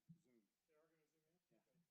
Zoom. They are gonna zoom in? Yeah. Okay. Well, that's fine. We'll have a quorum, it'll just be a Zoom. I know how to live like that. Yeah, there should be plug right under They there. don't have any plugs on top. No, just underneath. Didn't even think about it. If you want to move closer, there's that one. That's about as close as you can get. We'll go. You know, by the way, if anybody else wants to put something on the agenda sometime, maybe they can. I know I'm not the only one that has to do that. Well, I think, seems like all sort of agenda items, the only thing that we need to talk about that hasn't been there is we started last meeting in Tier C talking about a records keeping, and Travis was gonna take the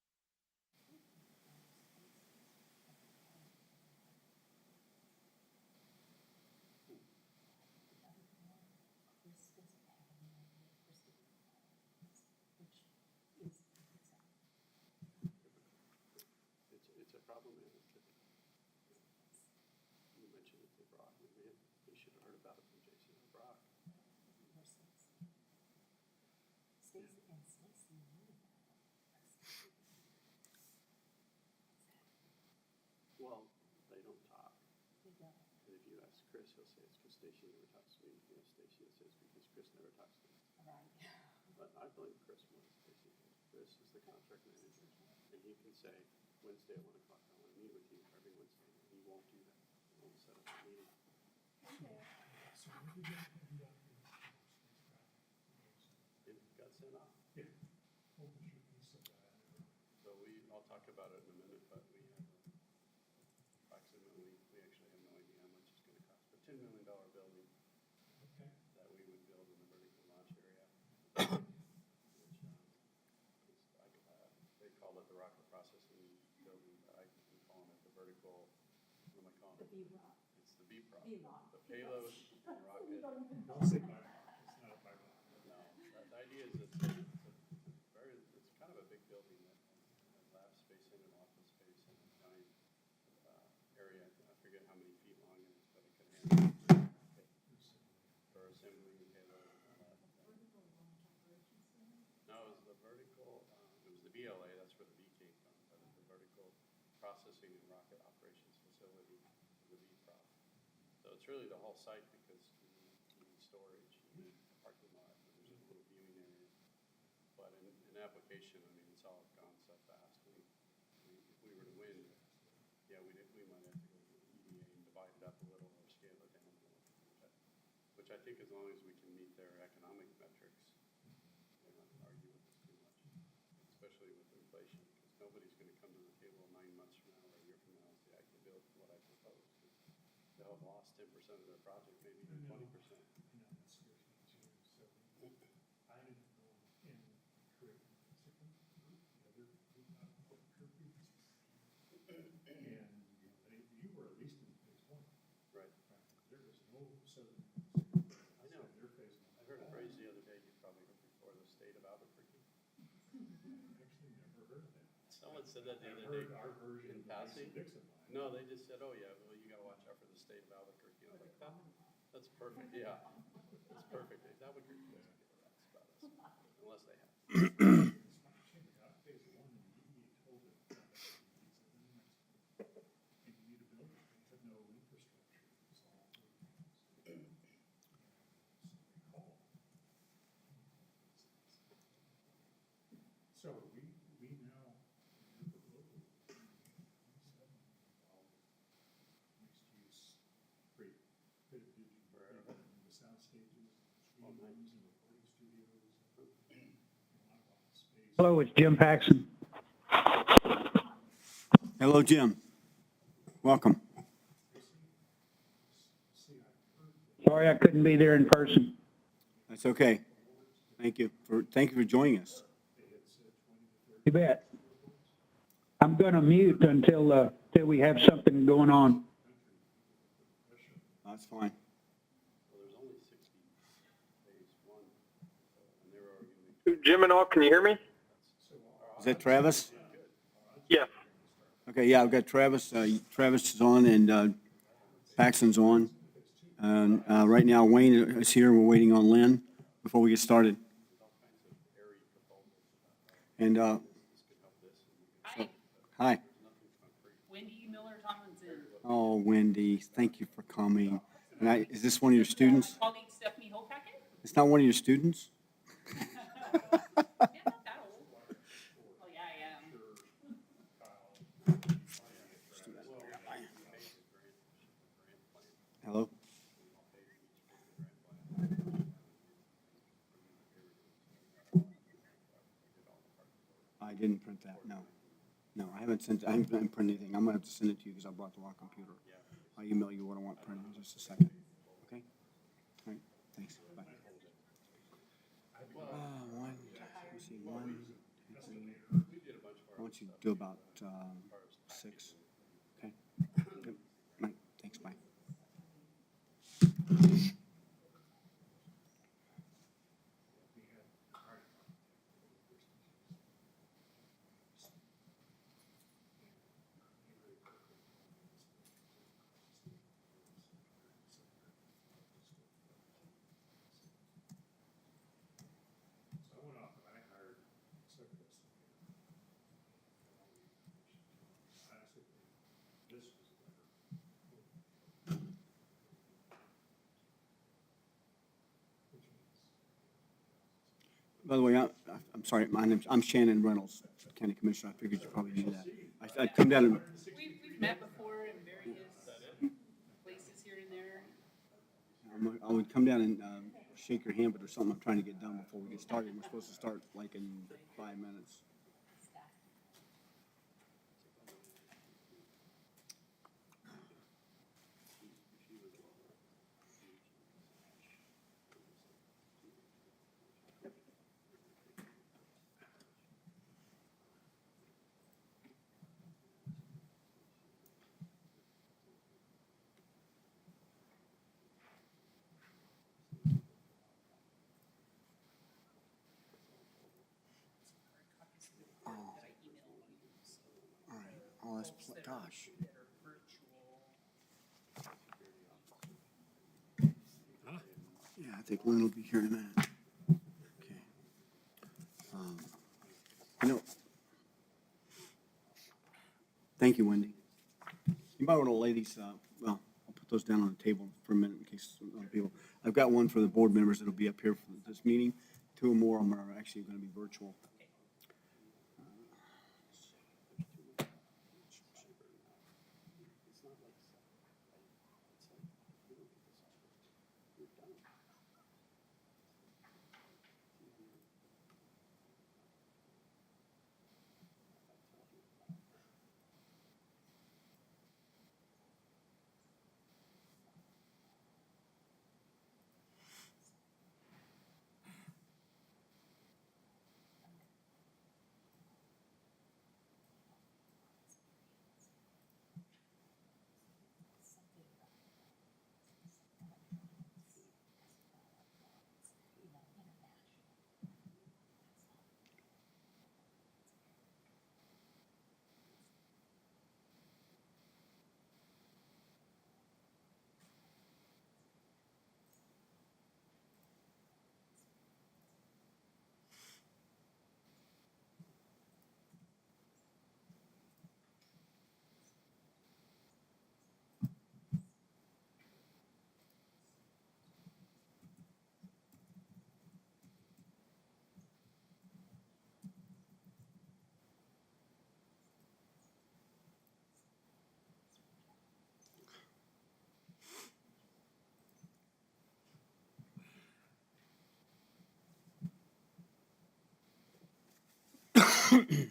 lead on that. I'm just gonna get to talk about where we're at. He's keeping the records, okay, and he's doing the minutes. Yeah, okay. But I don't know about, I think that they should be more available to everyone than what they are. Like after the meeting, I think everybody should get the minutes within 10 days, like it says in the state statute. I'm not sure we do that. So we do have some things we need to tighten up a little bit. I agree. Chris doesn't have any idea Chris didn't which is acceptable. It's a problem, and it's typical. You mentioned it to Brock, maybe we should have heard about it from Jason or Brock. Or Stacy and Stacy knew about it. Well, they don't talk. They don't. And if you ask Chris, he'll say it's because Stacy never talks to me. If you ask Stacy, he'll say it's because Chris never talks to me. Right. But I blame Chris more than Stacy. Chris is the contract manager, and he can say, Wednesday at 1 o'clock, I want to meet with you every Wednesday. And he won't do that. He won't set up a meeting. Okay. So what did that end up in? It got sent off. Yeah. Open your piece of that. So I'll talk about it in a minute, but we have approximately, we actually have no idea how much it's going to cost. But $10 million building Okay. that we would build in the vertical launch area. Which they call it the rocket processing building, but I keep calling it the vertical, what am I calling The it? V-Rock. It's the V-Prop. V-Rock. The payload and rocket. Don't say by rock. It's not a by rock. No, the idea is it's kind of a big building that has lab space in it, office space, and a giant area. I forget how many feet long it is, but it can handle for assembling and payload and all that. Vertical launch operations center? No, it was the vertical, it was the VLA, that's where the V came from, but it's the vertical processing and rocket operations facility, the VPROF. So it's really the whole site because you need storage, you need a parking lot, there's a little viewing area. But in application, I mean, it's all gone so fast. If we were to win, yeah, we might have to go to the EDA and divide it up a little or scale it down a little, which I think as long as we can meet their economic metrics, they're not going to argue with us too much, especially with inflation, because nobody's going to come to the table 9 months from now or a year from now and say, I can build what I propose. They'll have lost 10% of their project, maybe even 20%. I know, that scares me too. So I didn't go in Caribbean Pacific, the other group out of Caribbean Pacific. And you were at least in phase 1. Right. There was no southern Pacific. I know. Their phase 1. I heard a phrase Someone said that the I've other day heard our version in of the passing. Dixon line. No, they just said, oh yeah, well, you gotta watch out for the state of Albuquerque. I was like, that's perfect, yeah, that's perfect. It's Albuquerque doesn't give a rat's about us, unless they have. It's not changing. Out phase one, and the EPA told it, and you need to build it. They had no infrastructure. It was all so we now, mixed use, great bit of vision, the sound stages, screen rooms, and recording studios, and a lot of office space. Hello, it's Jim Paxson. Hello, Jim. Welcome. Sorry I couldn't be there in person. That's okay. Thank you for joining us. You bet. I'm gonna mute until we have something going on. That's fine. Well, there's only 60 phase one, and they were already. Jim and all, can you hear me? Is that Travis? Yes. Okay, yeah, I've got Travis. Travis is on and Paxton's on. And right now Wayne is here. We're waiting on Lynn before we get started. And hi. Wendy Miller-Tomlinson. Oh, Wendy, thank you for coming. And is this one of your students? Colleague Stephanie Hopacket. It's not one of your students? Yeah, not that old. Oh, yeah, I am. Hello? I didn't print that, no. No, I haven't printed anything. I'm gonna have to send it to you because I brought the wrong computer. I'll email you what I want printed in just a second. Okay? All right, thanks, bye. Let's see, one, two, three. I want you to do about 6. Okay? Yep. Right, thanks, bye. So I went off and I hired several estimators. Honestly, this was better. By the way, I'm sorry, I'm Shannon Reynolds, County Commissioner. I figured you probably knew that. I'd come down and, We've met before in various places here and there. I would come down and shake your hand, but there's something I'm trying to get done before we get started. We're supposed to start like in 5 minutes. All right, oh, that's, gosh. Yeah, I think Lynn will be here in a minute. Okay. You know, thank you, Wendy. You might want to lay these, well, I'll put those down on the table for a minute in case other people. I've got one for the board members that'll be up here for this meeting. 2 or more of them are actually going to be virtual. Trying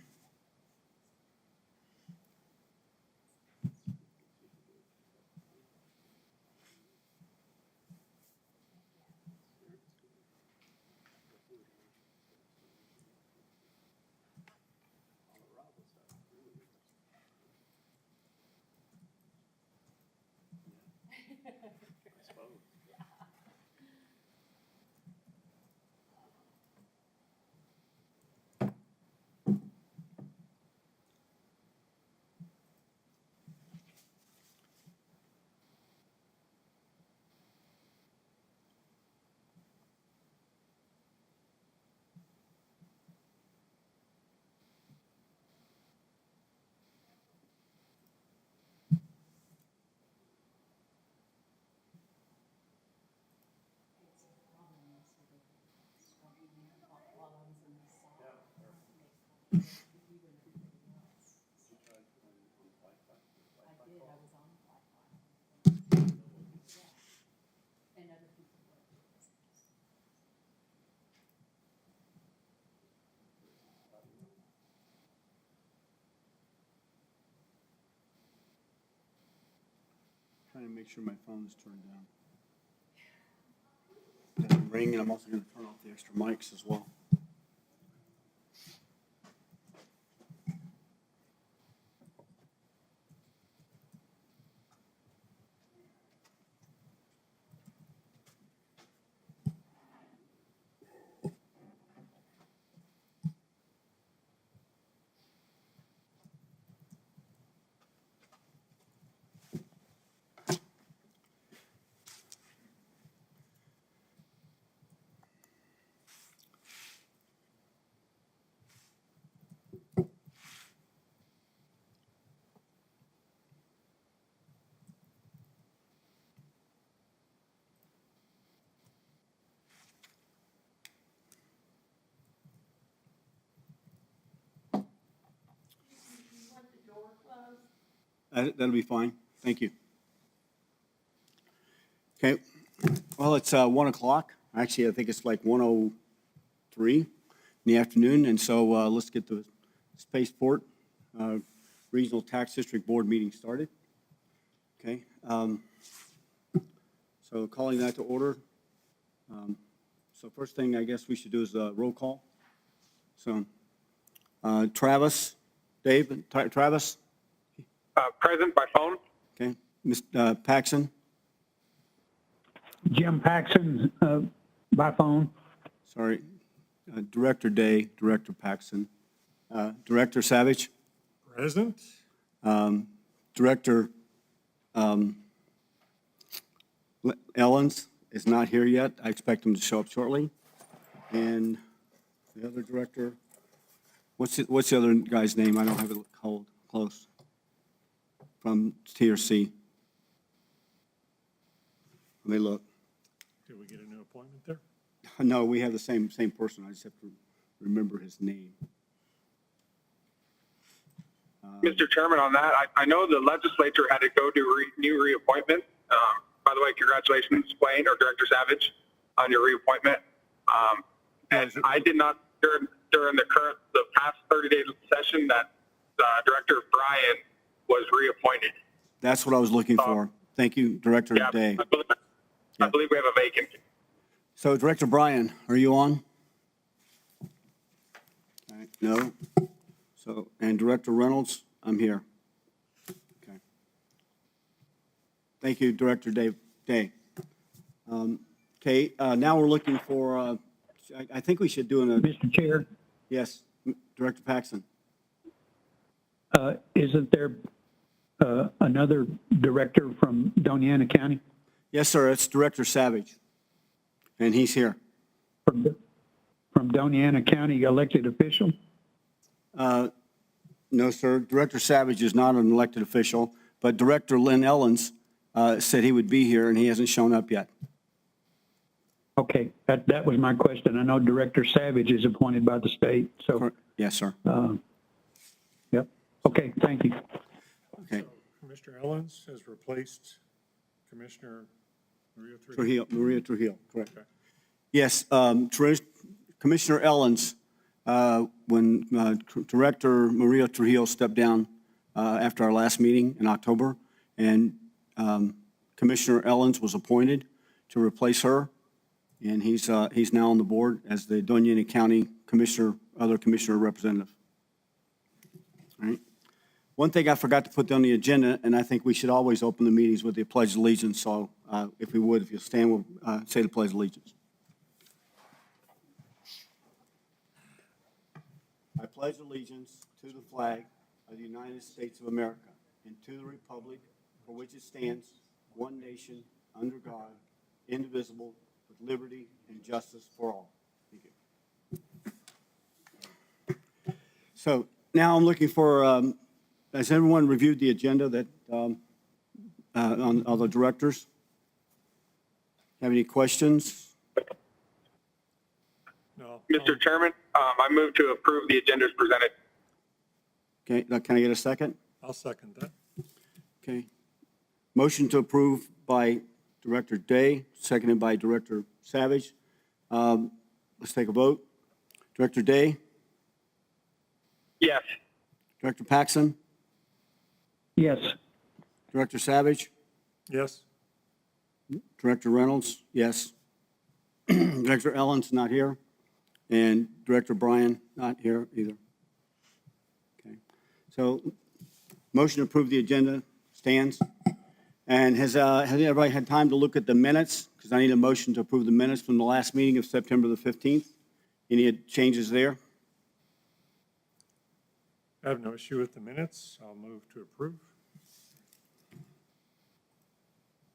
to make sure my phone is turned down. Doesn't ring, and I'm also going to turn off the extra mics as well. That'll be fine. Thank you. Okay. Well, it's 1 o'clock. Actually, I think it's like 1:03 in the afternoon. And so let's get the Spaceport Regional Tax District Board meeting started. Okay. So calling that to order. So first thing I guess we should do is a roll call. So Travis, Dave, Travis. Present by phone. Okay. Mr. Paxson. Jim Paxson, by phone. Sorry. Director Day, Director Paxson. Director Savage. Present. Director Ellens is not here yet. I expect him to show up shortly. And the other director, what's the other guy's name? I don't have it close. From TRC. Let me look. Did we get a new appointment there? No, we have the same person. I just have to remember his name. Mr. Chairman, on that, I know the legislature had to go to new reappointment. By the way, congratulations, Wayne or Director Savage, on your reappointment. And I did not during the past 30-day session that Director Bryan was reappointed. That's what I was looking for. Thank you, Director Yeah, Day. I believe we have a vacancy. So, Director Bryan, are you on? All right, no. So, and Director Reynolds, I'm here. Okay. Thank you, Director Day. Okay, now we're looking for, I think we should do Mr. Chair, yes, Director Paxson. isn't there another director from Doñana County? Yes, sir, it's Director Savage, and he's here. From Doñana County elected official? No, sir, Director Savage is not an elected official, but Director Lynn Ellens said he would be here, and he hasn't shown up yet. Okay, that was my question. I know Director Savage is appointed by the state, so. Yes, sir. Yep. Okay, thank you. Okay. So Commissioner Ellens has replaced Commissioner Maria Trujillo. Maria Trujillo, correct. Okay. Yes, Commissioner Ellens when Director Maria Trujillo stepped down after our last meeting in October, and Commissioner Ellens was appointed to replace her, and he's now on the board as the Doña County Commissioner, other Commissioner representative. All right. One thing I forgot to put on the agenda, and I think we should always open the meetings with the Pledge of Allegiance, so if you'll stand, we'll say the Pledge of Allegiance. I pledge allegiance to the flag of the United States of America and to the republic for which it stands, one nation, under God, indivisible, with liberty and justice for all. Thank you. So now I'm looking for, has everyone reviewed the agenda that on all the directors? Have any questions? No. Mr. Chairman, I move to approve the agenda as presented. Okay, now can I get a second? I'll second that. Okay. Motion to approve by Director Day, seconded by Director Savage. Let's take a vote. Director Day? Yes. Director Paxson? Yes. Director Savage? Yes. Director Reynolds? Yes. Director Ellens not here. And Director Bryan not here either. Okay. So motion to approve the agenda stands. And has everybody had time to look at the minutes? Because I need a motion to approve the minutes from the last meeting of September the 15th. Any changes there? I have no issue with the minutes. I'll move to approve.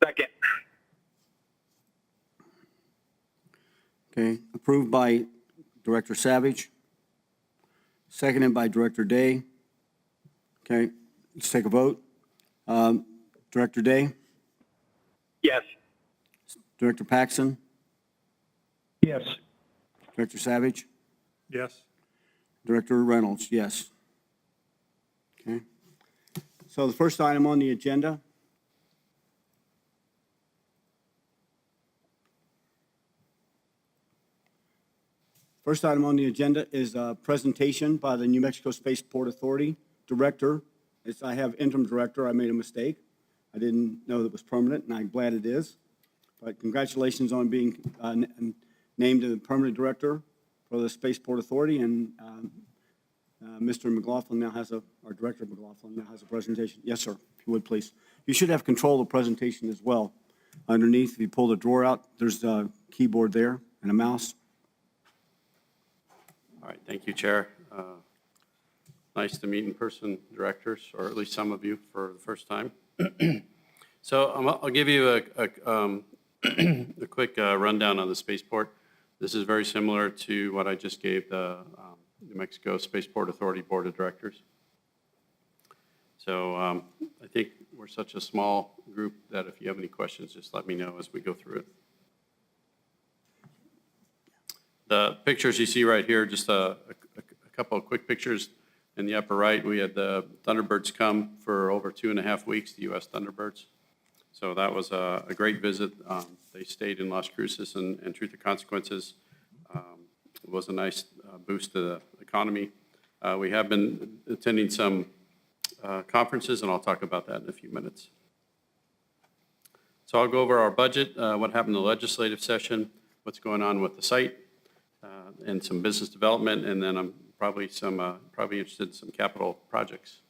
Second. Okay, approved by Director Savage, seconded by Director Day. Okay, let's take a vote. Director Day? Yes. Director Paxson? Yes. Director Savage? Yes. Director Reynolds, yes. Okay. So the first item on the agenda is a presentation by the New Mexico Spaceport Authority Director. I have interim director. I made a mistake. I didn't know that it was permanent, and I'm glad it is. But congratulations on being named the permanent director for the Spaceport Authority, and Mr. McLaughlin now has our Director McLaughlin now has a presentation. Yes, sir, if you would, please. You should have control of the presentation as well. Underneath, if you pull the drawer out, there's a keyboard there and a mouse. All right, thank you, Chair. Nice to meet in person, directors, or at least some of you for the first time. So I'll give you a quick rundown on the spaceport. This is very similar to what I just gave the New Mexico Spaceport Authority Board of Directors. So I think we're such a small group that if you have any questions, just let me know as we go through it. The pictures you see right here, just a couple of quick pictures. In the upper right, we had the Thunderbirds come for over 2.5 weeks, the U.S. Thunderbirds. So that was a great visit. They stayed in Las Cruces and Truth or Consequences. It was a nice boost to the economy. We have been attending some conferences, and I'll talk about that in a few minutes. So I'll go over our budget, what happened in the legislative session, what's going on with the site, and some business development, and then I'm probably interested in some capital projects.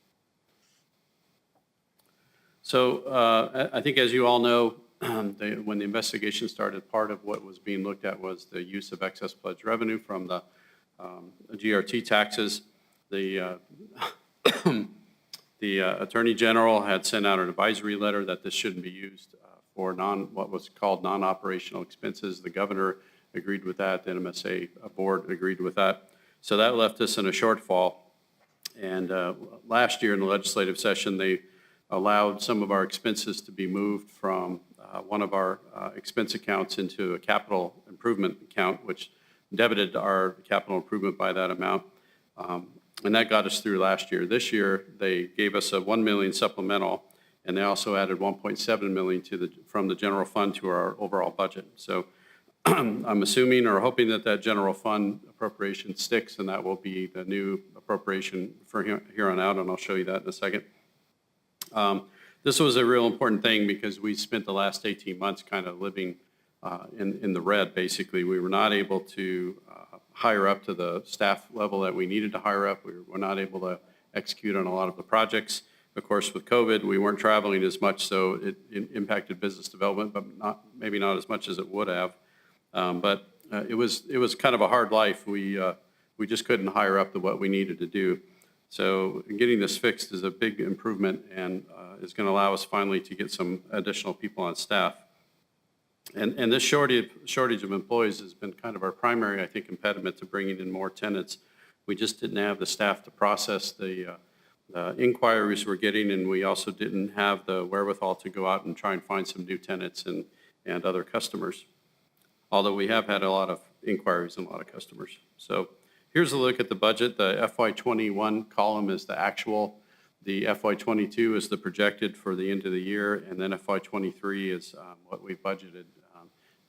So I think, as you all know, when the investigation started, part of what was being looked at was the use of excess pledge revenue from the GRT taxes. The Attorney General had sent out an advisory letter that this shouldn't be used for what was called non-operational expenses. The governor agreed with that. The NMSA board agreed with that. So that left us in a shortfall. And last year in the legislative session, they allowed some of our expenses to be moved from one of our expense accounts into a capital improvement account, which debited our capital improvement by that amount. And that got us through last year. This year, they gave us a $1 million supplemental, and they also added $1.7 million from the general fund to our overall budget. So I'm assuming or hoping that that general fund appropriation sticks, and that will be the new appropriation for here on out, and I'll show you that in a second. This was a real important thing because we spent the last 18 months kind of living in the red, basically. We were not able to hire up to the staff level that we needed to hire up. We were not able to execute on a lot of the projects. Of course, with COVID, we weren't traveling as much, so it impacted business development, but maybe not as much as it would have. But it was kind of a hard life. We just couldn't hire up to what we needed to do. So getting this fixed is a big improvement and is going to allow us finally to get some additional people on staff. And this shortage of employees has been kind of our primary, I think, impediment to bringing in more tenants. We just didn't have the staff to process the inquiries we're getting, and we also didn't have the wherewithal to go out and try and find some new tenants and other customers. Although we have had a lot of inquiries and a lot of customers. So here's a look at the budget. The FY21 column is the actual. The FY22 is the projected for the end of the year, and then FY23 is what we budgeted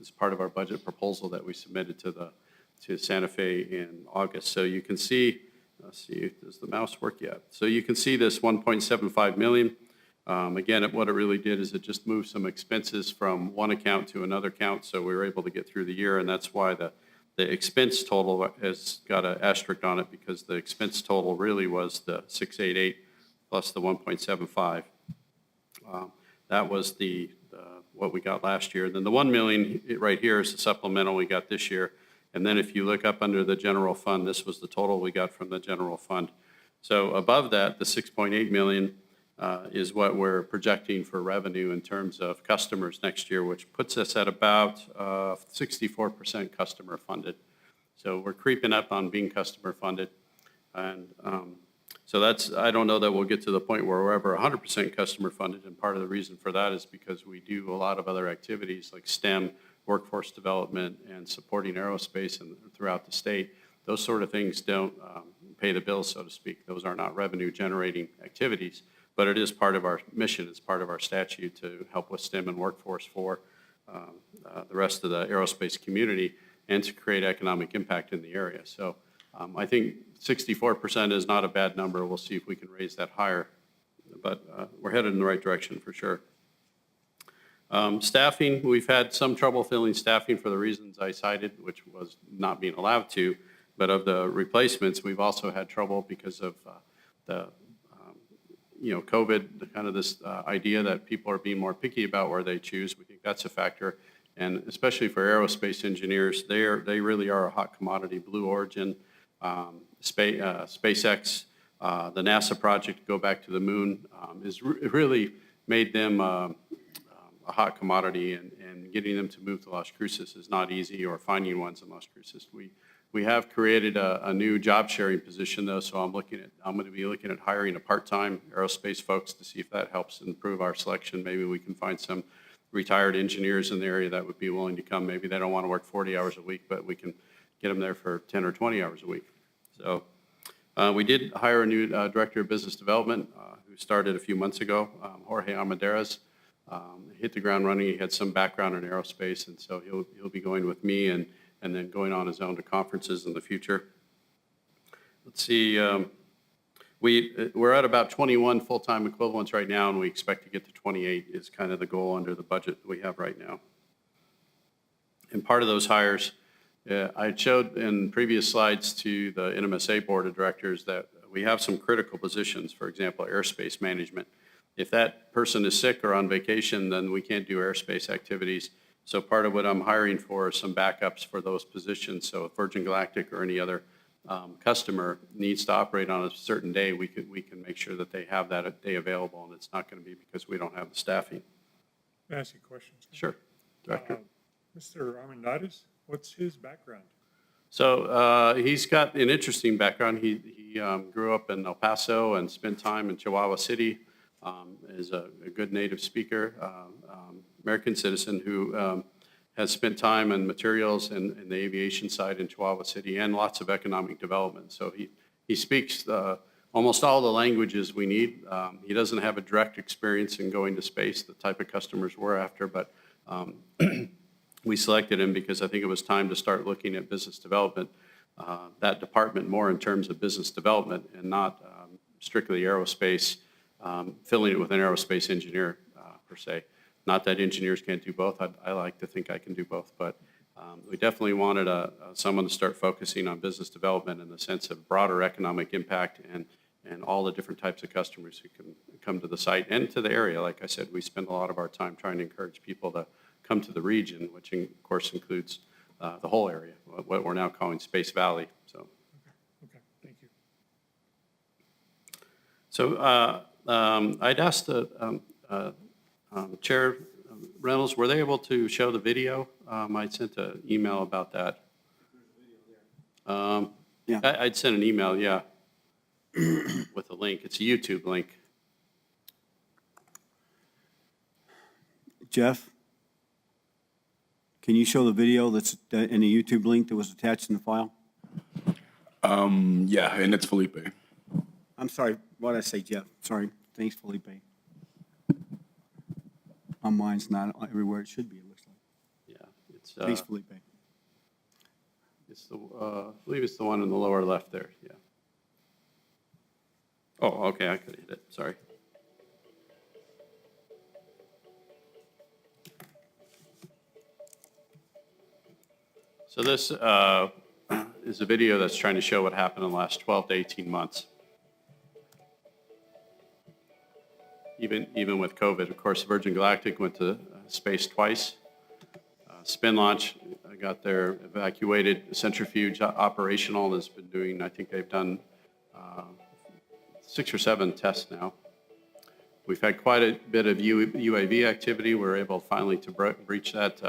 as part of our budget proposal that we submitted to Santa Fe in August. So you can see, let's see, does the mouse work yet? So you can see this 1.75 million. Again, what it really did is it just moved some expenses from one account to another account, so we were able to get through the year, and that's why the expense total has got an asterisk on it, because the expense total really was the 688 plus the 1.75. That was what we got last year. Then the 1 million right here is the supplemental we got this year. And then if you look up under the general fund, this was the total we got from the general fund. So above that, the 6.8 million is what we're projecting for revenue in terms of customers next year, which puts us at about 64% customer funded. So we're creeping up on being customer funded. And so I don't know that we'll get to the point where we're ever 100% customer funded, and part of the reason for that is because we do a lot of other activities like STEM, workforce development, and supporting aerospace and throughout the state. Those sort of things don't pay the bills, so to speak. Those are not revenue generating activities, but it is part of our mission. It's part of our statute to help with STEM and workforce for the rest of the aerospace community and to create economic impact in the area. So I think 64% is not a bad number. We'll see if we can raise that higher, but we're headed in the right direction for sure. Staffing, we've had some trouble filling staffing for the reasons I cited, which was not being allowed to, but of the replacements, we've also had trouble because of the COVID, the kind of this idea that people are being more picky about where they choose. We think that's a factor, and especially for aerospace engineers, they really are a hot commodity. Blue Origin, SpaceX, the NASA project to go back to the moon is really made them a hot commodity, and getting them to move to Las Cruces is not easy, or finding ones in Las Cruces. We have created a new job sharing position though, so I'm going to be looking at hiring a part-time aerospace folks to see if that helps improve our selection. Maybe we can find some retired engineers in the area that would be willing to come. Maybe they don't want to work 40 hours a week, but we can get them there for 10 or 20 hours a week. So we did hire a new director of business development who started a few months ago, Jorge Amaderas. Hit the ground running. He had some background in aerospace, and so he'll be going with me and then going on his own to conferences in the future. Let's see. We're at about 21 full-time equivalents right now, and we expect to get to 28 is kind of the goal under the budget we have right now. And part of those hires, I showed in previous slides to the NMSA Board of Directors that we have some critical positions, for example, airspace management. If that person is sick or on vacation, then we can't do airspace activities. So part of what I'm hiring for is some backups for those positions. So if Virgin Galactic or any other customer needs to operate on a certain day, we can make sure that they have that day available, and it's not going to be because we don't have the staffing. Can I ask you a question? Sure, Director. Mr. Armendariz, what's his background? So he's got an interesting background. He grew up in El Paso and spent time in Chihuahua City. Is a good native speaker, American citizen who has spent time in materials and the aviation side in Chihuahua City and lots of economic development. So he speaks almost all the languages we need. He doesn't have a direct experience in going to space, the type of customers we're after, but We selected him because I think it was time to start looking at business development, that department more in terms of business development and not strictly aerospace, filling it with an aerospace engineer per se. Not that engineers can't do both. I like to think I can do both, but we definitely wanted someone to start focusing on business development in the sense of broader economic impact and all the different types of customers who can come to the site and to the area. Like I said, we spend a lot of our time trying to encourage people to come to the region, which of course includes the whole area, what we're now calling Space Valley. So, Okay, thank you. so I'd asked the Chair Reynolds, were they able to show the video? I sent an email about that. Yeah. I'd sent an email, yeah, with a link. It's a YouTube link. Jeff, can you show the video that's in the YouTube link that was attached in the file? Yeah, and it's Felipe. I'm sorry, what did I say, Jeff? Sorry. Thanks, Felipe. My mind's not everywhere it should be, it looks like. Yeah, it's Thanks, Felipe. it's the I believe it's the one in the lower left there. Yeah. Oh, okay, I could hit it. Sorry. So this is a video that's trying to show what happened in the last 12 to 18 months. Even with COVID, of course, Virgin Galactic went to space twice. Spin launch got their evacuated centrifuge operational and has been doing, I think they've done 6 or 7 tests now. We've had quite a bit of UAV activity. We're able finally to breach that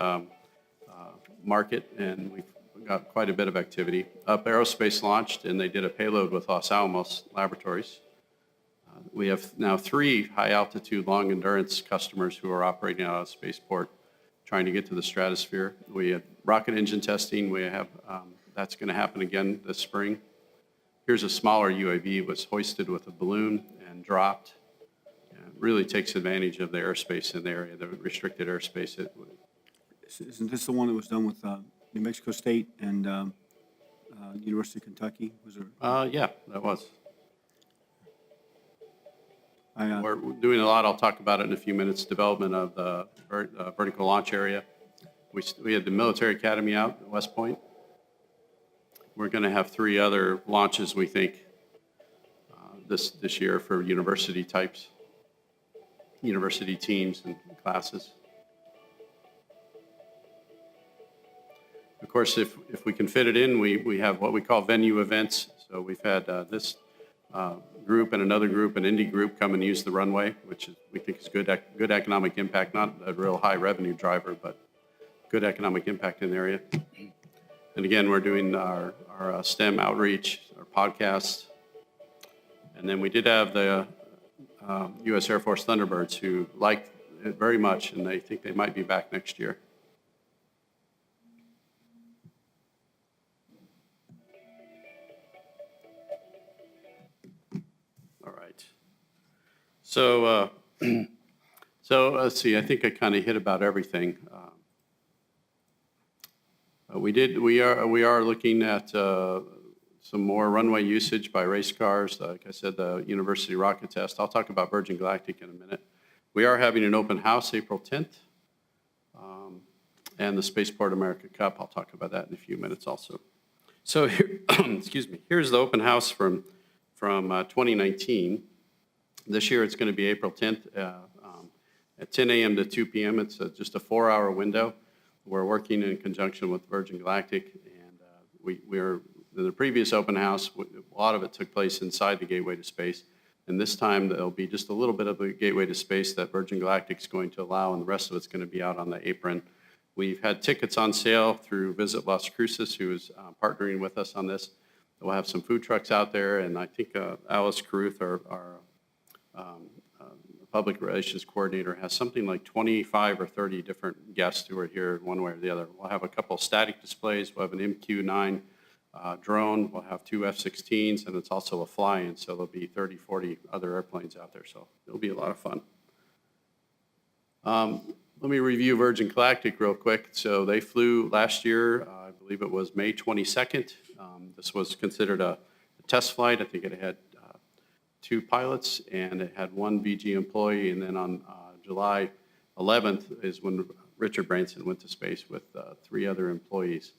market, and we've got quite a bit of activity. Up Aerospace launched, and they did a payload with Los Alamos Laboratories. We have now 3 high-altitude, long-endurance customers who are operating out of Spaceport, trying to get to the stratosphere. We had rocket engine testing. We have that's going to happen again this spring. Here's a smaller UAV. It was hoisted with a balloon and dropped. It really takes advantage of the airspace in the area, the restricted airspace. Isn't this the one that was done with New Mexico State and University of Kentucky? Was there? Yeah, that was. I, We're doing a lot. I'll talk about it in a few minutes. Development of the vertical launch area. We had the military academy out at West Point. We're going to have 3 other launches, we think, this year for university types, university teams and classes. Of course, if we can fit it in, we have what we call venue events. So we've had this group and another group, an indie group, come and use the runway, which we think is good economic impact, not a real high revenue driver, but good economic impact in the area. And again, we're doing our STEM outreach, our podcasts. And then we did have the U.S. Air Force Thunderbirds who liked it very much, and they think they might be back next year. All right. So, so let's see. I think I kind of hit about everything. We are looking at some more runway usage by race cars. Like I said, the University rocket test. I'll talk about Virgin Galactic in a minute. We are having an open house April 10th, and the Spaceport America Cup. I'll talk about that in a few minutes also. So here, excuse me. Here's the open house from 2019. This year it's going to be April 10th at 10 a.m. to 2 p.m. It's just a 4-hour window. We're working in conjunction with Virgin Galactic, and we're in the previous open house. A lot of it took place inside the Gateway to Space, and this time there'll be just a little bit of the Gateway to Space that Virgin Galactic is going to allow, and the rest of it's going to be out on the apron. We've had tickets on sale through Visit Las Cruces, who is partnering with us on this. We'll have some food trucks out there, and I think Alice Caruth, our public relations coordinator, has something like 25 or 30 different guests who are here one way or the other. We'll have a couple static displays. We'll have an MQ-9 drone. We'll have 2 F-16s, and it's also a fly-in, so there'll be 30, 40 other airplanes out there, so it'll be a lot of fun. let me review Virgin Galactic real quick. So they flew last year, I believe it was May 22nd. This was considered a test flight. I think it had 2 pilots and it had 1 VG employee. And then on July 11th is when Richard Branson went to space with 3 other employees.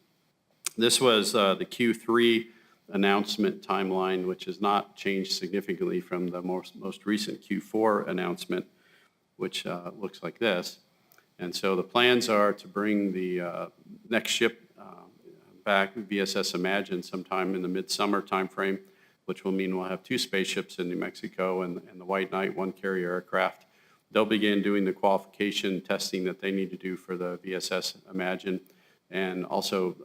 This was the Q3 announcement timeline, which has not changed significantly from the most recent Q4 announcement, which looks like this. And so the plans are to bring the next ship back, VSS Imagine, sometime in the midsummer timeframe, which will mean we'll have 2 spaceships in New Mexico and the White Knight, 1 carrier aircraft. They'll begin doing the qualification testing that they need to do for the VSS Imagine. And also,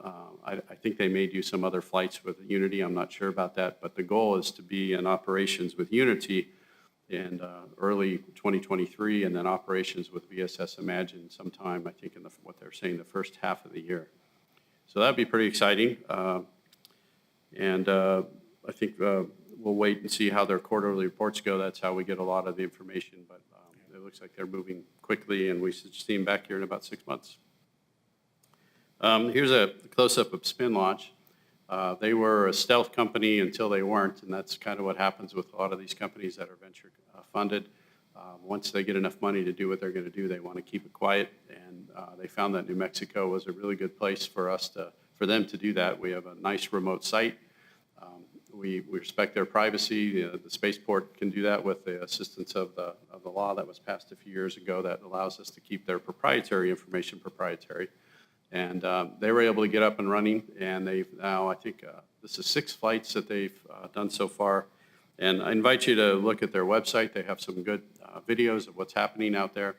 I think they may do some other flights with Unity. I'm not sure about that. But the goal is to be in operations with Unity in early 2023, and then operations with VSS Imagine sometime, I think, in what they're saying, the first half of the year. So that'd be pretty exciting. I think we'll wait and see how their quarterly reports go. That's how we get a lot of the information. But it looks like they're moving quickly, and we should see them back here in about 6 months. Here's a close-up of Spin Launch. They were a stealth company until they weren't, and that's kind of what happens with a lot of these companies that are venture funded. Once they get enough money to do what they're going to do, they want to keep it quiet, and they found that New Mexico was a really good place for them to do that. We have a nice remote site. We respect their privacy. The spaceport can do that with the assistance of the law that was passed a few years ago that allows us to keep their proprietary information proprietary. And they were able to get up and running, and they've now, I think, this is 6 flights that they've done so far. And I invite you to look at their website. They have some good videos of what's happening out there.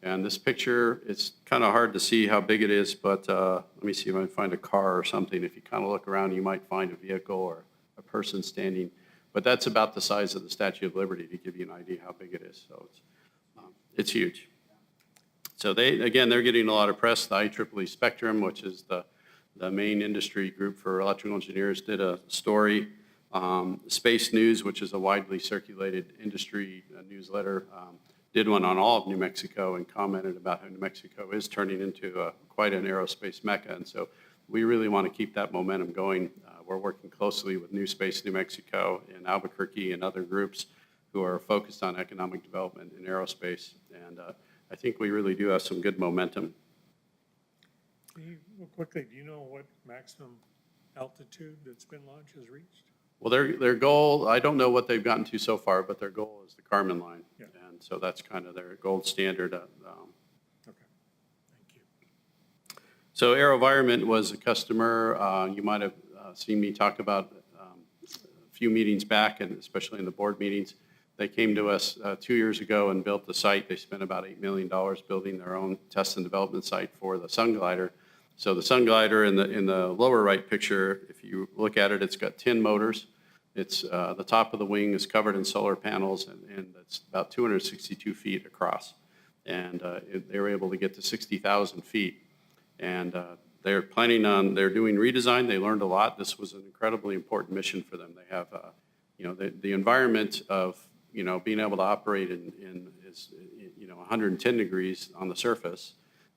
And this picture, it's kind of hard to see how big it is, but let me see if I can find a car or something. If you kind of look around, you might find a vehicle or a person standing. But that's about the size of the Statue of Liberty to give you an idea how big it is. So it's huge. So they're getting a lot of press. The IEEE Spectrum, which is the main industry group for electrical engineers, did a story. Space News, which is a widely circulated industry newsletter, did one on all of New Mexico and commented about how New Mexico is turning into quite an aerospace mecca. And so we really want to keep that momentum going. We're working closely with New Space New Mexico in Albuquerque and other groups who are focused on economic development in aerospace. And I think we really do have some good momentum. Real quickly, do you know what maximum altitude that Spin Launch has reached? Well, their goal, I don't know what they've gotten to so far, but their goal is the Kármán line. Yeah. And so that's kind of their gold standard. Okay, thank you. So Aerovironment was a customer. You might have seen me talk about a few meetings back, and especially in the board meetings. They came to us 2 years ago and built the site. They spent about $8 million building their own test and development site for the Sun Glider. So the Sun Glider in the lower right picture, if you look at it, it's got 10 motors. It's the top of the wing is covered in solar panels, and it's about 262 feet across. And they were able to get to 60,000 feet. And they're doing redesign. They learned a lot. This was an incredibly important mission for them. They have, the environment of being able to operate in 110 degrees on the surface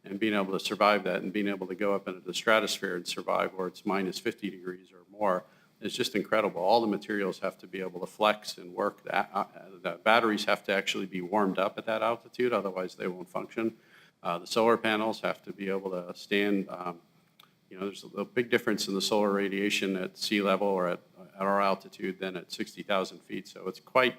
and being able to survive that and being able to go up into the stratosphere and survive where it's minus 50 degrees or more is just incredible. All the materials have to be able to flex and work. The batteries have to actually be warmed up at that altitude, otherwise they won't function. The solar panels have to be able to stand. There's a big difference in the solar radiation at sea level or at our altitude than at 60,000 feet. So it's quite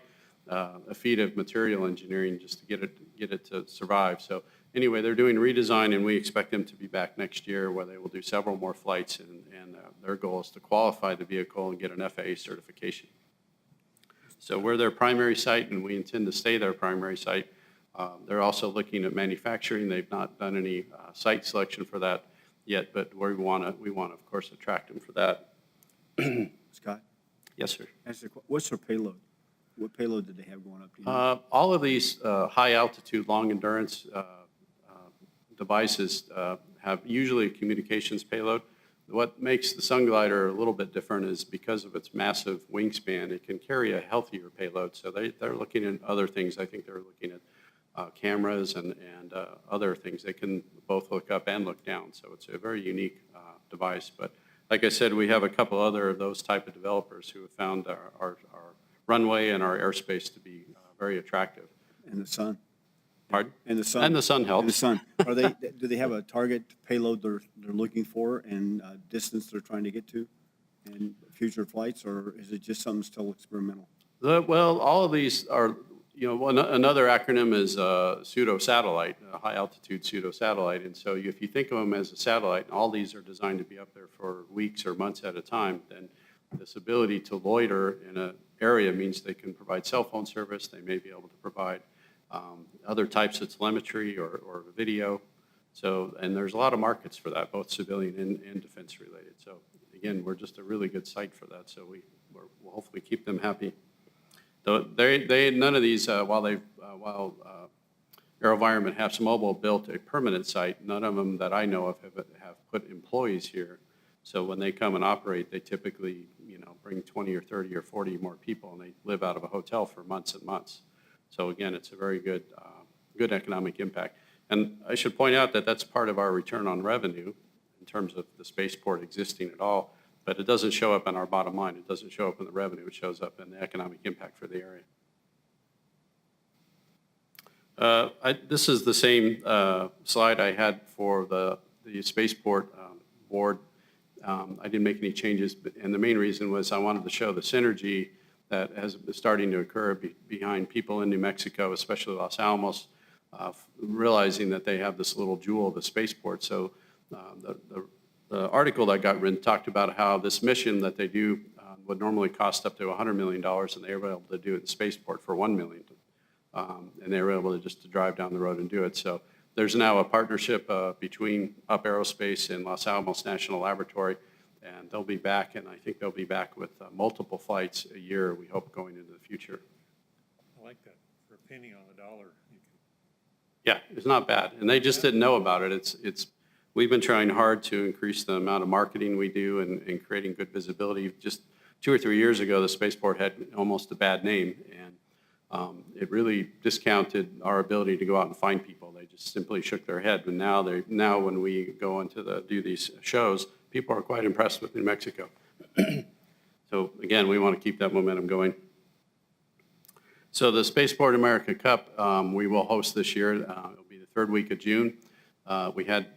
a feat of material engineering just to get it to survive. So anyway, they're doing redesign, and we expect them to be back next year where they will do several more flights, and their goal is to qualify the vehicle and get an FAA certification. So we're their primary site, and we intend to stay their primary site. They're also looking at manufacturing. They've not done any site selection for that yet, but we want to, of course, attract them for that. Scott? Yes, sir. What's their payload? What payload did they have going up? All of these high-altitude, long-endurance devices have usually a communications payload. What makes the Sun Glider a little bit different is because of its massive wingspan, it can carry a healthier payload. So they're looking at other things. I think they're looking at cameras and other things. They can both look up and look down, so it's a very unique device. But like I said, we have a couple other of those type of developers who have found our runway and our airspace to be very attractive. And the sun. Pardon? And the sun. And the sun helps. And the sun. Are they, do they have a target payload they're looking for and distance they're trying to get to and future flights, or is it just something still experimental? Well, all of these are, another acronym is pseudo-satellite, a high-altitude pseudo-satellite. And so if you think of them as a satellite, and all these are designed to be up there for weeks or months at a time, then this ability to loiter in an area means they can provide cell phone service. They may be able to provide other types of telemetry or video. So, and there's a lot of markets for that, both civilian and defense related. So again, we're just a really good site for that. So we'll hopefully keep them happy. Though none of these, while Aerovironment, HAPS-Mobile built a permanent site, none of them that I know of have put employees here. So when they come and operate, they typically, bring 20 or 30 or 40 more people, and they live out of a hotel for months and months. So again, it's a very good economic impact. And I should point out that that's part of our return on revenue in terms of the spaceport existing at all, but it doesn't show up in our bottom line. It doesn't show up in the revenue. It shows up in the economic impact for the area. This is the same slide I had for the spaceport board. I didn't make any changes, and the main reason was I wanted to show the synergy that is starting to occur behind people in New Mexico, especially Los Alamos, realizing that they have this little jewel of a spaceport. So the article that got written talked about how this mission that they do would normally cost up to $100 million, and they were able to do it in the spaceport for $1 million. And they were able to drive down the road and do it. So there's now a partnership between Up Aerospace and Los Alamos National Laboratory, and they'll be back, and I think they'll be back with multiple flights a year, we hope, going into the future. I like that. For a penny on the dollar, you can. Yeah, it's not bad, and they just didn't know about it. We've been trying hard to increase the amount of marketing we do and creating good visibility. Just 2 or 3 years ago, the spaceport had almost a bad name, and it really discounted our ability to go out and find people. They just simply shook their head. And now when we go on to do these shows, people are quite impressed with New Mexico. So again, we want to keep that momentum going. So the Spaceport America Cup, we will host this year. It'll be the third week of June. We had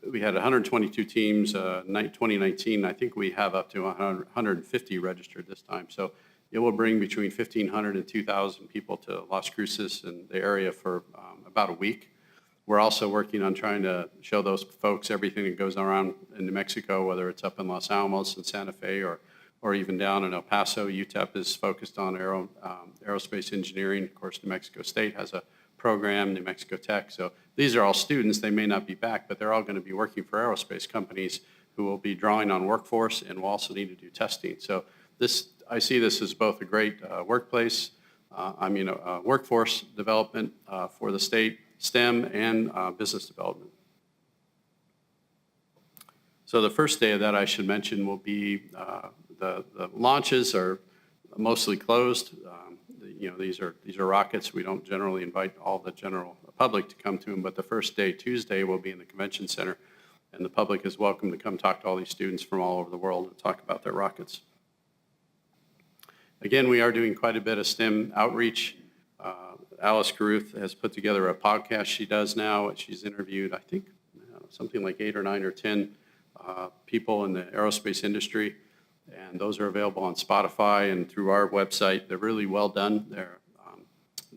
122 teams. 2019, I think we have up to 150 registered this time. So it will bring between 1,500 and 2,000 people to Las Cruces and the area for about a week. We're also working on trying to show those folks everything that goes around in New Mexico, whether it's up in Los Alamos and Santa Fe or even down in El Paso. UTEP is focused on aerospace engineering. Of course, New Mexico State has a program, New Mexico Tech. So these are all students. They may not be back, but they're all going to be working for aerospace companies who will be drawing on workforce and will also need to do testing. So I see this as both a great workplace, workforce development for the state, STEM, and business development. So the first day of that, I should mention, will be the launches are mostly closed. These are rockets. We don't generally invite all the general public to come to them, but the first day, Tuesday, will be in the convention center, and the public is welcome to come talk to all these students from all over the world and talk about their rockets. Again, we are doing quite a bit of STEM outreach. Alice Caruth has put together a podcast she does now. She's interviewed, I think, something like 8 or 9 or 10 people in the aerospace industry, and those are available on Spotify and through our website. They're really well done. They're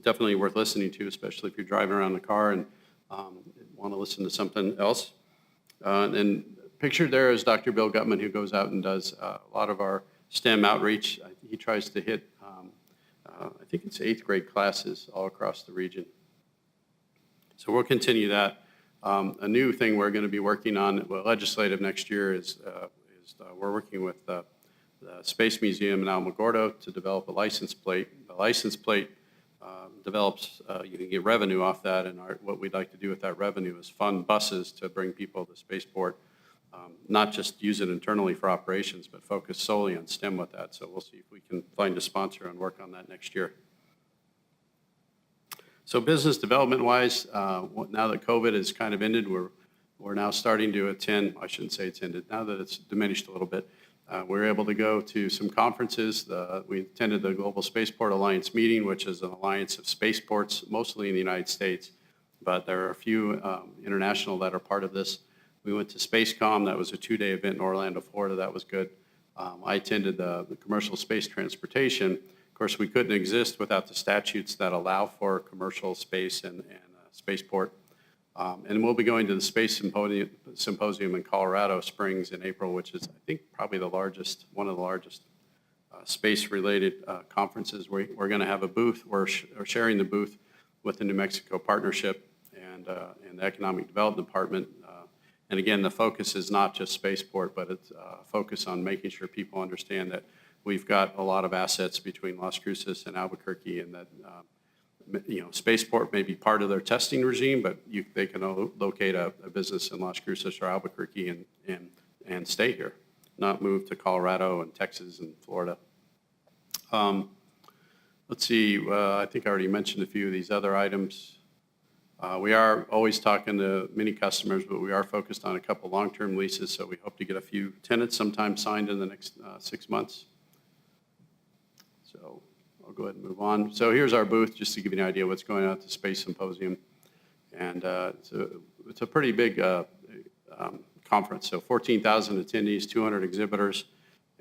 definitely worth listening to, especially if you're driving around the car and want to listen to something else. And pictured there is Dr. Bill Gutman, who goes out and does a lot of our STEM outreach. He tries to hit, I think it's 8th grade classes all across the region. So we'll continue that. A new thing we're going to be working on, legislative next year, is we're working with the Space Museum in Alamogordo to develop a license plate. The license plate develops, you can get revenue off that, and what we'd like to do with that revenue is fund buses to bring people to the spaceport. Not just use it internally for operations, but focus solely on STEM with that. So we'll see if we can find a sponsor and work on that next year. So business development-wise, now that COVID has kind of ended, we're now starting to attend, I shouldn't say it's ended, now that it's diminished a little bit, we're able to go to some conferences. We attended the Global Spaceport Alliance meeting, which is an alliance of spaceports, mostly in the United States, but there are a few international that are part of this. We went to SpaceCom. That was a 2-day event in Orlando, Florida. That was good. I attended the commercial space transportation. Of course, we couldn't exist without the statutes that allow for commercial space and spaceport. And we'll be going to the Space Symposium in Colorado Springs in April, which is, I think, probably one of the largest space-related conferences. We're going to have a booth. We're sharing the booth with the New Mexico Partnership and the Economic Development Department. And again, the focus is not just spaceport, but it's focus on making sure people understand that we've got a lot of assets between Las Cruces and Albuquerque, and that spaceport may be part of their testing regime, but they can locate a business in Las Cruces or Albuquerque and stay here, not move to Colorado and Texas and Florida. Let's see, I think I already mentioned a few of these other items. We are always talking to many customers, but we are focused on a couple long-term leases, so we hope to get a few tenants sometime signed in the next 6 months. So I'll go ahead and move on. So here's our booth, just to give you an idea of what's going on at the Space Symposium. And it's a pretty big conference, so 14,000 attendees, 200 exhibitors.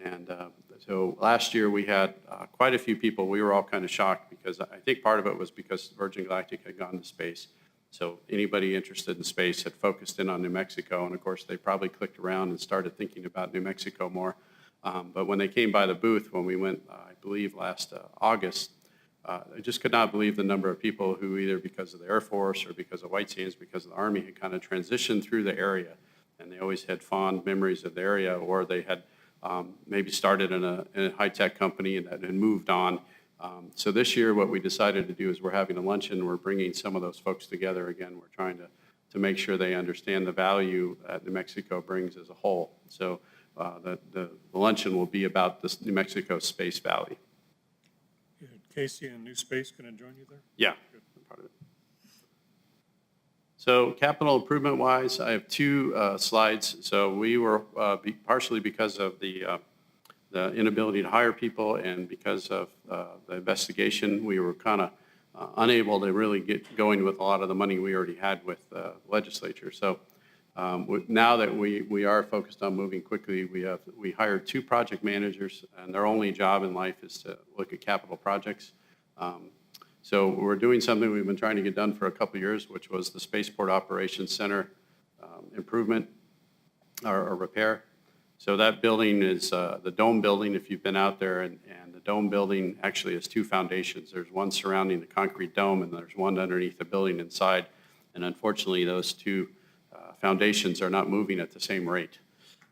And so last year we had quite a few people. We were all kind of shocked because I think part of it was because Virgin Galactic had gone to space. So anybody interested in space had focused in on New Mexico, and of course they probably clicked around and started thinking about New Mexico more. But when they came by the booth, when we went, I believe last August, I just could not believe the number of people who either because of the Air Force or because of White Sands, because of the Army, had kind of transitioned through the area. And they always had fond memories of the area, or they had maybe started in a high-tech company and moved on. So this year what we decided to do is we're having a luncheon. We're bringing some of those folks together again. We're trying to make sure they understand the value that New Mexico brings as a whole. So the luncheon will be about this New Mexico Space Valley. And Casey and New Space going to join you there? Yeah, part of it. So capital improvement-wise, I have two slides. So we were partially because of the inability to hire people, and because of the investigation, we were kind of unable to really get going with a lot of the money we already had with the legislature. So now that we are focused on moving quickly, we hired 2 project managers, and their only job in life is to look at capital projects. So we're doing something we've been trying to get done for a couple of years, which was the Spaceport Operations Center improvement or repair. So that building is the dome building, if you've been out there, and the dome building actually has 2 foundations. There's one surrounding the concrete dome, and there's one underneath the building inside. And unfortunately, those 2 foundations are not moving at the same rate.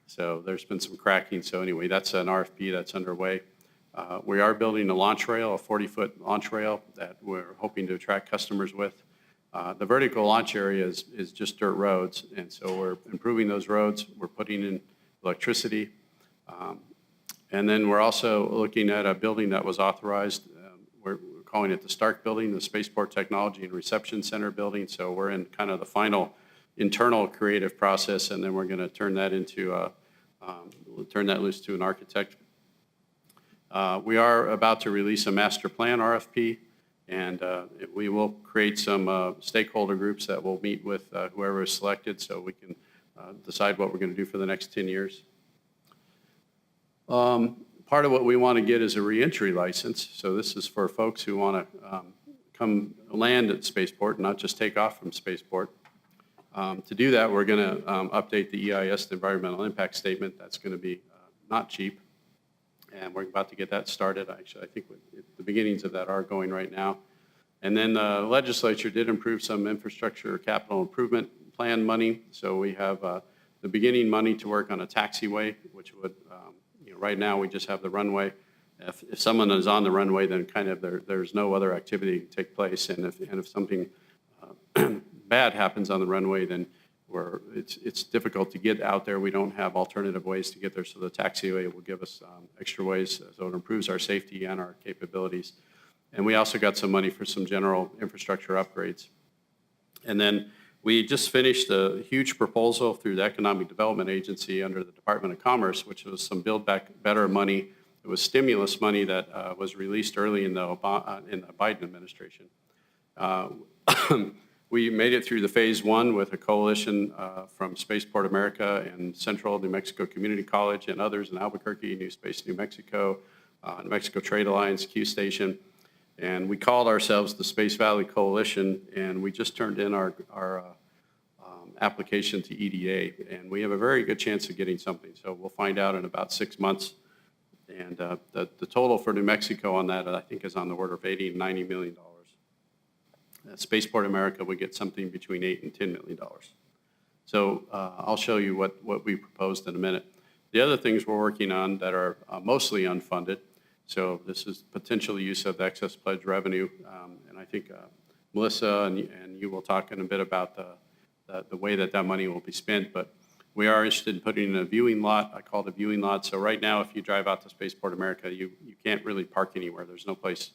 So there's been some cracking. So anyway, that's an RFP that's underway. We are building a launch rail, a 40-foot launch rail that we're hoping to attract customers with. The vertical launch area is just dirt roads, and so we're improving those roads. We're putting in electricity. And then we're also looking at a building that was authorized. We're calling it the Stark Building, the Spaceport Technology and Reception Center building. So we're in kind of the final internal creative process, and then we're going to turn that into turn that loose to an architect. We are about to release a master plan RFP, and we will create some stakeholder groups that will meet with whoever is selected, so we can decide what we're going to do for the next 10 years. Part of what we want to get is a reentry license. So this is for folks who want to come land at Spaceport, not just take off from Spaceport. To do that, we're going to update the EIS, the Environmental Impact Statement. That's going to be not cheap, and we're about to get that started. Actually, I think the beginnings of that are going right now. And then the legislature did approve some infrastructure capital improvement plan money. So we have the beginning money to work on a taxiway, which would, right now we just have the runway. If someone is on the runway, then kind of there's no other activity to take place. And if something bad happens on the runway, then it's difficult to get out there. We don't have alternative ways to get there, so the taxiway will give us extra ways, so it improves our safety and our capabilities. And we also got some money for some general infrastructure upgrades. And then we just finished a huge proposal through the Economic Development Agency under the Department of Commerce, which was some Build Back Better money. It was stimulus money that was released early in the Biden administration. We made it through the phase one with a coalition from Spaceport America and Central New Mexico Community College and others in Albuquerque, New Space New Mexico, New Mexico Trade Alliance, Q Station. And we called ourselves the Space Valley Coalition, and we just turned in our application to EDA, and we have a very good chance of getting something. So we'll find out in about 6 months. And the total for New Mexico on that, I think, is on the order of $80 and $90 million. Spaceport America would get something between $8 and $10 million. So I'll show you what we proposed in a minute. The other things we're working on that are mostly unfunded. So this is potential use of excess pledge revenue, and I think Melissa and you will talk in a bit about the way that money will be spent. But we are interested in putting in a viewing lot. I call it a viewing lot. So right now, if you drive out to Spaceport America, you can't really park anywhere. There's no place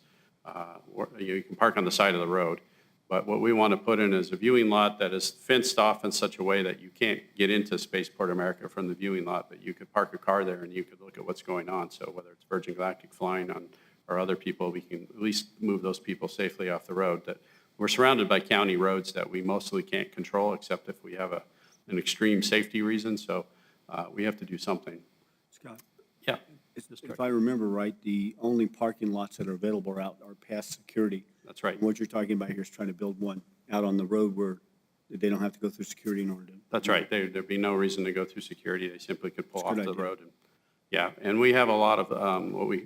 where you can park on the side of the road. But what we want to put in is a viewing lot that is fenced off in such a way that you can't get into Spaceport America from the viewing lot, but you could park a car there and you could look at what's going on. So whether it's Virgin Galactic flying on or other people, we can at least move those people safely off the road. That we're surrounded by county roads that we mostly can't control, except if we have an extreme safety reason. So we have to do something. Scott? Yeah. If I remember right, the only parking lots that are available are past security. That's right. And what you're talking about here is trying to build one out on the road where they don't have to go through security in order to. That's right. There'd be no reason to go through security. They simply could pull off the idea. road. And we have a lot of what we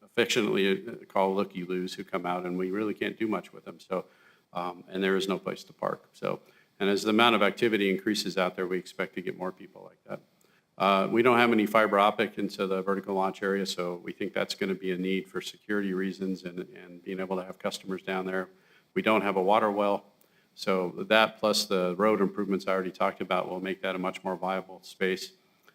affectionately call looky-loos who come out, and we really can't do much with them. So, and there is no place to park. So, and as the amount of activity increases out there, we expect to get more people like that. We don't have any fiber optic into the vertical launch area, so we think that's going to be a need for security reasons and being able to have customers down there. We don't have a water well, so that plus the road improvements I already talked about will make that a much more viable space.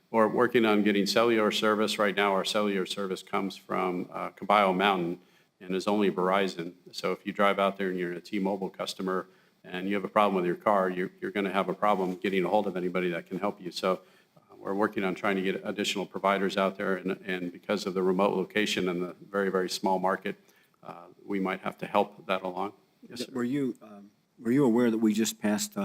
We're working on getting cellular service. Right now, our cellular service comes from Caballo Mountain and is only Verizon. So if you drive out there and you're a T-Mobile customer and you have a problem with your car, you're going to have a problem getting a hold of anybody that can help you. So we're working on trying to get additional providers out there, and because of the remote location and the very, very small market, we might have to help that along. Yes, sir. Were you aware that we just passed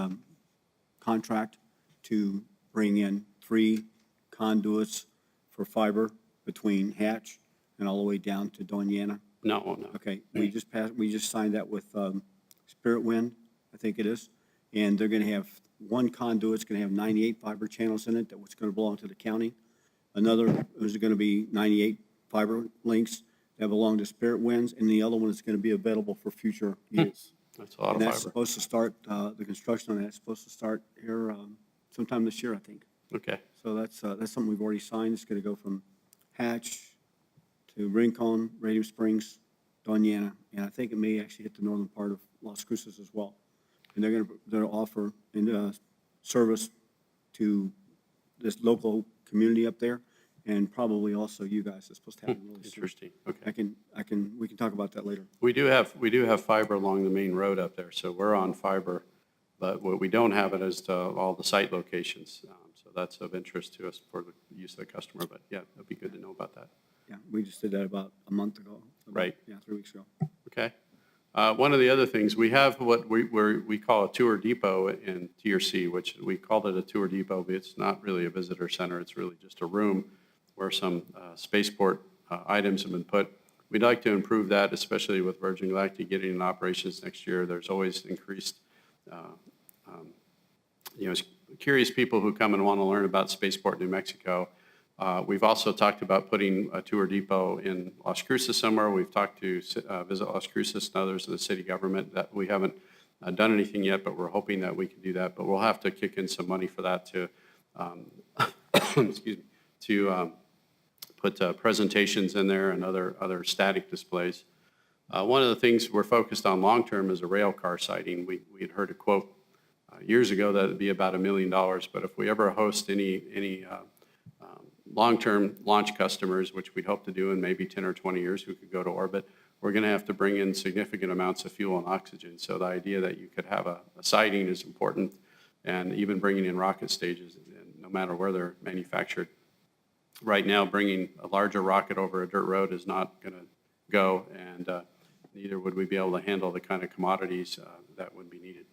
contract to bring in 3 conduits for fiber between Hatch and all the way down to Doñana? No. Okay, we just signed that with Spirit Wind, I think it is, and they're going to have one conduit's going to have 98 fiber channels in it that was going to belong to the county. Another is going to be 98 fiber links that belong to Spirit Winds, and the other one is going to be available for future use. That's a lot of And fiber. that's supposed to start, the construction on that's supposed to start here sometime this year, I think. Okay. So that's something we've already signed. It's going to go from Hatch to Rincon, Radium Springs, Doñana, and I think it may actually hit the northern part of Las Cruces as well. And they're going to offer service to this local community up there, and probably also you guys. It's supposed to happen really soon. Interesting. Okay. We can talk about that later. We do have fiber along the main road up there, so we're on fiber, but what we don't have it is to all the site locations. So that's of interest to us for the use of the customer. But yeah, it'd be good to know about that. Yeah, we just did that about a month ago. Right. Yeah, 3 weeks ago. Okay. One of the other things, we have what we call a tour depot in TRC, which we called it a tour depot, but it's not really a visitor center. It's really just a room where some spaceport items have been put. We'd like to improve that, especially with Virgin Galactic getting in operations next year. There's always increased, curious people who come and want to learn about Spaceport New Mexico. We've also talked about putting a tour depot in Las Cruces somewhere. We've talked to Visit Las Cruces and others in the city government. That we haven't done anything yet, but we're hoping that we can do that. But we'll have to kick in some money for that to, excuse me, to put presentations in there and other static displays. One of the things we're focused on long-term is a rail car sighting. We had heard a quote years ago that it'd be about $1 million, but if we ever host any long-term launch customers, which we hope to do in maybe 10 or 20 years, who could go to orbit, we're going to have to bring in significant amounts of fuel and oxygen. So the idea that you could have a siding is important, and even bringing in rocket stages, no matter where they're manufactured. Right now, bringing a larger rocket over a dirt road is not going to go, and neither would we be able to handle the kind of commodities that would be needed.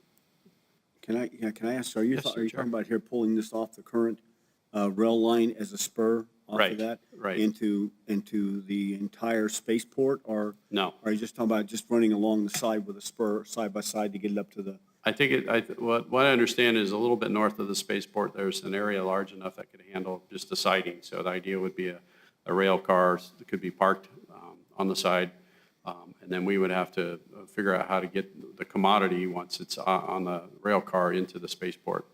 Can I ask, are you Yes, talking sure. about here pulling this off the current rail line as a spur off Right, of that? right. Into the entire spaceport, or No. are you just talking about just running along the side with a spur side by side to get it up to the? I think what I understand is a little bit north of the spaceport, there's an area large enough that could handle just the siding. So the idea would be a rail car that could be parked on the side, and then we would have to figure out how to get the commodity once it's on the rail car into the spaceport.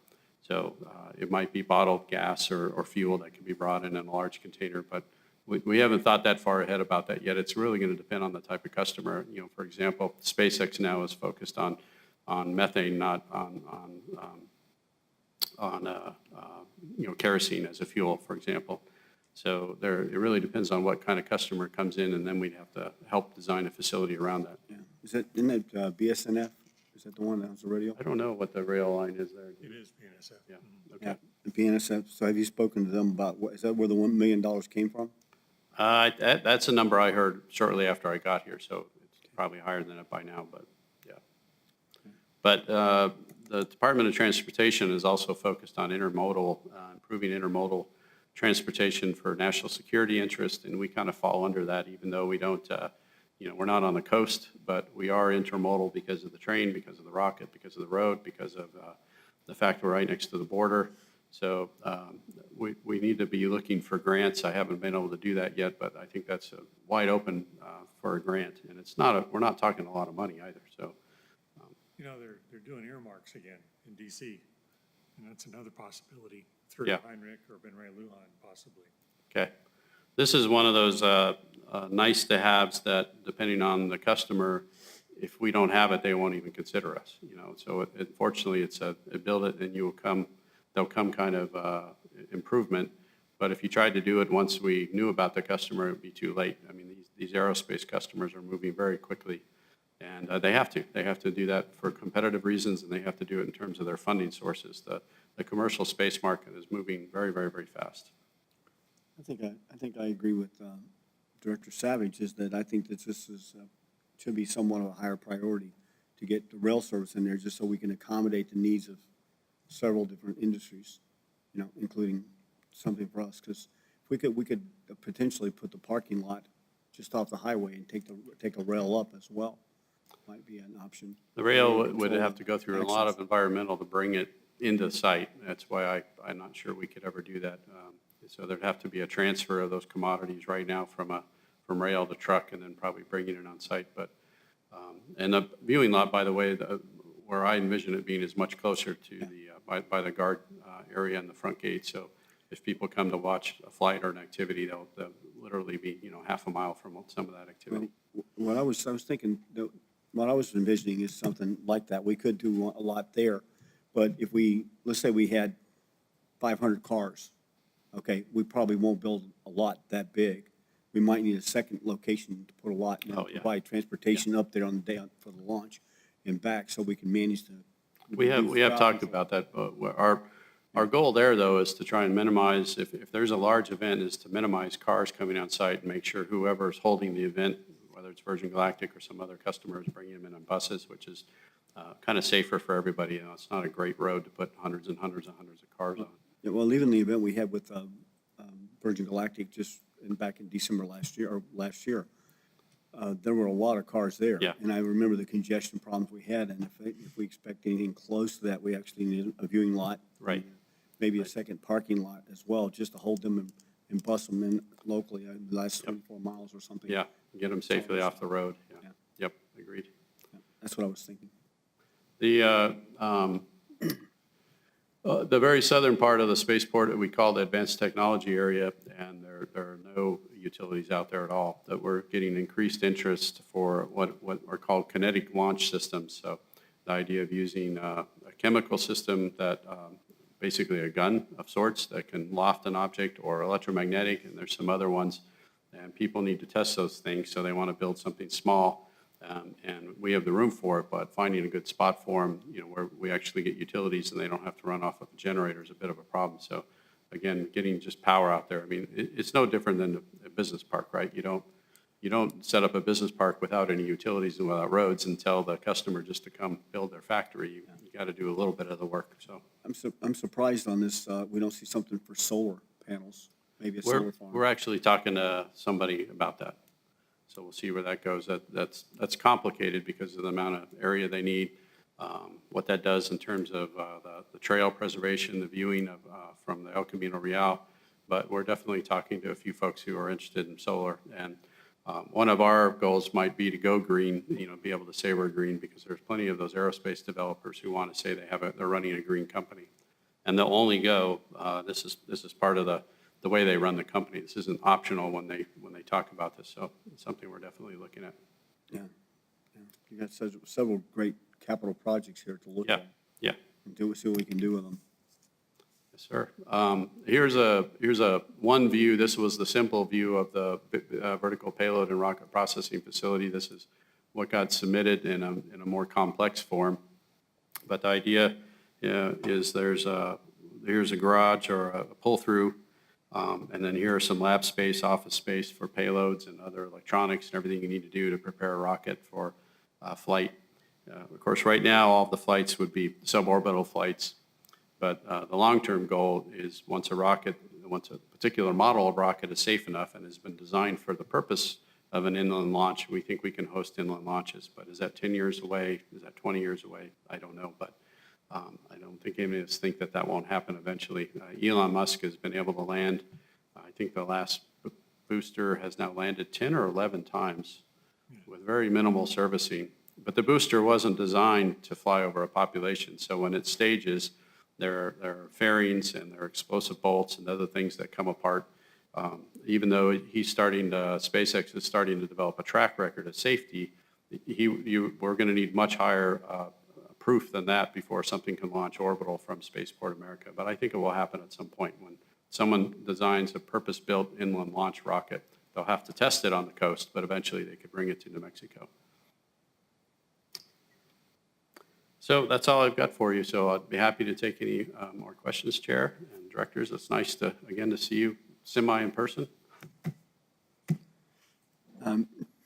So it might be bottled gas or fuel that can be brought in a large container, but we haven't thought that far ahead about that yet. It's really going to depend on the type of customer. You know, for example, SpaceX now is focused on methane, not on kerosene as a fuel, for example. So it really depends on what kind of customer comes in, and then we'd have to help design a facility around that. Yeah. Isn't that BSNF? Is that the one that has the radio? I don't know what the rail line is there. It is BNSF. Yeah, Yeah, okay. the BNSF. So have you spoken to them about is that where the $1 million came from? That's a number I heard shortly after I got here, so it's probably higher than it by now, but yeah. But the Department of Transportation is also focused on intermodal, improving intermodal transportation for national security interest, and we kind of fall under that, even though we don't, we're not on the coast, but we are intermodal because of the train, because of the rocket, because of the road, because of the fact we're right next to the border. So we need to be looking for grants. I haven't been able to do that yet, but I think that's wide open for a grant, and we're not talking a lot of money either. So, You know, they're doing earmarks again in DC, and that's another possibility through Yeah. Heinrich or Ben Ray Lujan possibly. okay. This is one of those nice to haves that, depending on the customer, if we don't have it, they won't even consider us. So fortunately, it's a build it and they'll come kind of improvement. But if you tried to do it once we knew about the customer, it would be too late. I mean, these aerospace customers are moving very quickly, and they have to. They have to do that for competitive reasons, and they have to do it in terms of their funding sources. The commercial space market is moving very, very, very fast. I think I agree with Director Savage, is that I think that this should be somewhat of a higher priority to get the rail service in there, just so we can accommodate the needs of several different industries, including something for us. Because if we could potentially put the parking lot just off the highway and take a rail up as well, might be an option. The rail would have to go through a lot of environmental to bring it into the site. That's why I'm not sure we could ever do that. So there'd have to be a transfer of those commodities right now from rail to truck, and then probably bringing it on site. But and the viewing lot, by the way, where I envision it being is much closer to the by the guard area in the front gate. So if people come to watch a flight or an activity, they'll literally be half a mile from some of that activity. What I was thinking, what I was envisioning is something like that. We could do a lot there, but if let's say we had 500 cars, okay, we probably won't build a lot that big. We might need a second location to put a lot and provide transportation up there on the day for the launch and back, so we can manage the. We have talked about that. Our goal there, though, is to try and minimize, if there's a large event, is to minimize cars coming on site and make sure whoever's holding the event, whether it's Virgin Galactic or some other customer, is bringing them in on buses, which is kind of safer for everybody. It's not a great road to put hundreds and hundreds and hundreds of cars on. Yeah, well, even the event we had with Virgin Galactic back in December last year, there were a lot of cars there. Yeah. And I remember the congestion problems we had, and if we expect anything close to that, we actually need a viewing lot. Right. Maybe a second parking lot as well, just to hold them and bus them in locally, the last 24 miles or something. Yeah, get them safely off the road. Yeah. Yep, agreed. Yeah, that's what I was thinking. The very southern part of the spaceport we call the advanced technology area, and there are no utilities out there at all. That we're getting increased interest for what are called kinetic launch systems. So the idea of using a chemical system that basically a gun of sorts that can loft an object, or electromagnetic, and there's some other ones and people need to test those things, so they want to build something small, and we have the room for it, but finding a good spot for them, where we actually get utilities and they don't have to run off of a generator is a bit of a problem. So again, getting just power out there, I mean, it's no different than a business park, right? You don't set up a business park without any utilities and without roads and tell the customer just to come build their factory. You got to do a little bit of the work, so. I'm surprised on this, we don't see something for solar panels, maybe a solar farm. We're actually talking to somebody about that. So we'll see where that goes. That's complicated because of the amount of area they need, what that does in terms of the trail preservation, the viewing of from the El Camino Real. But we're definitely talking to a few folks who are interested in solar. And one of our goals might be to go green, be able to say we're green, because there's plenty of those aerospace developers who want to say they're running a green company. And they'll only go, this is part of the way they run the company. This isn't optional when they talk about this. So it's something we're definitely looking at. Yeah. You got several great capital projects here to look at. Yeah. And see what we can do with them. Yes, sir. Here's a one view. This was the simple view of the vertical payload and rocket processing facility. This is what got submitted in a more complex form. But the idea is here's a garage or a pull-through, and then here are some lab space, office space for payloads and other electronics and everything you need to do to prepare a rocket for flight. Of course, right now, all of the flights would be suborbital flights. But the long-term goal is once a particular model of rocket is safe enough and has been designed for the purpose of an inland launch, we think we can host inland launches. But is that 10 years away? Is that 20 years away? I don't know. But I don't think any of us think that won't happen eventually. Elon Musk has been able to land, I think the last booster has now landed 10 or 11 times with very minimal servicing. But the booster wasn't designed to fly over a population. So when it stages, there are fairings and there are explosive bolts and other things that come apart. Even though SpaceX is starting to develop a track record of safety, we're going to need much higher proof than that before something can launch orbital from Spaceport America. But I think it will happen at some point when someone designs a purpose-built inland launch rocket. They'll have to test it on the coast, but eventually they could bring it to New Mexico. So that's all I've got for you. So I'd be happy to take any more questions, Chair and Directors. It's nice to see you semi in person.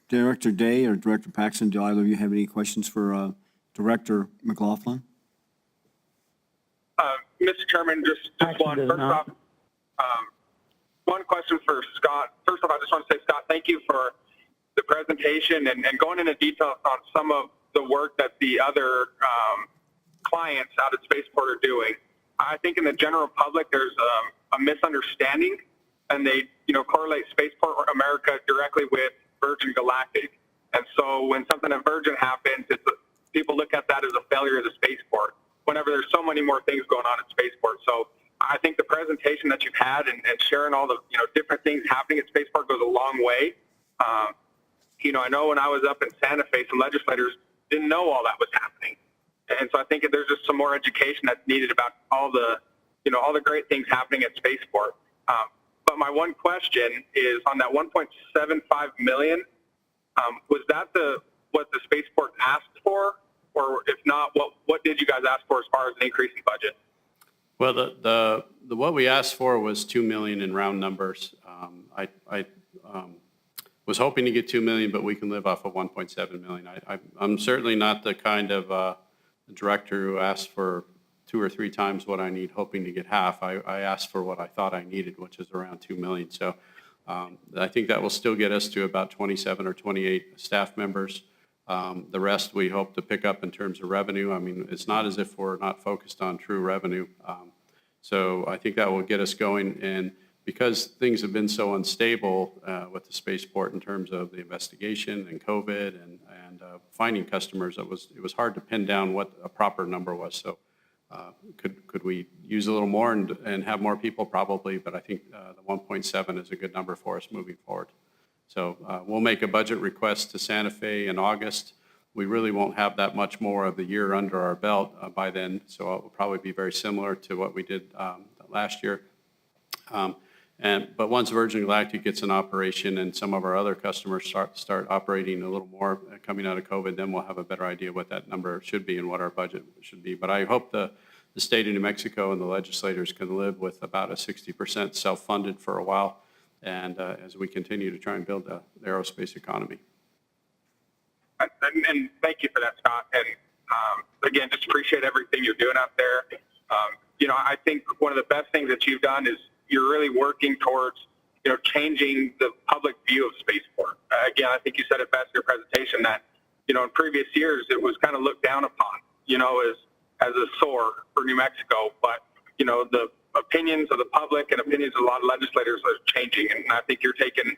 Director Day or Director Paxton, do either of you have any questions for Director McLaughlin? Mr. Chairman, just one. First off, one question for Scott. First off, I just want to say, Scott, thank you for the presentation and going into detail on some of the work that the other clients out at Spaceport are doing. I think in the general public, there's a misunderstanding, and they correlate Spaceport America directly with Virgin Galactic. And so when something at Virgin happens, people look at that as a failure of the spaceport, whenever there's so many more things going on at Spaceport. So I think the presentation that you've had and sharing all the different things happening at Spaceport goes a long way. I know when I was up in Santa Fe, some legislators didn't know all that was happening. And so I think there's just some more education that's needed about all the great things happening at Spaceport. But my one question is on that $1.75 million, was that what the Spaceport asked for? Or if not, what did you guys ask for as far as an increase in budget? Well, the what we asked for was $2 million in round numbers. I was hoping to get $2 million, but we can live off of $1.7 million. I'm certainly not the kind of director who asked for 2 or 3 times what I need, hoping to get half. I asked for what I thought I needed, which is around $2 million. So I think that will still get us to about 27 or 28 staff members. The rest we hope to pick up in terms of revenue. I mean, it's not as if we're not focused on true revenue. So I think that will get us going. And because things have been so unstable with the spaceport in terms of the investigation and COVID and finding customers, it was hard to pin down what a proper number was. So could we use a little more and have more people? Probably, but I think the 1.7 is a good number for us moving forward. So we'll make a budget request to Santa Fe in August. We really won't have that much more of the year under our belt by then, so it will probably be very similar to what we did last year. But once Virgin Galactic gets in operation and some of our other customers start operating a little more coming out of COVID, then we'll have a better idea what that number should be and what our budget should be. But I hope the state of New Mexico and the legislators can live with about a 60% self-funded for a while, and as we continue to try and build the aerospace economy. And thank you for that, Scott. And again, just appreciate everything you're doing out there. I think one of the best things that you've done is you're really working towards, changing the public view of spaceport. Again, I think you said it best in your presentation that, in previous years it was kind of looked down upon, as a sore for New Mexico. But, the opinions of the public and opinions of a lot of legislators are changing, and I think you're taking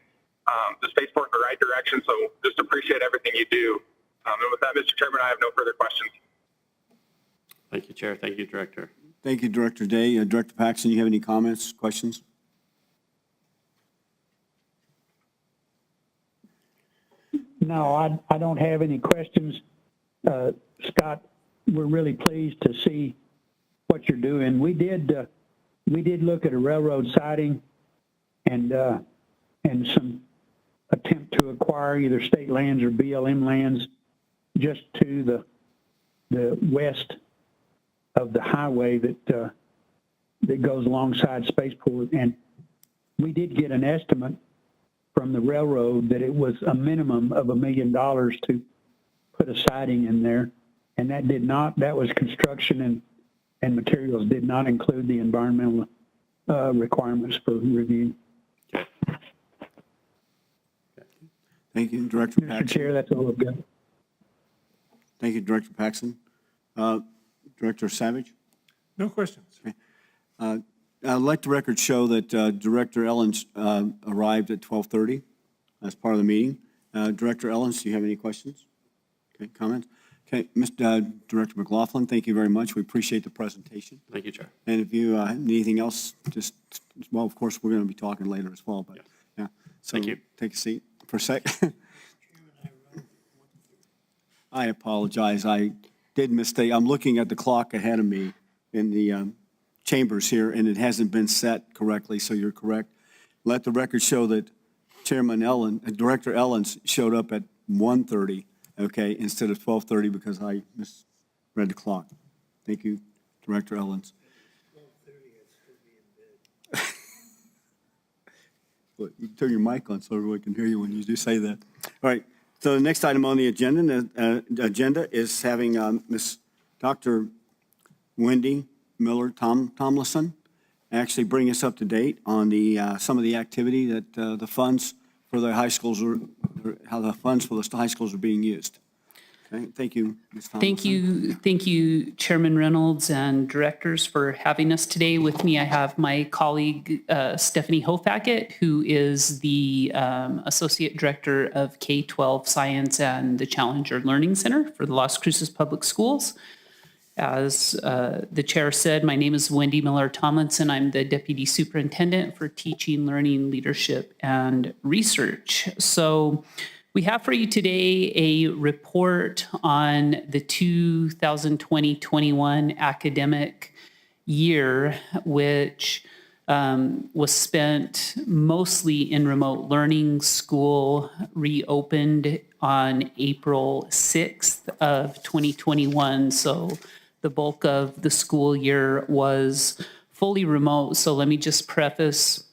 the spaceport in the right direction. So just appreciate everything you do. And with that, Mr. Chairman, I have no further questions. Thank you, Chair. Thank you, Director. Thank you, Director Day. Director Paxton, you have any comments, questions? No, I don't have any questions. Scott, we're really pleased to see what you're doing. We did look at a railroad siding and some attempt to acquire either state lands or BLM lands just to the west of the highway that goes alongside Spaceport. And we did get an estimate from the railroad that it was a minimum of $1 million to put a siding in there. And that was construction and materials, did not include the environmental requirements for review. Thank you, Director Paxton. Mr. Chair, that's all I've got. Thank you, Director Paxton. Director Savage? No questions. Okay. I'd like the record show that Director Ellens arrived at 12:30 as part of the meeting. Director Ellens, do you have any questions? Okay, comments? Okay, Mr. Director McLaughlin, thank you very much. We appreciate the presentation. Thank you, Chair. And if you need anything else, well, of course, we're going to be talking later as well. But yes. yeah, so Thank you. Take a seat for a sec. I apologize. I did mistake. I'm looking at the clock ahead of me in the chambers here, and it hasn't been set correctly, so you're correct. Let the record show that Director Ellens showed up at 1:30, okay, instead of 12:30 because I misread the clock. Thank you, Director Ellens. 12:30, I'd still be in bed. Well, you can turn your mic on so everyone can hear you when you do say that. All right. So the next item on the agenda is having Dr. Wendy Miller Tomlinson actually bring us up to date on some of the activity that the funds for the high schools how the funds for the high schools are being used. Okay. Thank you, Ms. Tomlinson. Thank you, Chairman Reynolds and directors for having us today. With me, I have my colleague, Stephanie Hofackett, who is the Associate Director of K-12 Science and the Challenger Learning Center for the Las Cruces Public Schools. As the chair said, my name is Wendy Miller Tomlinson. I'm the Deputy Superintendent for Teaching, Learning, Leadership, and Research. So we have for you today a report on the 2020-21 academic year, which was spent mostly in remote learning. School reopened on April 6th of 2021. So the bulk of the school year was fully remote. So let me just preface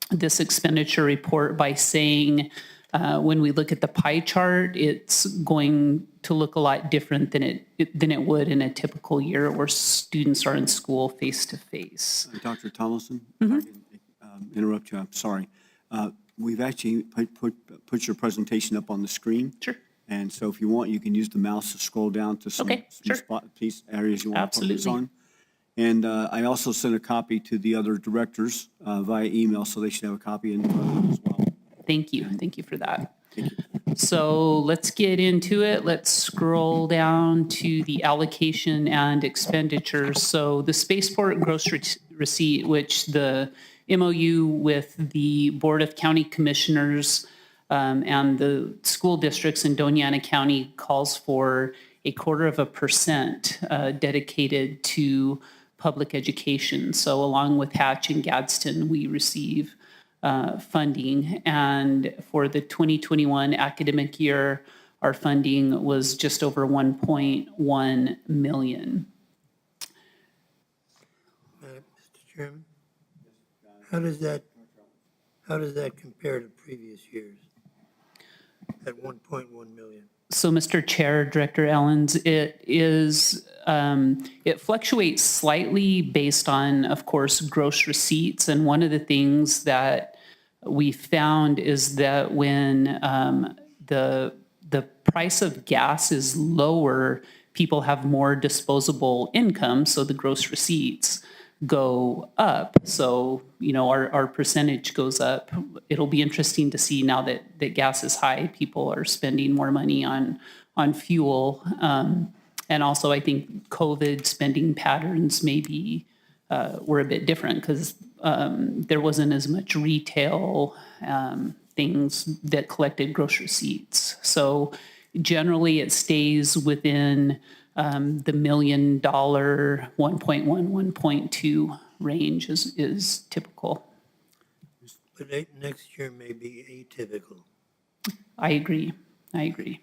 this expenditure report by saying when we look at the pie chart, it's going to look a lot different than it would in a typical year where students are in school face to face. Dr. Tomlinson, if I can interrupt you, I'm sorry. We've actually put your presentation up on the screen. Sure. And so if you want, you can use the mouse to scroll down to some areas you want to focus on. And I also sent a copy to the other directors via email, so they should have a copy in front of them as well. Thank you. Thank you for that. So let's get into it. Let's scroll down to the allocation and expenditures. So the Spaceport gross receipt, which the MOU with the Board of County Commissioners and the school districts in Doña Ana County calls for 0.25% dedicated to public education. So along with Hatch and Gadsden, we receive funding. And for the 2021 academic year, our funding was just over 1.1 million. Mr. Chairman, how does that compare to previous years at 1.1 million? So, Mr. Chair, Director Ellens, it fluctuates slightly based on, of course, gross receipts. And one of the things that we found is that when the price of gas is lower, people have more disposable income, so the gross receipts go up. So, our percentage goes up. It'll be interesting to see now that gas is high, people are spending more money on fuel. And also, I think COVID spending patterns maybe were a bit different because there wasn't as much retail things that collected gross receipts. So generally, it stays within the $1 million, 1.1, 1.2 range is typical. But next year may be atypical. I agree. Thank you.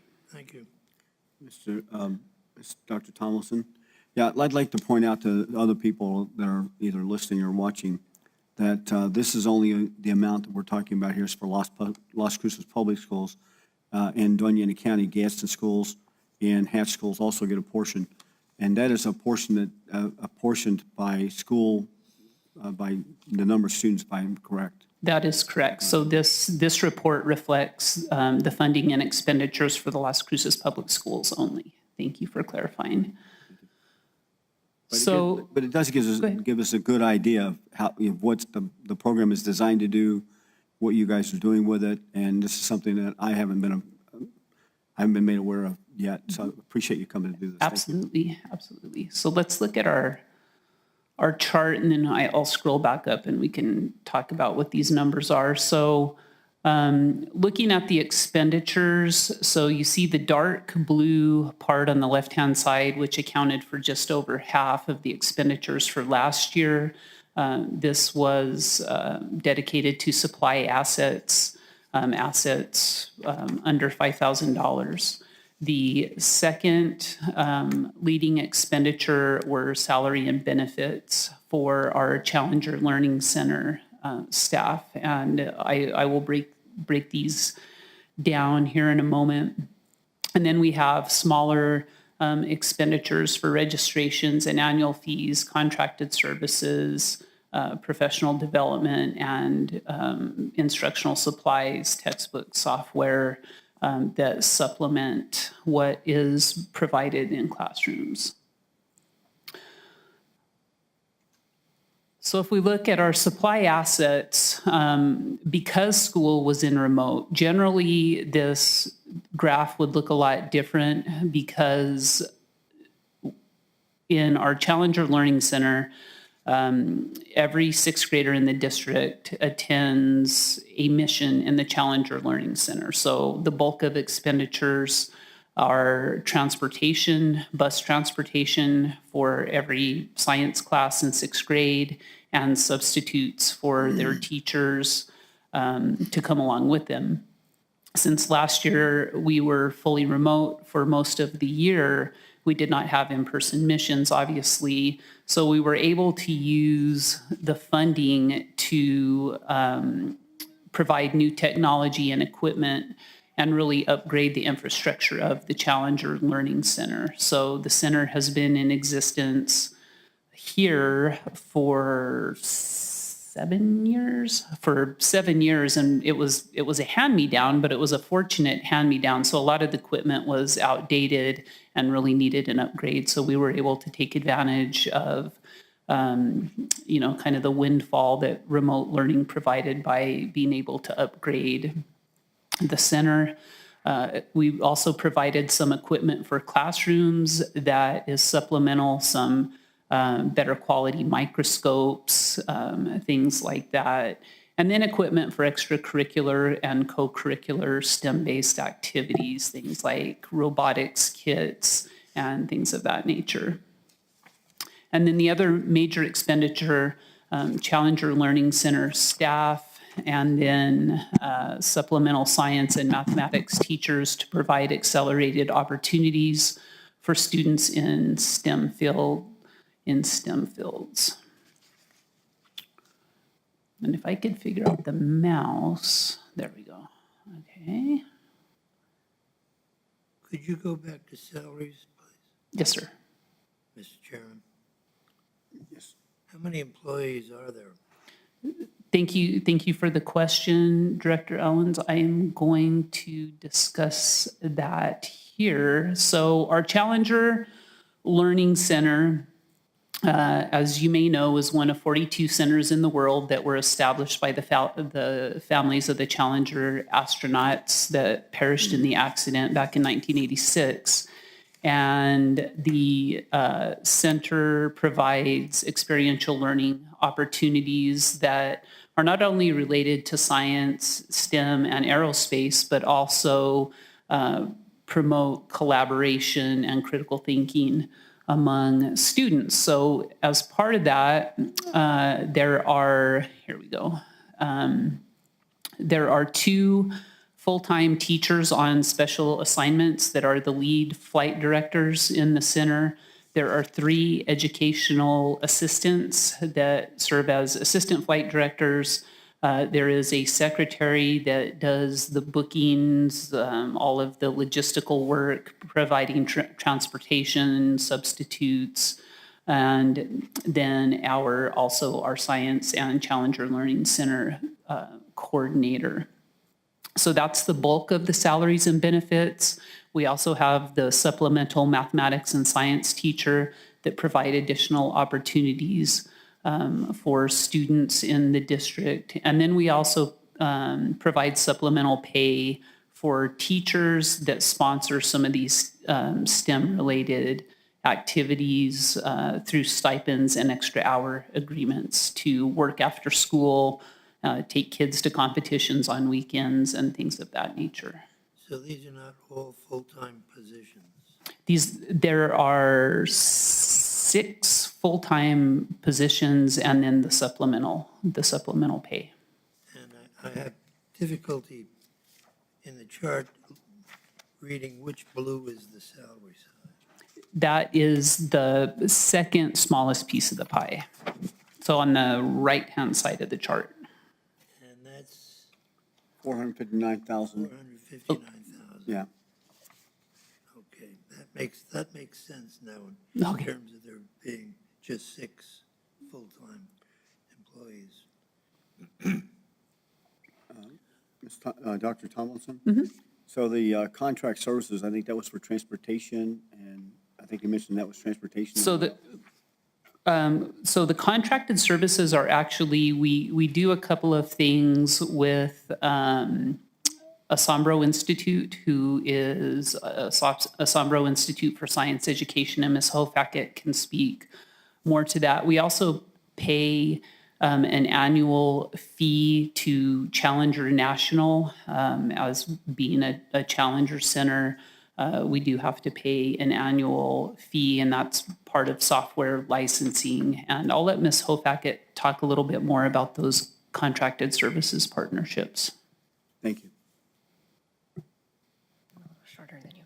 Dr. Tomlinson. Yeah, I'd like to point out to other people that are either listening or watching that this is only the amount that we're talking about here is for Las Cruces Public Schools and Doña Ana County Gadsden schools and Hatch schools also get a portion. And that is a portion that apportioned by school, by the number of students, if I'm correct. That is correct. So this report reflects the funding and expenditures for the Las Cruces Public Schools only. Thank you for clarifying. But it does give us a good idea of how what the program is designed to do, what you guys are doing with it, and this is something that I haven't been made aware of yet. So I appreciate you coming to do this. Absolutely. So let's look at our chart, and then I'll scroll back up and we can talk about what these numbers are. So looking at the expenditures, so you see the dark blue part on the left-hand side, which accounted for just over half of the expenditures for last year. This was dedicated to supply assets under $5,000. The second leading expenditure were salary and benefits for our Challenger Learning Center staff, and I will break these down here in a moment. And then we have smaller expenditures for registrations and annual fees, contracted services, professional development, and instructional supplies, textbook, software that supplement what is provided in classrooms. So if we look at our supply assets, because school was in remote, generally this graph would look a lot different because in our Challenger Learning Center, every sixth grader in the district attends a mission in the Challenger Learning Center. So the bulk of expenditures are transportation, bus transportation for every science class in sixth grade, and substitutes for their teachers to come along with them. Since last year we were fully remote for most of the year, we did not have in-person missions, obviously, so we were able to use the funding to provide new technology and equipment and really upgrade the infrastructure of the Challenger Learning Center. So the center has been in existence here for 7 years, and it was a hand-me-down, but it was a fortunate hand-me-down. So a lot of the equipment was outdated and really needed an upgrade. So we were able to take advantage of, kind of the windfall that remote learning provided by being able to upgrade the center. We also provided some equipment for classrooms that is supplemental, some better quality microscopes, things like that. And then equipment for extracurricular and co-curricular STEM-based activities, things like robotics kits and things of that nature. And then the other major expenditure, Challenger Learning Center staff, and then supplemental science and mathematics teachers to provide accelerated opportunities for students in STEM fields. And if I could figure out the mouse, there we go. Okay. Could you go back to salaries, please, Yes, sir. Mr. Chairman? Yes. How many employees are there? Thank you for the question, Director Ellens. I am going to discuss that here. So our Challenger Learning Center, as you may know, is one of 42 centers in the world that were established by the families of the Challenger astronauts that perished in the accident back in 1986. And the center provides experiential learning opportunities that are not only related to science, STEM, and aerospace, but also promote collaboration and critical thinking among students. So as part of that, there are 2 full-time teachers on special assignments that are the lead flight directors in the center. There are 3 educational assistants that serve as assistant flight directors. There is a secretary that does the bookings, all of the logistical work, providing transportation, substitutes, and then our Science and Challenger Learning Center coordinator. So that's the bulk of the salaries and benefits. We also have the supplemental mathematics and science teacher that provide additional opportunities for students in the district. And then we also provide supplemental pay for teachers that sponsor some of these STEM-related activities through stipends and extra hour agreements to work after school, take kids to competitions on weekends and things of that nature. So these are not all full-time positions? There are 6 full-time positions and then the supplemental pay. And I have difficulty in the chart reading which blue is the salary side. That is the second smallest piece of the pie. So on the right-hand side of the chart. And that's 459,000. 459,000. Yeah. Okay, that makes sense now in Okay. terms of there being just 6 full-time employees. Dr. Tomlinson? Mm-hmm. So the contract services, I think that was for transportation, and I think you mentioned that was transportation. So the contracted services are actually, we do a couple of things with Asombro Institute, who is Asombro Institute for Science Education, and Ms. Hofackett can speak more to that. We also pay an annual fee to Challenger National. As being a Challenger Center, we do have to pay an annual fee, and that's part of software licensing. And I'll let Ms. Hofackett talk a little bit more about those contracted services partnerships. Thank you. Shorter than you.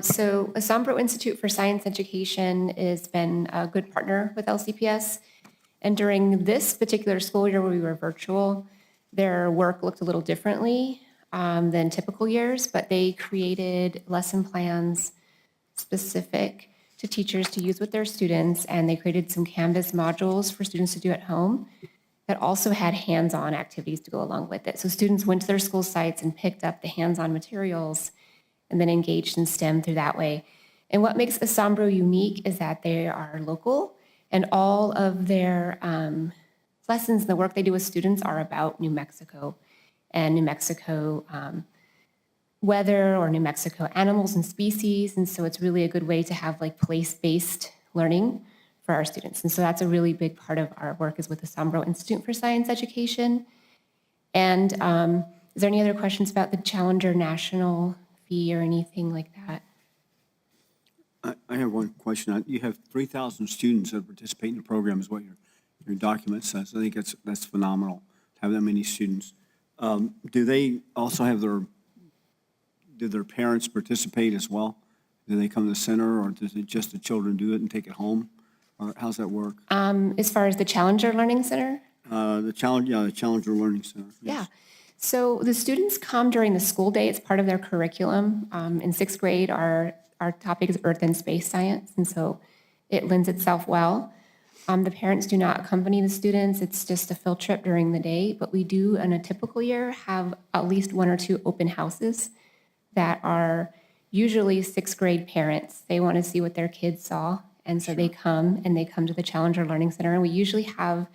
So Asombro Institute for Science Education has been a good partner with LCPS. And during this particular school year where we were virtual, their work looked a little differently than typical years, but they created lesson plans specific to teachers to use with their students, and they created some Canvas modules for students to do at home that also had hands-on activities to go along with it. So students went to their school sites and picked up the hands-on materials and then engaged in STEM through that way. And what makes Asombro unique is that they are local, and all of their lessons and the work they do with students are about New Mexico and New Mexico weather or New Mexico animals and species. And so it's really a good way to have like place-based learning for our students. And so that's a really big part of our work is with the Asombro Institute for Science Education. And is there any other questions about the Challenger National fee or anything like that? I have one question. You have 3,000 students that participate in the program is what your document says. I think that's phenomenal to have that many students. Do they also have do their parents participate as well? Do they come to the center, or does it just the children do it and take it home? Or how's that work? As far as the Challenger Learning Center? The Challenger Learning Center. Yes. Yeah. So the students come during the school day. It's part of their curriculum. In sixth grade, our topic is Earth and Space Science, and so it lends itself well. The parents do not accompany the students. It's just a field trip during the day, but we do, in a typical year, have at least 1 or 2 open houses that are usually sixth grade parents. They want to see what their kids saw, and so they come to the Challenger Learning Center, and we usually have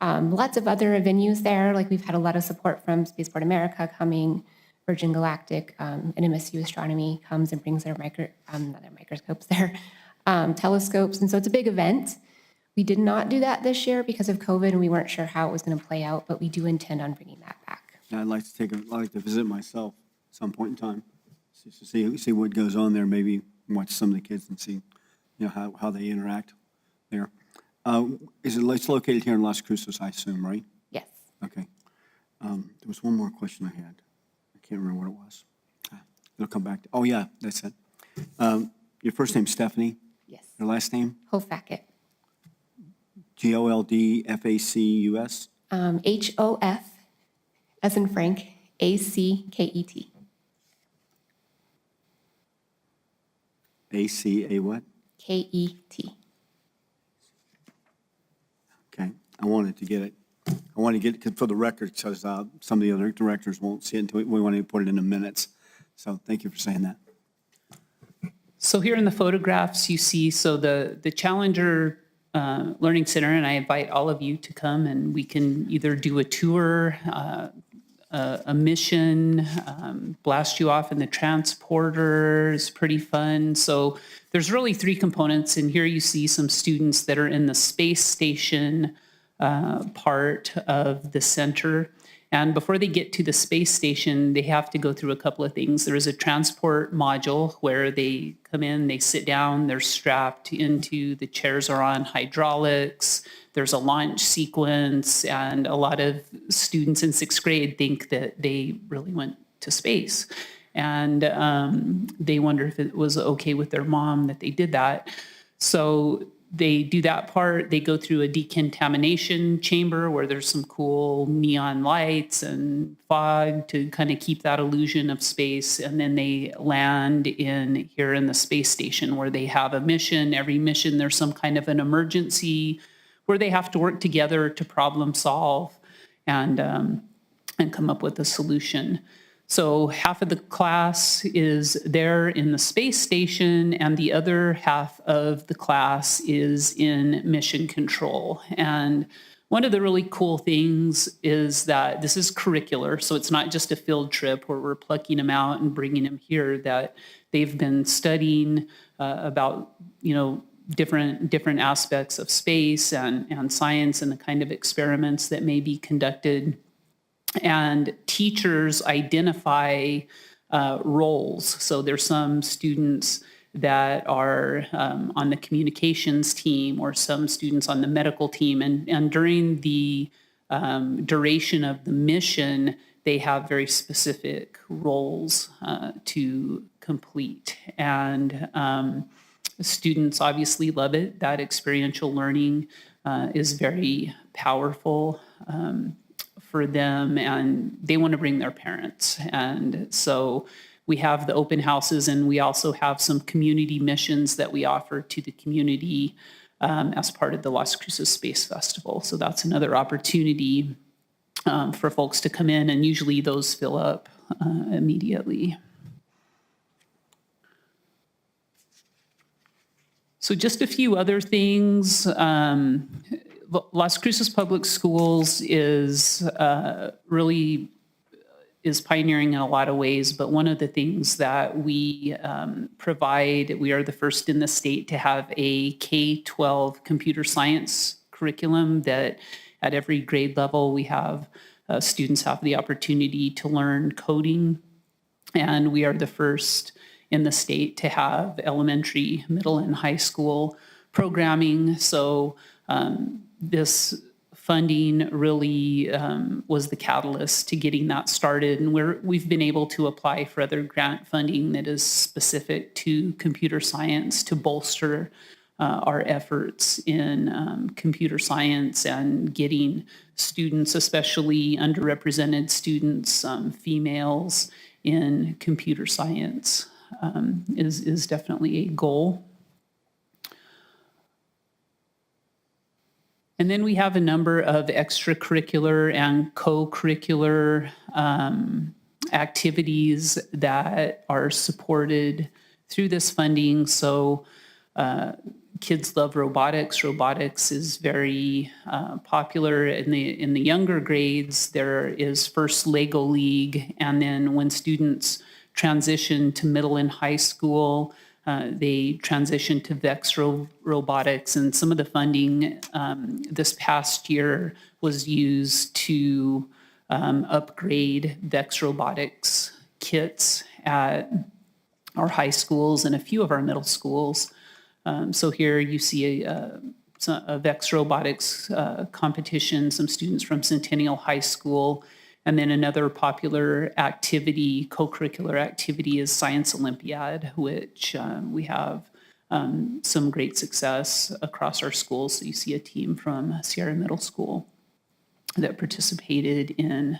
lots of other venues there. Like we've had a lot of support from Spaceport America coming, Virgin Galactic, and MSU Astronomy comes and brings their telescopes. And so it's a big event. We did not do that this year because of COVID, and we weren't sure how it was going to play out, but we do intend on bringing that back. I'd like to visit myself at some point in time, see what goes on there, maybe watch some of the kids and see, how they interact there. It's located here in Las Cruces, I assume, right? Yes. Okay. There was one more question I had. I can't remember what it was. It'll come back. Oh, yeah, that's it. Your first name, Stephanie? Yes. Your last name? Hofacket. Goldfacus? HOF, as in Frank, ACKET. ACA what? KET. Okay. I wanted to get it. I want to get it for the record because some of the other directors won't see it until we want to put it in the minutes. So thank you for saying that. So here in the photographs you see, so the Challenger Learning Center, and I invite all of you to come and we can either do a tour, a mission, blast you off in the transporter. It's pretty fun. So there's really 3 components, and here you see some students that are in the space station part of the center. And before they get to the space station, they have to go through a couple of things. There is a transport module where they come in, they sit down, they're strapped into, the chairs are on hydraulics, there's a launch sequence, and a lot of students in 6th grade think that they really went to space. And they wonder if it was okay with their mom that they did that. So they do that part. They go through a decontamination chamber where there's some cool neon lights and fog to kind of keep that illusion of space. And then they land here in the space station where they have a mission. Every mission, there's some kind of an emergency where they have to work together to problem solve and come up with a solution. So half of the class is there in the space station, and the other half of the class is in mission control. And one of the really cool things is that this is curricular, so it's not just a field trip where we're plucking them out and bringing them here, that they've been studying about, different aspects of space and science and the kind of experiments that may be conducted. And teachers identify roles. So there's some students that are on the communications team, or some students on the medical team. And during the duration of the mission, they have very specific roles to complete. And students obviously love it. That experiential learning is very powerful for them, and they want to bring their parents. And so we have the open houses, and we also have some community missions that we offer to the community as part of the Las Cruces Space Festival. So that's another opportunity for folks to come in, and usually those fill up immediately. So just a few other things. Las Cruces Public Schools is really pioneering in a lot of ways, but one of the things that we provide, we are the first in the state to have a K-12 computer science curriculum that at every grade level we have students have the opportunity to learn coding, and we are the first in the state to have elementary, middle, and high school programming. So this funding really was the catalyst to getting that started. And we've been able to apply for other grant funding that is specific to computer science to bolster our efforts in computer science and getting students, especially underrepresented students, females, in computer science is definitely a goal. And then we have a number of extracurricular and co-curricular activities that are supported through this funding. So kids love robotics. Robotics is very popular in the younger grades. There is first Lego League, and then when students transition to middle and high school, they transition to VEX robotics, and some of the funding this past year was used to upgrade VEX robotics kits at our high schools and a few of our middle schools. So here you see a VEX robotics competition, some students from Centennial High School, and then another popular activity, co-curricular activity, is Science Olympiad, which we have some great success across our schools. So you see a team from Sierra Middle School that participated in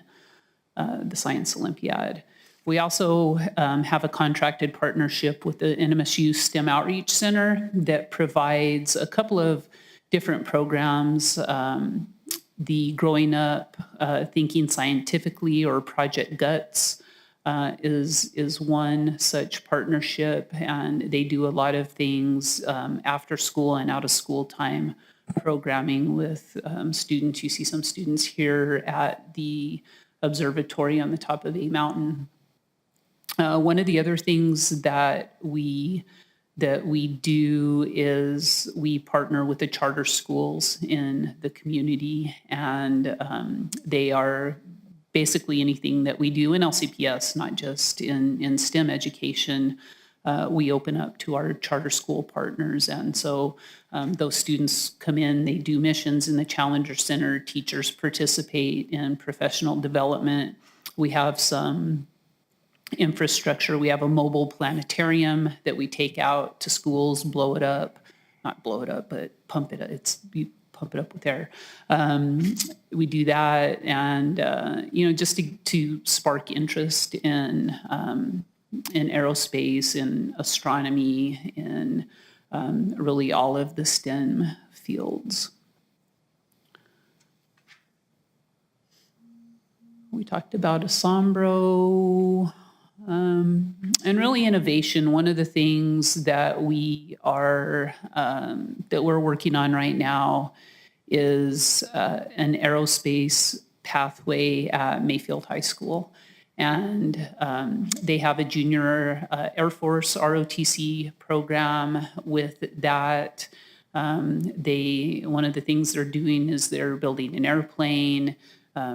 the Science Olympiad. We also have a contracted partnership with the NMSU STEM Outreach Center that provides a couple of different programs. The Growing Up Thinking Scientifically, or Project GUTS, is one such partnership, and they do a lot of things after school and out of school time programming with students. You see some students here at the observatory on the top of A Mountain. One of the other things that we do is we partner with the charter schools in the community, and they are basically anything that we do in LCPS, not just in STEM education. We open up to our charter school partners, and so those students come in, they do missions in the Challenger Center, teachers participate in professional development. We have some infrastructure. We have a mobile planetarium that we take out to schools, blow it up, not blow it up, but pump it up. You pump it up with air. We do that, and just to spark interest in aerospace, in astronomy, in really all of the STEM fields. We talked about Asombro. And really innovation, one of the things that we're working on right now is an aerospace pathway at Mayfield High School. And they have a junior Air Force ROTC program. With that, one of the things they're doing is they're building an airplane.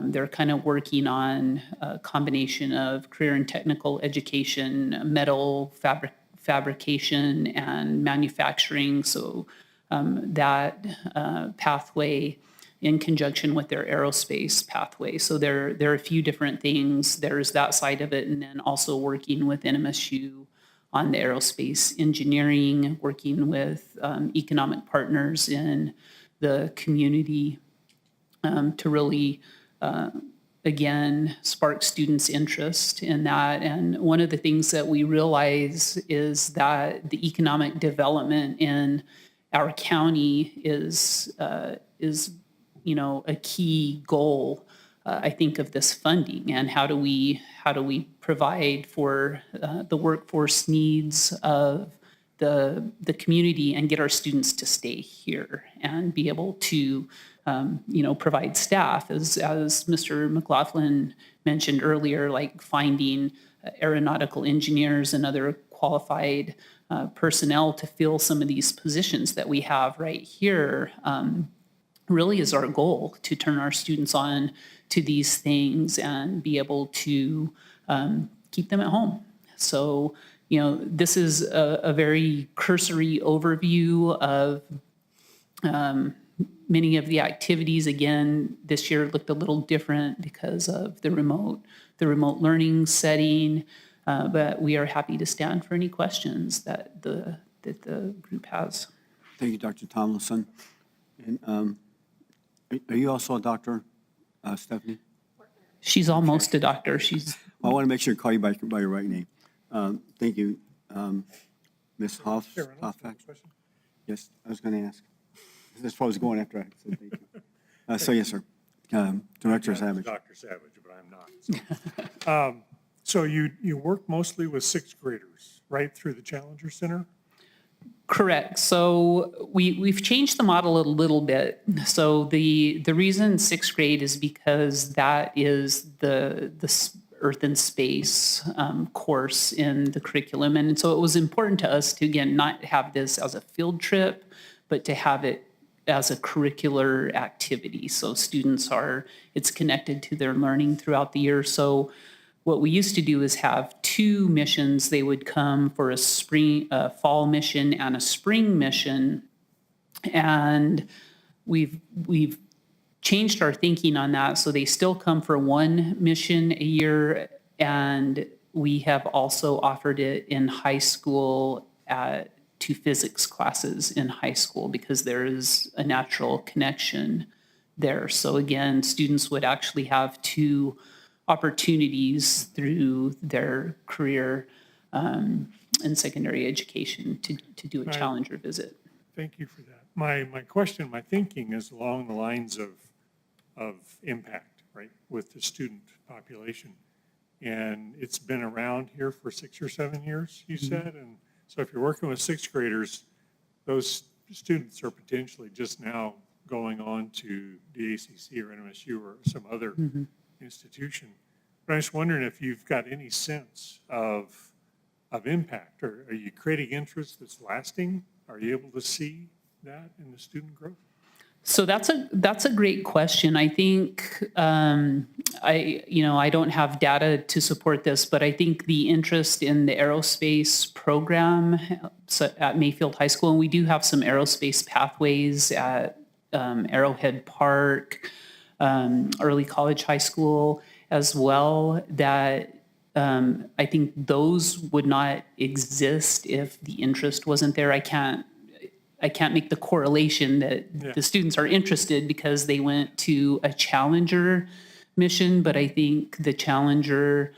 They're kind of working on a combination of career and technical education, metal fabrication, and manufacturing. So that pathway in conjunction with their aerospace pathway. So there are a few different things. There's that side of it, and then also working with NMSU on the aerospace engineering, working with economic partners in the community to really again, spark students' interest in that. And one of the things that we realize is that the economic development in our county is a key goal, I think, of this funding. And how do we provide for the workforce needs of the community and get our students to stay here and be able to provide staff, as Mr. McLaughlin mentioned earlier, like finding aeronautical engineers and other qualified personnel to fill some of these positions that we have right here, really is our goal, to turn our students on to these things and be able to keep them at home. So this is a very cursory overview of many of the activities. Again, this year looked a little different because of the remote learning setting, but we are happy to stand for any questions that the group has. Thank you, Dr. Tomlinson. And are you also a doctor, Stephanie? She's almost a doctor. I want to make sure to call you by your right name. Thank you. Ms. Hoffak? Yes, I was going to ask. That's what I was going after I said thank you. So yes, sir. Director Savage. Dr. Savage, but I'm not. So you work mostly with sixth graders, right, through the Challenger Center? Correct. So we've changed the model a little bit. So the reason sixth grade is because that is the Earth and Space course in the curriculum. And so it was important to us to, again, not have this as a field trip, but to have it as a curricular activity. So students it's connected to their learning throughout the year. So what we used to do is have 2 missions. They would come for a fall mission and a spring mission. And we've changed our thinking on that. So they still come for 1 mission a year. And we have also offered it in high school to physics classes in high school because there is a natural connection there. So again, students would actually have 2 opportunities through their career and secondary education to do a Challenger visit. Thank you for that. My question, my thinking is along the lines of impact, right, with the student population. And it's been around here for 6 or 7 years, you said. And so if you're working with sixth graders, those students are potentially just now going on to the ACC or NMSU or some other institution. But I was wondering if you've got any sense of impact, or are you creating interest that's lasting? Are you able to see that in the student growth? So that's a great question. I think I don't have data to support this, but I think the interest in the aerospace program at Mayfield High School, and we do have some aerospace pathways at Arrowhead Park, Early College High School as well, that I think those would not exist if the interest wasn't there. I can't make the correlation that the students are interested because they went to a Challenger mission, but I think the Challenger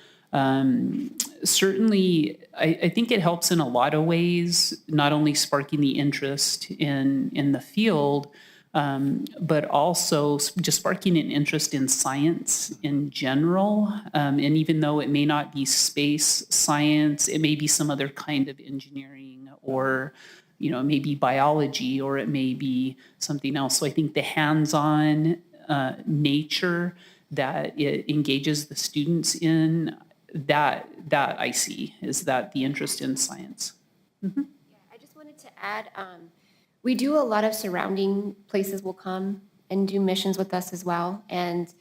certainly, I think it helps in a lot of ways, not only sparking the interest in the field, but also just sparking an interest in science in general. And even though it may not be space science, it may be some other kind of engineering, or it may be biology, or it may be something else. So I think the hands-on nature that it engages the students in, that I see is that the interest in science. Yeah, I just wanted to add, we do a lot of surrounding places will come and do missions with us as well. And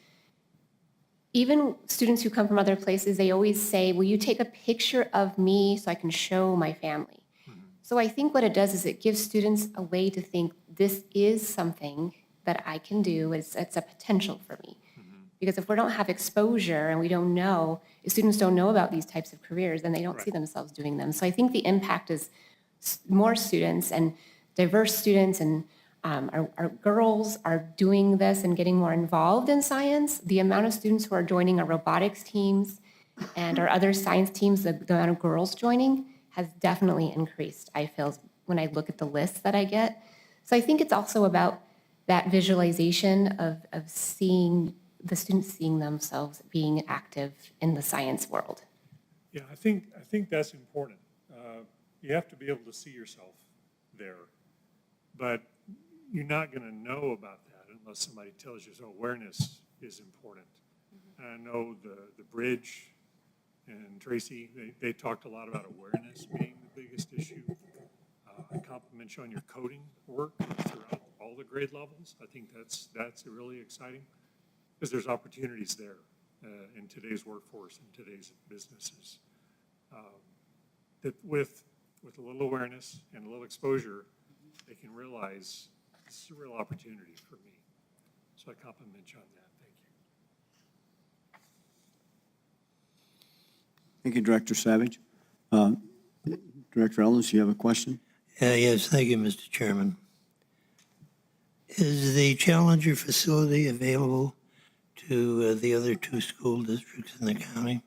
even students who come from other places, they always say, will you take a picture of me so I can show my family? So I think what it does is it gives students a way to think, this is something that I can do, it's a potential for me. Because if we don't have exposure and we don't know, if students don't know about these types of careers, then they don't see themselves doing them. So I think the impact is more students and diverse students, and our girls are doing this and getting more involved in science. The amount of students who are joining our robotics teams and our other science teams, the amount of girls joining has definitely increased, I feel, when I look at the lists that I get. So I think it's also about that visualization of seeing the students seeing themselves being active in the science world. Yeah, I think that's important. You have to be able to see yourself there, but you're not going to know about that unless somebody tells you. So awareness is important. And I know the bridge and Tracy, they talked a lot about awareness being the biggest issue. I compliment you on your coding work throughout all the grade levels. I think that's really exciting because there's opportunities there in today's workforce and today's businesses. that with a little awareness and a little exposure, they can realize this is a real opportunity for me. So I compliment you on that. Thank you. Thank you, Director Savage. Director Ellens, you have a question? Yes, thank you, Mr. Chairman. Is the Challenger facility available to the other two school districts in the county?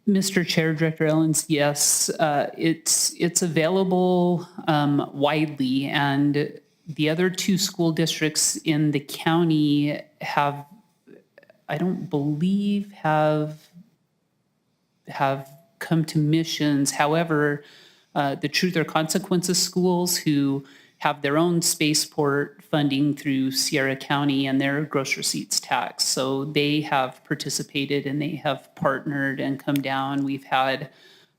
Mr. Chair, Director Ellens, yes, it's available widely, and the other two school districts in the county have, I don't believe, have come to missions. However, the Truth or Consequences schools, who have their own spaceport funding through Sierra County and their gross receipts tax. So they have participated and they have partnered and come down. We've had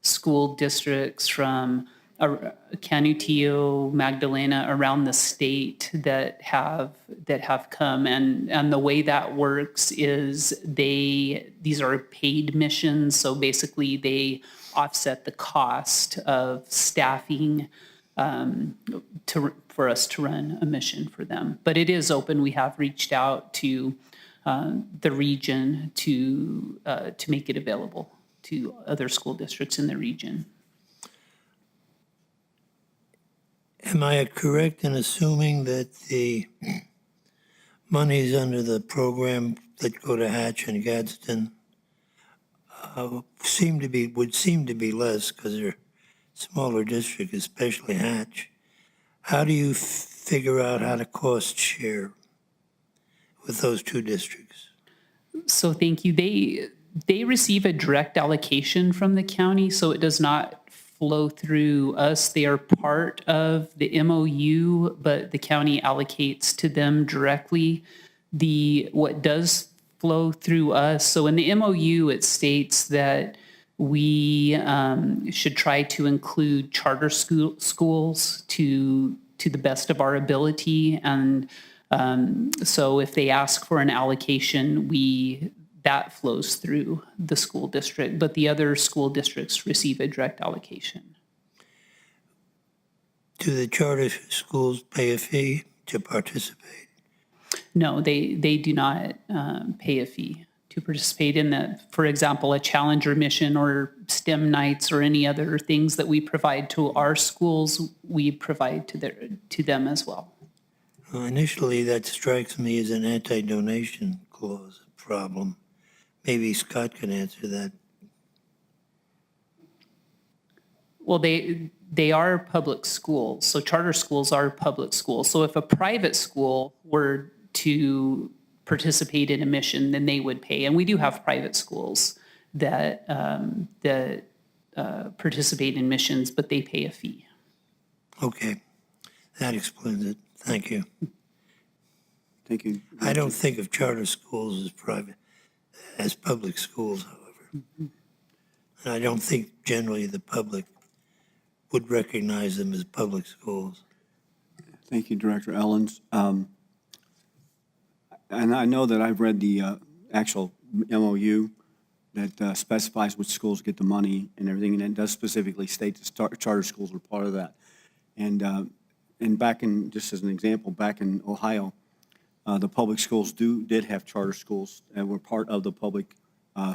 school districts from Canutillo, Magdalena, around the state that have come. And the way that works is these are paid missions. So basically they offset the cost of staffing for us to run a mission for them. But it is open. We have reached out to the region to make it available to other school districts in the region. Am I correct in assuming that the monies under the program that go to Hatch and Gadsden would seem to be less because they're smaller district, especially Hatch? How do you figure out how to cost share with those two districts? So thank you. They receive a direct allocation from the county, so it does not flow through us. They are part of the MOU, but the county allocates to them directly. What does flow through us, so in the MOU it states that we should try to include charter schools to the best of our ability. And so if they ask for an allocation, that flows through the school district, but the other school districts receive a direct allocation. Do the charter schools pay a fee to participate? No, they do not pay a fee to participate in that. For example, a Challenger mission or STEM nights or any other things that we provide to our schools, we provide to them as well. Well, initially, that strikes me as an anti-donation clause problem. Maybe Scott can answer that. Well, they are public schools, so charter schools are public schools. So if a private school were to participate in a mission, then they would pay. And we do have private schools that participate in missions, but they pay a fee. Okay, that explains it. Thank you. Thank you. I don't think of charter schools as public schools, however. And I don't think generally the public would recognize them as public schools. Thank you, Director Ellens. And I know that I've read the actual MOU that specifies which schools get the money and everything, and it does specifically state that charter schools are part of that. And back in, just as an example, back in Ohio, the public schools did have charter schools and were part of the public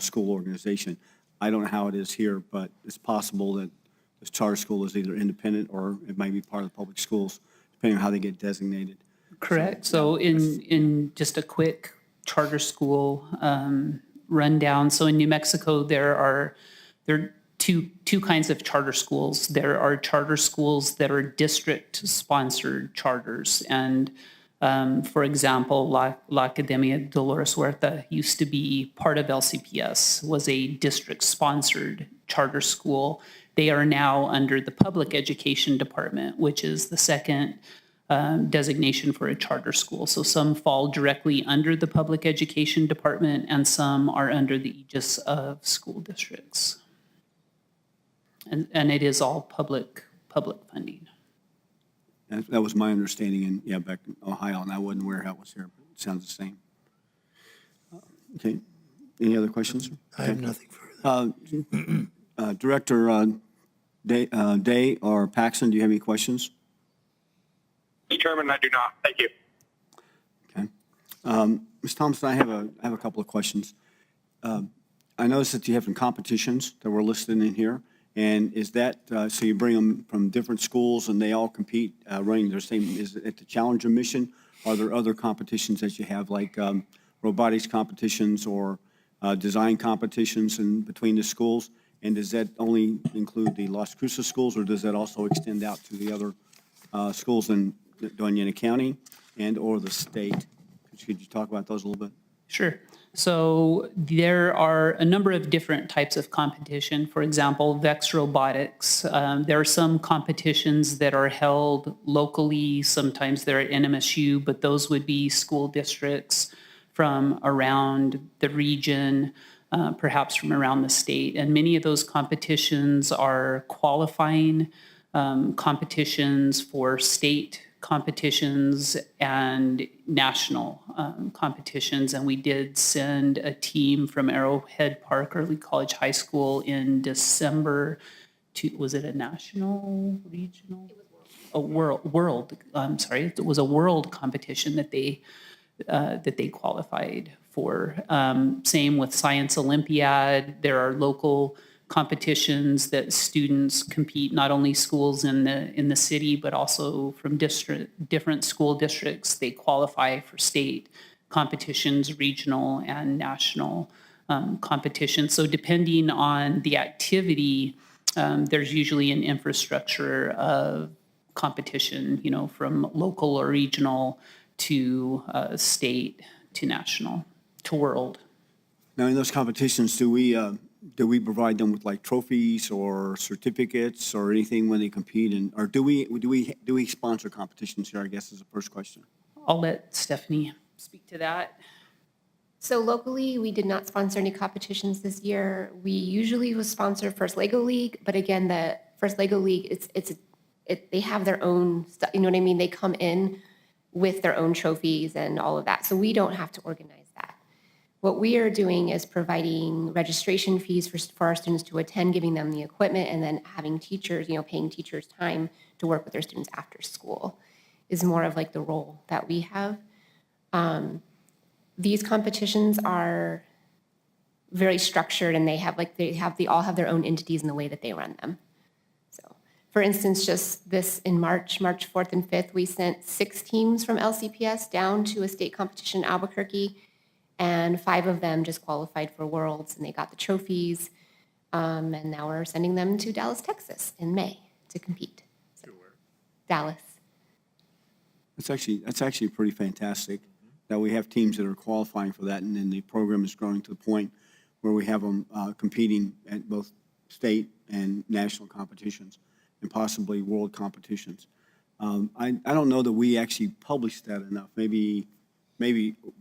school organization. I don't know how it is here, but it's possible that this charter school is either independent or it might be part of the public schools, depending on how they get designated. Correct. So in just a quick charter school rundown. So in New Mexico, there are two kinds of charter schools. There are charter schools that are district-sponsored charters. And for example, La Academia Dolores Huerta used to be part of LCPS, was a district-sponsored charter school. They are now under the Public Education Department, which is the second designation for a charter school. So some fall directly under the Public Education Department and some are under the aegis of school districts. And it is all public funding. That was my understanding back in Ohio, and I wasn't aware how it was here, but it sounds the same. Okay. Any other questions? I have nothing further. Director Day or Paxton, do you have any questions? Mr. Chairman, I do not. Thank you. Okay. Ms. Thompson, I have a couple of questions. I noticed that you have some competitions that were listed in here. And is that, so you bring them from different schools and they all compete running their same, is it the Challenger mission? Are there other competitions that you have like robotics competitions or design competitions in between the schools? And does that only include the Las Cruces schools, or does that also extend out to the other schools in Doña County and or the state? Could you talk about those a little bit? Sure. So there are a number of different types of competition. For example, VEX Robotics. There are some competitions that are held locally. Sometimes they're at NMSU, but those would be school districts from around the region, perhaps from around the state. And many of those competitions are qualifying competitions for state competitions and national competitions. And we did send a team from Arrowhead Park Early College High School in December to, was it a national, regional? A world, I'm sorry, it was a world competition that they qualified for. Same with Science Olympiad. There are local competitions that students compete, not only schools in the city, but also from different school districts. They qualify for state competitions, regional and national competitions. So depending on the activity, there's usually an infrastructure of competition, you know, from local or regional to state to national to world. Now, in those competitions, do we provide them with like trophies or certificates or anything when they compete? And or do we sponsor competitions here? I guess is the first question. I'll let Stephanie speak to that. So locally, we did not sponsor any competitions this year. We usually would sponsor First Lego League, but again, the First Lego League, they have their own stuff. You know what I mean? They come in with their own trophies and all of that. So we don't have to organize that. What we are doing is providing registration fees for our students to attend, giving them the equipment, and then having teachers, you know, paying teachers time to work with their students after school is more of like the role that we have. These competitions are very structured, and they all have their own entities in the way that they run them. So, for instance, just this in March 4th and 5th, we sent 6 teams from LCPS down to a state competition in Albuquerque, and 5 of them just qualified for Worlds, and they got the trophies. And now we're sending them to Dallas, Texas in May to compete. So, Dallas. That's actually pretty fantastic that we have teams that are qualifying for that, and then the program is growing to the point where we have them competing at both state and national competitions and possibly world competitions. I don't know that we actually published that enough. Maybe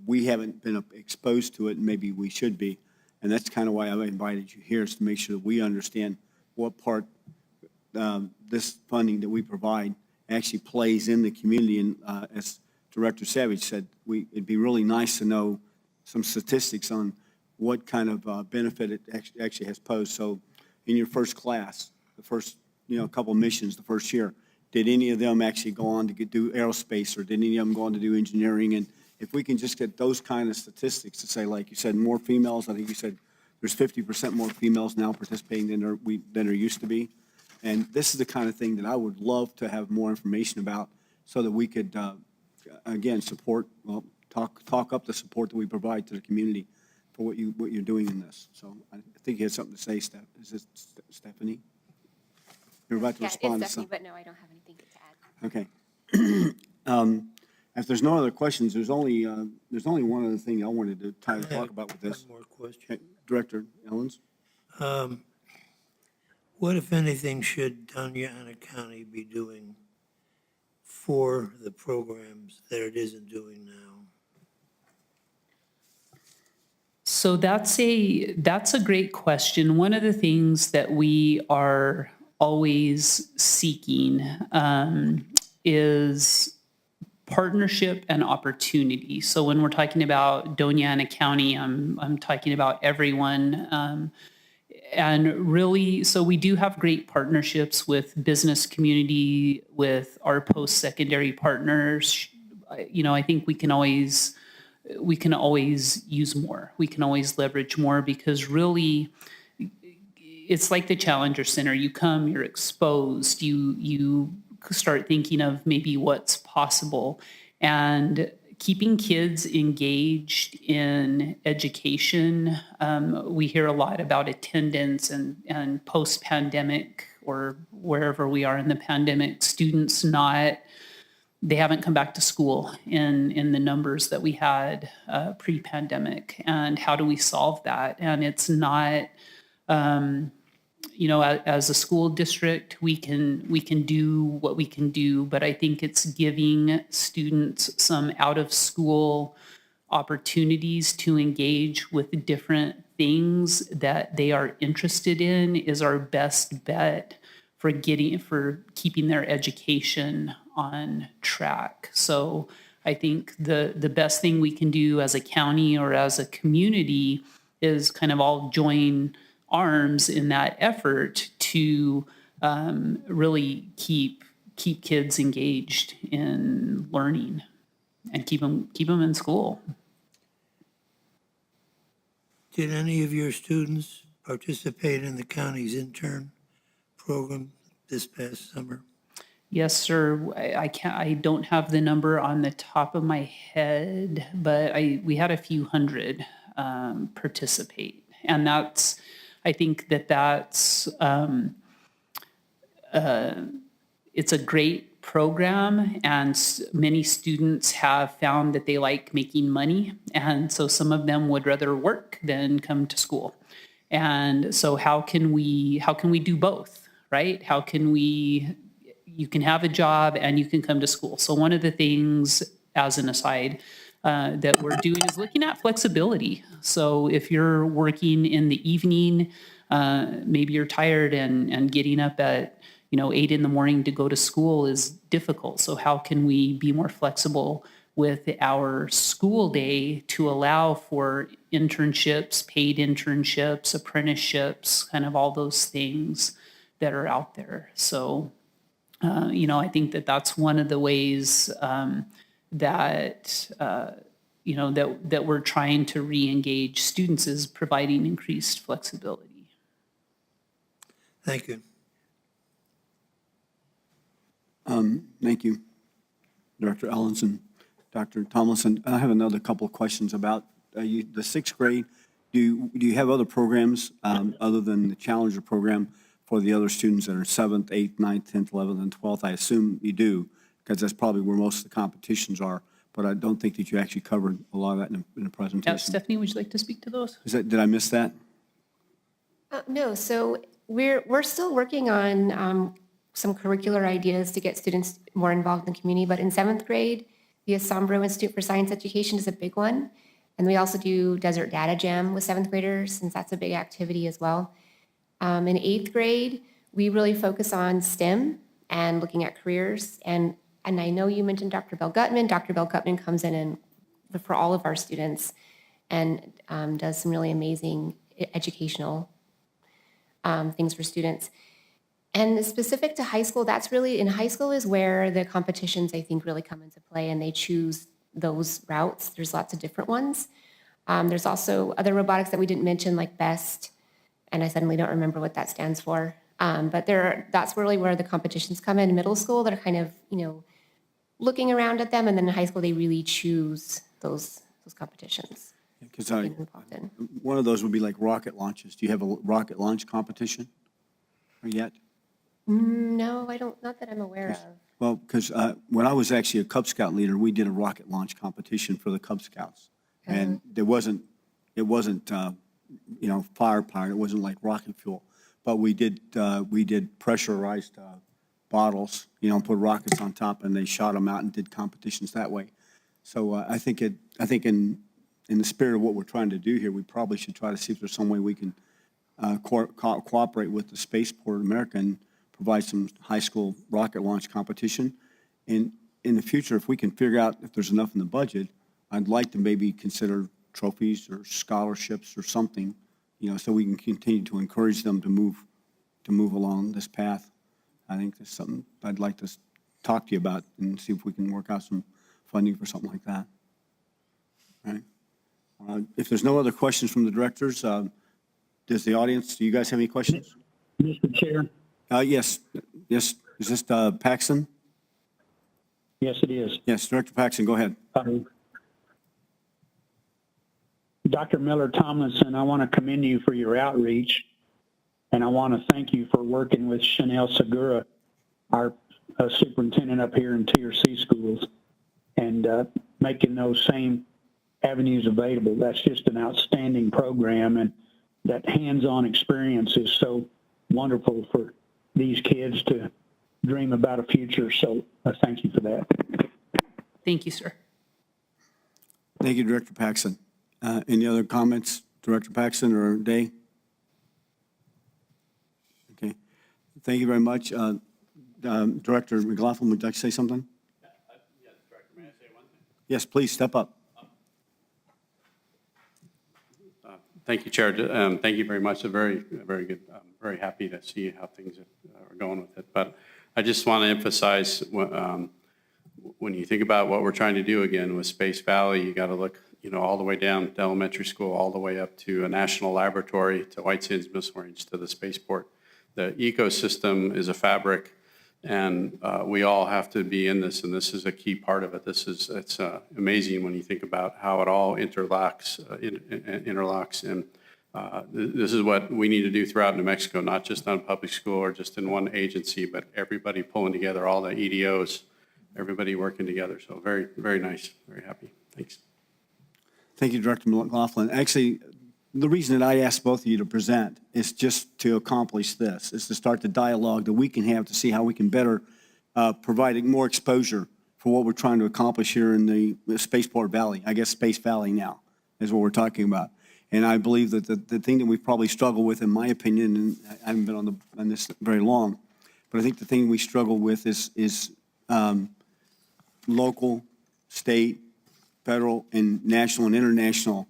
we haven't been exposed to it, and maybe we should be. And that's kind of why I invited you here, is to make sure that we understand what part this funding that we provide actually plays in the community. And as Director Savage said, it'd be really nice to know some statistics on what kind of benefit it actually has posed. So in your first class, the first couple missions the first year, did any of them actually go on to do aerospace, or did any of them go on to do engineering? And if we can just get those kind of statistics to say, like you said, more females, I think you said there's 50% more females now participating than there used to be. And this is the kind of thing that I would love to have more information about, so that we could, again, talk up the support that we provide to the community for what you're doing in this. So I think you had something to say, Steph. Is it Stephanie? You're about to respond to something. But no, I don't have anything to add. Okay. If there's no other questions, there's only one other thing I wanted to talk about with this. One more question. Okay. Director Ellens? What, if anything, should Doña County be doing for the programs that it isn't doing now? So that's a great question. One of the things that we are always seeking is partnership and opportunity. So when we're talking about Doña Ana County, I'm talking about everyone. and really, so we do have great partnerships with business community, with our post-secondary partners. I think we can always use more. We can always leverage more, because really, it's like the Challenger Center. You come, you're exposed, you start thinking of maybe what's possible. And keeping kids engaged in education, we hear a lot about attendance and post-pandemic, or wherever we are in the pandemic, students they haven't come back to school in the numbers that we had pre-pandemic. And how do we solve that? And it's not, as a school district, we can do what we can do, but I think it's giving students some out-of-school opportunities to engage with different things that they are interested in is our best bet for keeping their education on track. So I think the best thing we can do as a county or as a community is kind of all join arms in that effort to really keep kids engaged in learning and keep them in school. Did any of your students participate in the county's intern program this past summer? Yes, sir. I don't have the number on the top of my head, but we had a few hundred participate, and I think that's it's a great program, and many students have found that they like making money, and so some of them would rather work than come to school. And so how can we do both, right? You can have a job and you can come to school. So one of the things, as an aside, that we're doing is looking at flexibility. So if you're working in the evening, maybe you're tired, and getting up at 8 in the morning to go to school is difficult. So how can we be more flexible with our school day to allow for internships, paid internships, apprenticeships, kind of all those things that are out there. So, I think that's one of the ways that we're trying to re-engage students, is providing increased flexibility. Thank you. Thank you, Director Ellenson. Dr. Tomlinson, I have another couple of questions about the sixth grade. Do you have other programs other than the Challenger program for the other students that are 7th, 8th, 9th, 10th, 11th, and 12th? I assume you do, because that's probably where most of the competitions are, but I don't think that you actually covered a lot of that in the presentation. Stephanie, would you like to speak to those? Did I miss that? No, so we're still working on some curricular ideas to get students more involved in the community, but in 7th grade, the Asombro Institute for Science Education is a big one. And we also do Desert Data Jam with 7th graders, since that's a big activity as well. In 8th grade, we really focus on STEM and looking at careers. And I know you mentioned Dr. Bell Gutman. Dr. Bell Gutman comes in and for all of our students and does some really amazing educational things for students. And specific to high school, that's really, in high school is where the competitions, I think, really come into play, and they choose those routes. There's lots of different ones. There's also other robotics that we didn't mention, like BEST, and I suddenly don't remember what that stands for. But that's really where the competitions come in. Middle school, they're kind of, looking around at them, and then in high school, they really choose those competitions. Because one of those would be like rocket launches. Do you have a rocket launch competition yet? No, I don't, not that I'm aware of. Well, because when I was actually a Cub Scout leader, we did a rocket launch competition for the Cub Scouts. And it wasn't firepower, it wasn't like rocket fuel. But we did pressurized bottles, and put rockets on top, and they shot them out and did competitions that way. So I think in the spirit of what we're trying to do here, we probably should try to see if there's some way we can cooperate with the Spaceport America and provide some high school rocket launch competition. And in the future, if we can figure out if there's enough in the budget, I'd like to maybe consider trophies or scholarships or something, so we can continue to encourage them to move along this path. I think that's something I'd like to talk to you about and see if we can work out some funding for something like that. All right. If there's no other questions from the directors, does the audience, do you guys have any questions? Mr. Chair? Yes. Is this Paxton? Yes, it is. Yes, Director Paxton, go ahead. Dr. Miller Tomlinson, I want to commend you for your outreach, and I want to thank you for working with Chanel Segura, our superintendent up here in Tier C schools, and making those same avenues available. That's just an outstanding program, and that hands-on experience is so wonderful for these kids to dream about a future. So thank you for that. Thank you, sir. Thank you, Director Paxton. Any other comments, Director Paxton or Day? Okay. Thank you very much. Director McLaughlin, would you like to say something? Yes, Director, may I say one thing? Yes, please, step up. Thank you, Chair. Thank you very much. Very good. I'm very happy to see how things are going with it. But I just want to emphasize when you think about what we're trying to do again with Space Valley, you got to look, all the way down to elementary school, all the way up to a national laboratory, to White Sands Missile Range, to the spaceport. The ecosystem is a fabric, and we all have to be in this, and this is a key part of it. It's amazing when you think about how it all interlocks, and this is what we need to do throughout New Mexico, not just on public school or just in one agency, but everybody pulling together, all the EDOs, everybody working together. So very, very nice, very happy. Thanks. Thank you, Director McLaughlin. Actually, the reason that I asked both of you to present is just to accomplish this, is to start the dialogue that we can have to see how we can better provide more exposure for what we're trying to accomplish here in the Spaceport Valley. I guess Space Valley now is what we're talking about. And I believe that the thing that we've probably struggled with, in my opinion, and I haven't been on this very long, but I think the thing we struggle with is local, state, federal, and national and international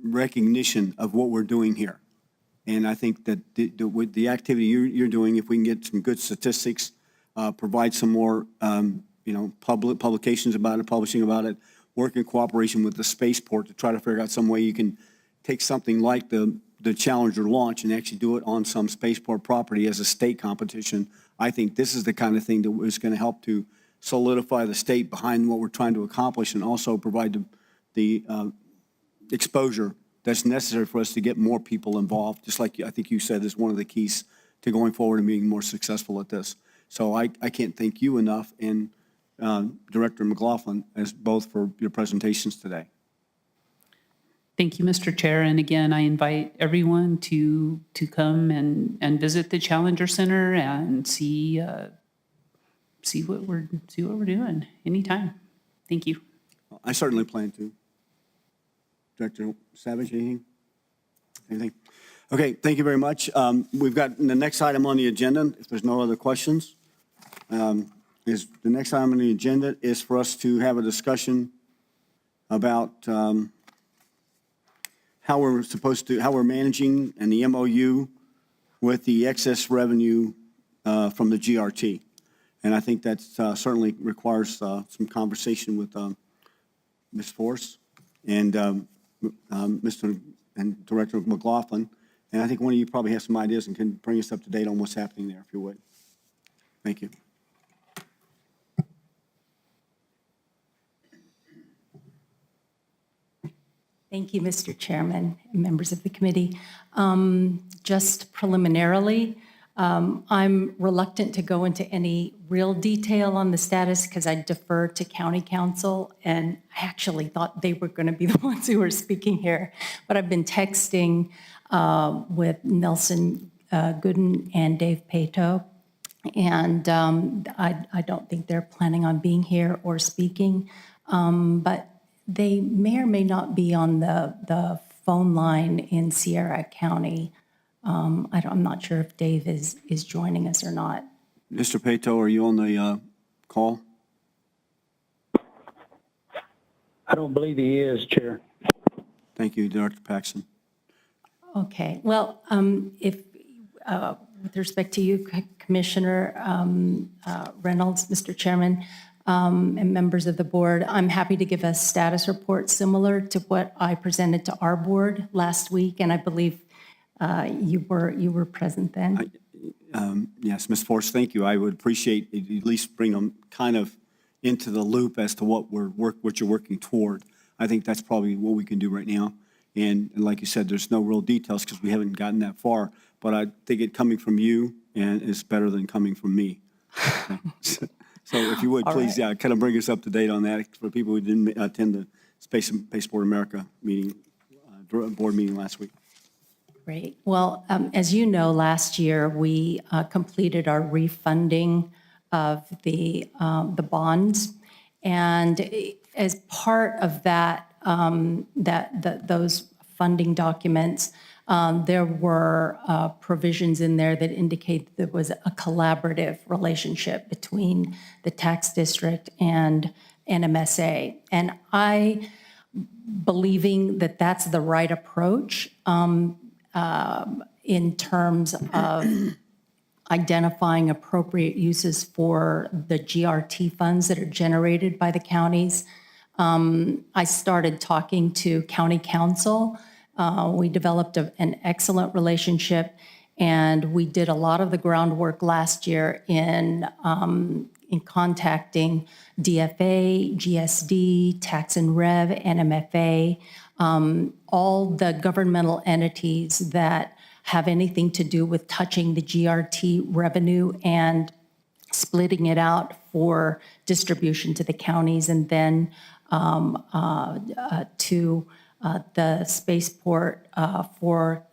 recognition of what we're doing here. And I think that with the activity you're doing, if we can get some good statistics, provide some more, publications about it, publishing about it, work in cooperation with the spaceport to try to figure out some way you can take something like the Challenger launch and actually do it on some spaceport property as a state competition. I think this is the kind of thing that is going to help to solidify the state behind what we're trying to accomplish, and also provide the exposure that's necessary for us to get more people involved, just like I think you said is one of the keys to going forward and being more successful at this. So I can't thank you enough, and Director McLaughlin, as both for your presentations today. Thank you, Mr. Chair. And again, I invite everyone to come and visit the Challenger Center and see what we're doing anytime. Thank you. I certainly plan to. Director Savage, anything? Okay, thank you very much. We've got the next item on the agenda, if there's no other questions, is the next item on the agenda is for us to have a discussion about how we're managing and the MOU with the excess revenue from the GRT. And I think that certainly requires some conversation with Ms. Force and Mr. and Director McLaughlin. And I think one of you probably has some ideas and can bring us up to date on what's happening there, if you would. Thank you. Thank you, Mr. Chairman and members of the committee. Just preliminarily, I'm reluctant to go into any real detail on the status because I defer to county council, and I actually thought they were going to be the ones who were speaking here. But I've been texting with Nelson Gooden and Dave Pato, and I don't think they're planning on being here or speaking, but they may or may not be on the phone line in Sierra County. I'm not sure if Dave is joining us or not. Mr. Pato, are you on the call? I don't believe he is, Chair. Thank you, Director Paxton. Okay, well, if, with respect to you, Commissioner Reynolds, Mr. Chairman, and members of the board, I'm happy to give a status report similar to what I presented to our board last week, and I believe you were present then. Yes, Ms. Forrest, thank you. I would appreciate it, at least bring them kind of into the loop as to what what you're working toward. I think that's probably what we can do right now. And like you said, there's no real details because we haven't gotten that far. But I think it coming from you and is better than coming from me. So if you would, please, right. kind of bring us up to date on that for people who didn't attend the Spaceport America meeting, board meeting last week. Great. Well, as you know, last year we completed our refunding of the bonds, and as part of that, those funding documents, there were provisions in there that indicate that there was a collaborative relationship between the tax district and NMSA, and I, believing that that's the right approach. In terms of identifying appropriate uses for the GRT funds that are generated by the counties. I started talking to county council. We developed an excellent relationship, and we did a lot of the groundwork last year in contacting DFA, GSD, Tax and Rev, NMFA, all the governmental entities that have anything to do with touching the GRT revenue and splitting it out for distribution to the counties and then to the spaceport for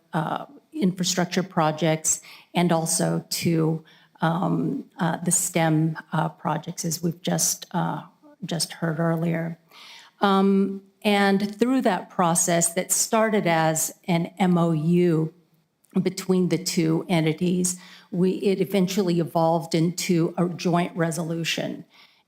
infrastructure projects, and also to the STEM projects, as we've just heard earlier. And through that process that started as an MOU between the two entities, it eventually evolved into a joint resolution,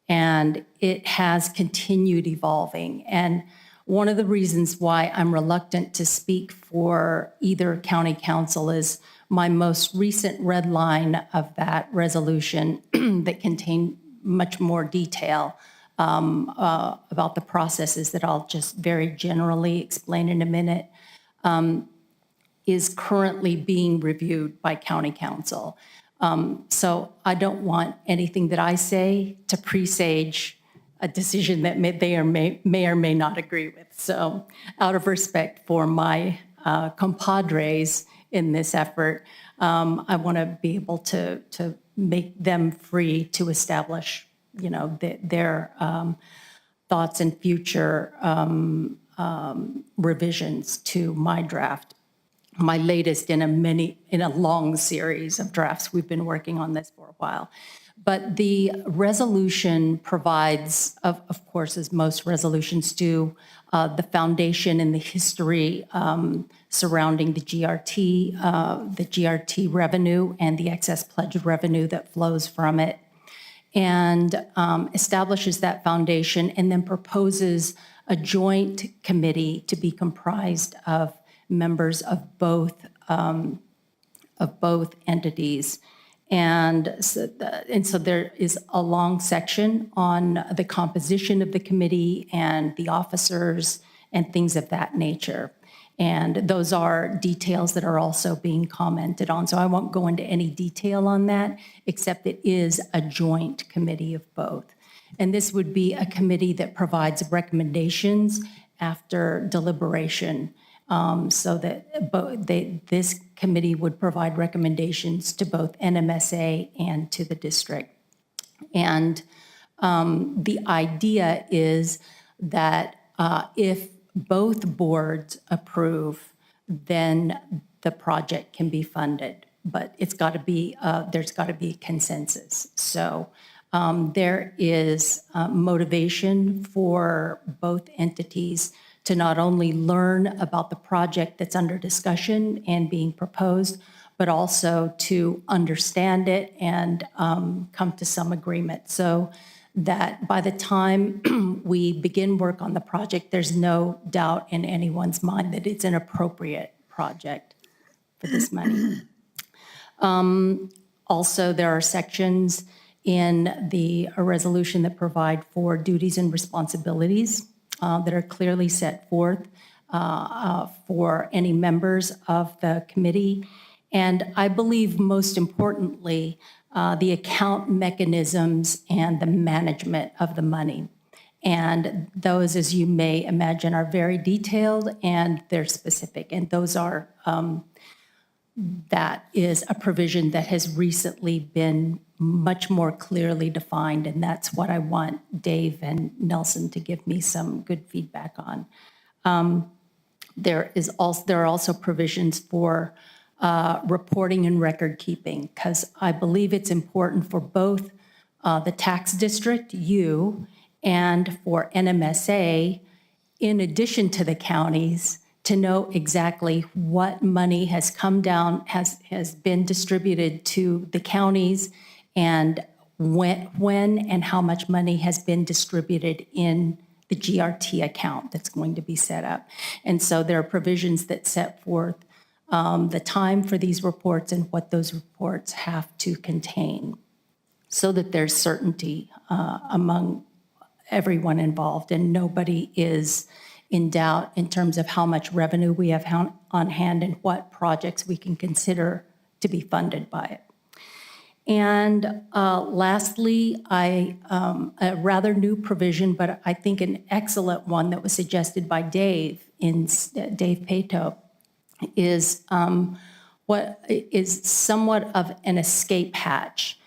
and it has continued evolving. And one of the reasons why I'm reluctant to speak for either county council is my most recent red line of that resolution that contained much more detail about the processes that I'll just very generally explain in a minute, is currently being reviewed by county council. So I don't want anything that I say to presage a decision that they may or may not agree with. So out of respect for my compadres in this effort, I want to be able to make them free to establish, their thoughts and future revisions to my draft, my latest in a long series of drafts. We've been working on this for a while. But the resolution provides, of course, as most resolutions do, the foundation and the history surrounding the GRT revenue and the excess pledged revenue that flows from it, and establishes that foundation, and then proposes a joint committee to be comprised of members of both entities. And so there is a long section on the composition of the committee and the officers and things of that nature. And those are details that are also being commented on. So I won't go into any detail on that, except it is a joint committee of both. And this would be a committee that provides recommendations after deliberation, so that this committee would provide recommendations to both NMSA and to the district. And the idea is that if both boards approve, then the project can be funded. But it's got to be there's got to be consensus. So there is motivation for both entities to not only learn about the project that's under discussion and being proposed, but also to understand it and come to some agreement, so that by the time we begin work on the project, there's no doubt in anyone's mind that it's an appropriate project. for this money. Also, there are sections in the resolution that provide for duties and responsibilities that are clearly set forth for any members of the committee. And I believe most importantly, the account mechanisms and the management of the money. And those, as you may imagine, are very detailed and they're specific. And those are, that is a provision that has recently been much more clearly defined. And that's what I want Dave and Nelson to give me some good feedback on. There are also provisions for reporting and record keeping, because I believe it's important for both the tax district, you, and for NMSA, in addition to the counties, to know exactly what money has come down, has been distributed to the counties, and when and how much money has been distributed in the GRT account that's going to be set up. And so there are provisions that set forth the time for these reports and what those reports have to contain, so that there's certainty among everyone involved and nobody is in doubt in terms of how much revenue we have on hand and what projects we can consider to be funded by it. And lastly, a rather new provision, but I think an excellent one that was suggested by Dave Pato, is what is somewhat of an escape hatch.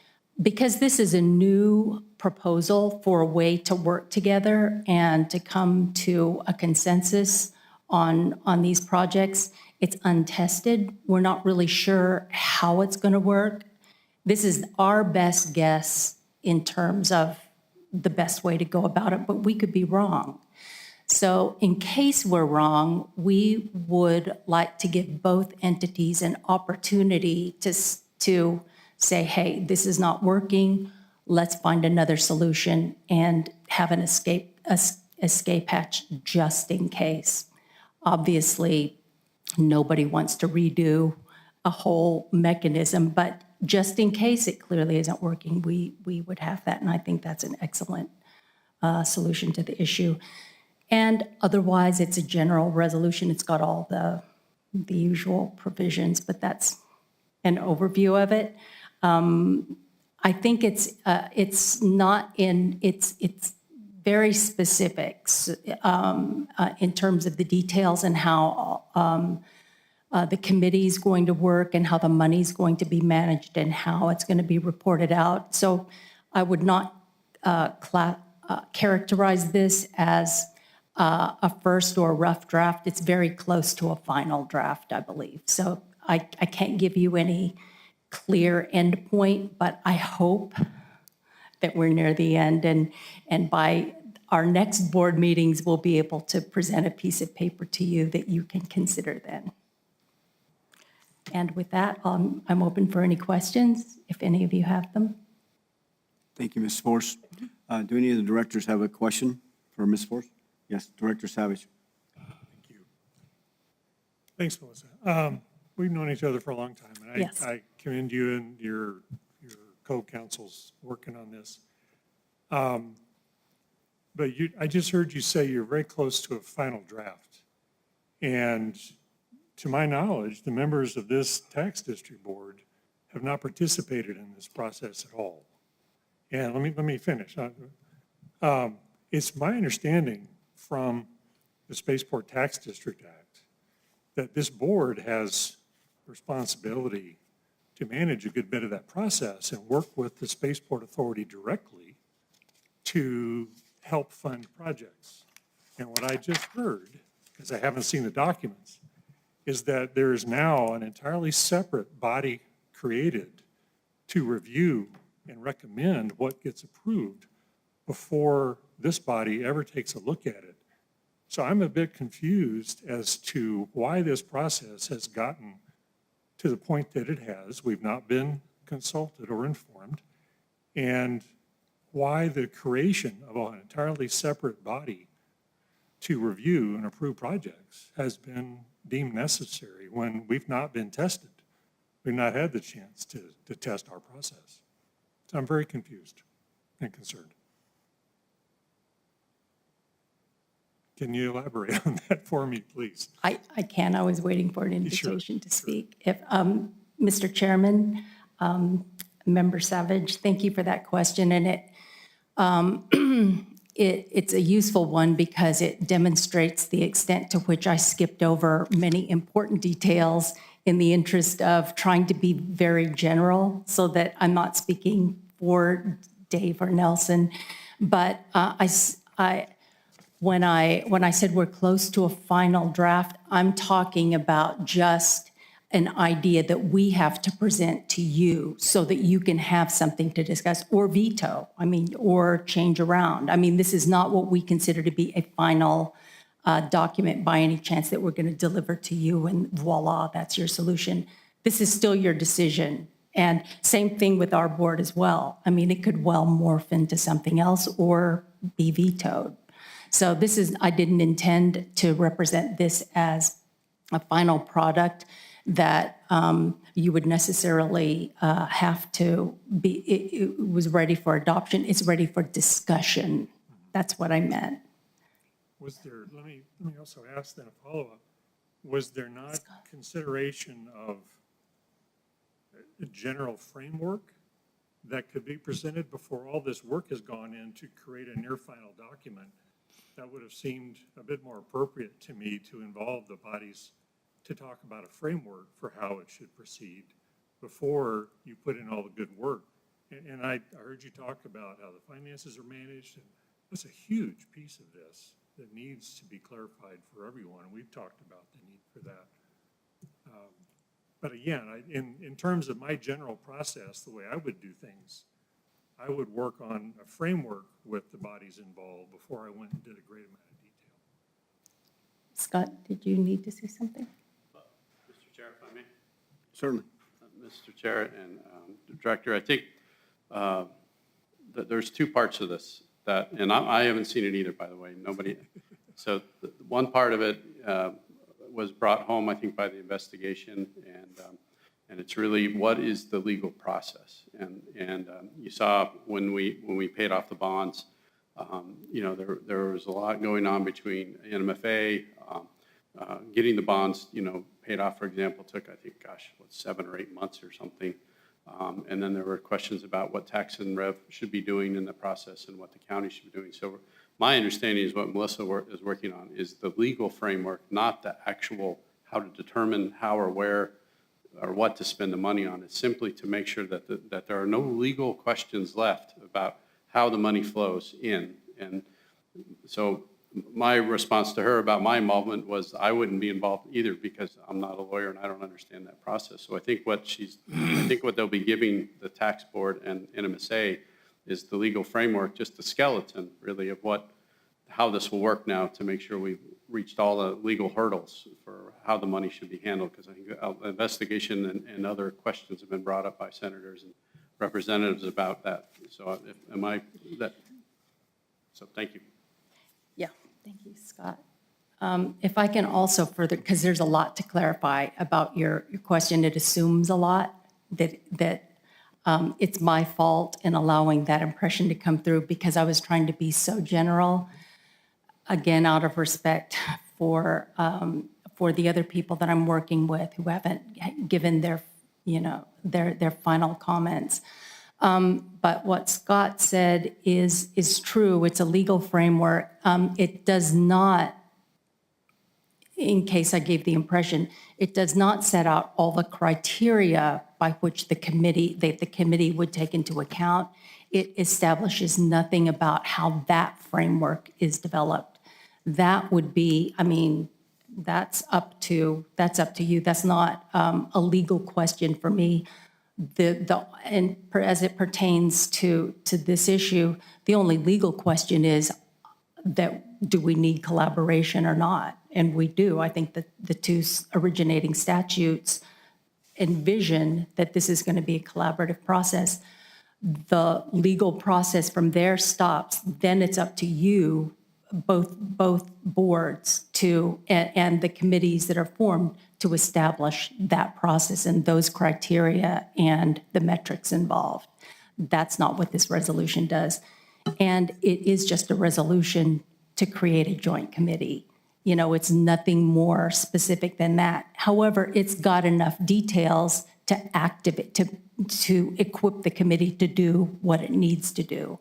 Because this is a new proposal for a way to work together and to come to a consensus on these projects, it's untested. We're not really sure how it's going to work. This is our best guess in terms of the best way to go about it, but we could be wrong. So in case we're wrong, we would like to give both entities an opportunity to say, hey, this is not working, let's find another solution and have an escape hatch just in case. Obviously, nobody wants to redo a whole mechanism, but just in case it clearly isn't working, we would have that, and I think that's an excellent solution to the issue. And otherwise, it's a general resolution. It's got all the usual provisions, but that's an overview of it. I think it's very specific in terms of the details and how the committee is going to work and how the money is going to be managed and how it's going to be reported out. So I would not characterize this as a first or rough draft. It's very close to a final draft, I believe. So I can't give you any clear end point, but I hope that we're near the end, and by our next board meetings, we'll be able to present a piece of paper to you that you can consider then. And with that, I'm open for any questions, if any of you have them. Thank you, Ms. Force. Do any of the directors have a question for Ms. Force? Yes, Director Savage. Thank you. Thanks, Melissa. We've known each other for a long time, and Yes. I commend you and your co-counsels working on this. But I just heard you say you're very close to a final draft. And to my knowledge, the members of this tax district board have not participated in this process at all. And let me finish. It's my understanding from the Spaceport Tax District Act that this board has responsibility to manage a good bit of that process and work with the Spaceport Authority directly to help fund projects. And what I just heard, because I haven't seen the documents, is that there is now an entirely separate body created to review and recommend what gets approved before this body ever takes a look at it. So I'm a bit confused as to why this process has gotten to the point that it has. We've not been consulted or informed, and why the creation of an entirely separate body to review and approve projects has been deemed necessary when we've not been tested. We've not had the chance to test our process. So I'm very confused and concerned. Can you elaborate on that for me, please? I can. I was waiting for an Sure, invitation to speak. If, Mr. Chairman, Member Savage, thank you for that question. And it's a useful one because it demonstrates the extent to which I skipped over many important details in the interest of trying to be very general so that I'm not speaking for Dave or Nelson. But when I said we're close to a final draft, I'm talking about just an idea that we have to present to you so that you can have something to discuss or veto, or change around. This is not what we consider to be a final document by any chance that we're going to deliver to you and voila, that's your solution. This is still your decision. And same thing with our board as well. It could well morph into something else or be vetoed. So I didn't intend to represent this as a final product that you would necessarily have to be, it was ready for adoption. It's ready for discussion. That's what I meant. Was there, let me also ask then a follow-up. Was there not consideration of a general framework that could be presented before all this work has gone in to create a near final document? That would have seemed a bit more appropriate to me to involve the bodies to talk about a framework for how it should proceed before you put in all the good work. And I heard you talk about how the finances are managed, and that's a huge piece of this that needs to be clarified for everyone. We've talked about the need for that. But again, in terms of my general process, the way I would do things, I would work on a framework with the bodies involved before I went and did a great amount of detail. Scott, did you need to say something? Mr. Chair, if I may. Certainly. Mr. Chair and Director, I think that there's two parts of this and I haven't seen it either, by the way, nobody. So one part of it was brought home, I think, by the investigation, and it's really what is the legal process. And you saw when we paid off the bonds, there was a lot going on between NMFA, getting the bonds, paid off, for example, took, I think, 7 or 8 months or something. And then there were questions about what tax and rev should be doing in the process and what the county should be doing. So my understanding is what Melissa is working on is the legal framework, not the actual how to determine how or where or what to spend the money on. It's simply to make sure that there are no legal questions left about how the money flows in. And so my response to her about my involvement was I wouldn't be involved either because I'm not a lawyer and I don't understand that process. So I think what they'll be giving the tax board and NMSA is the legal framework, just the skeleton really of how this will work now to make sure we've reached all the legal hurdles for how the money should be handled, because I think the investigation and other questions have been brought up by senators and representatives about that. So so thank you. Yeah, thank you, Scott. If I can also further, because there's a lot to clarify about your question, it assumes a lot that it's my fault in allowing that impression to come through because I was trying to be so general, again, out of respect for the other people that I'm working with who haven't given their final comments. But what Scott said is true. It's a legal framework. It does not, in case I gave the impression, it does not set out all the criteria by which the committee would take into account. It establishes nothing about how that framework is developed. That would be, that's up to you. That's not a legal question for me. And as it pertains to this issue, the only legal question is that do we need collaboration or not? And we do. I think that the two originating statutes envision that this is going to be a collaborative process. The legal process from there stops. Then it's up to you both boards to, and the committees that are formed to establish that process and those criteria and the metrics involved. That's not what this resolution does. And it is just a resolution to create a joint committee. You know, it's nothing more specific than that. However, it's got enough details to activate, to equip the committee to do what it needs to do.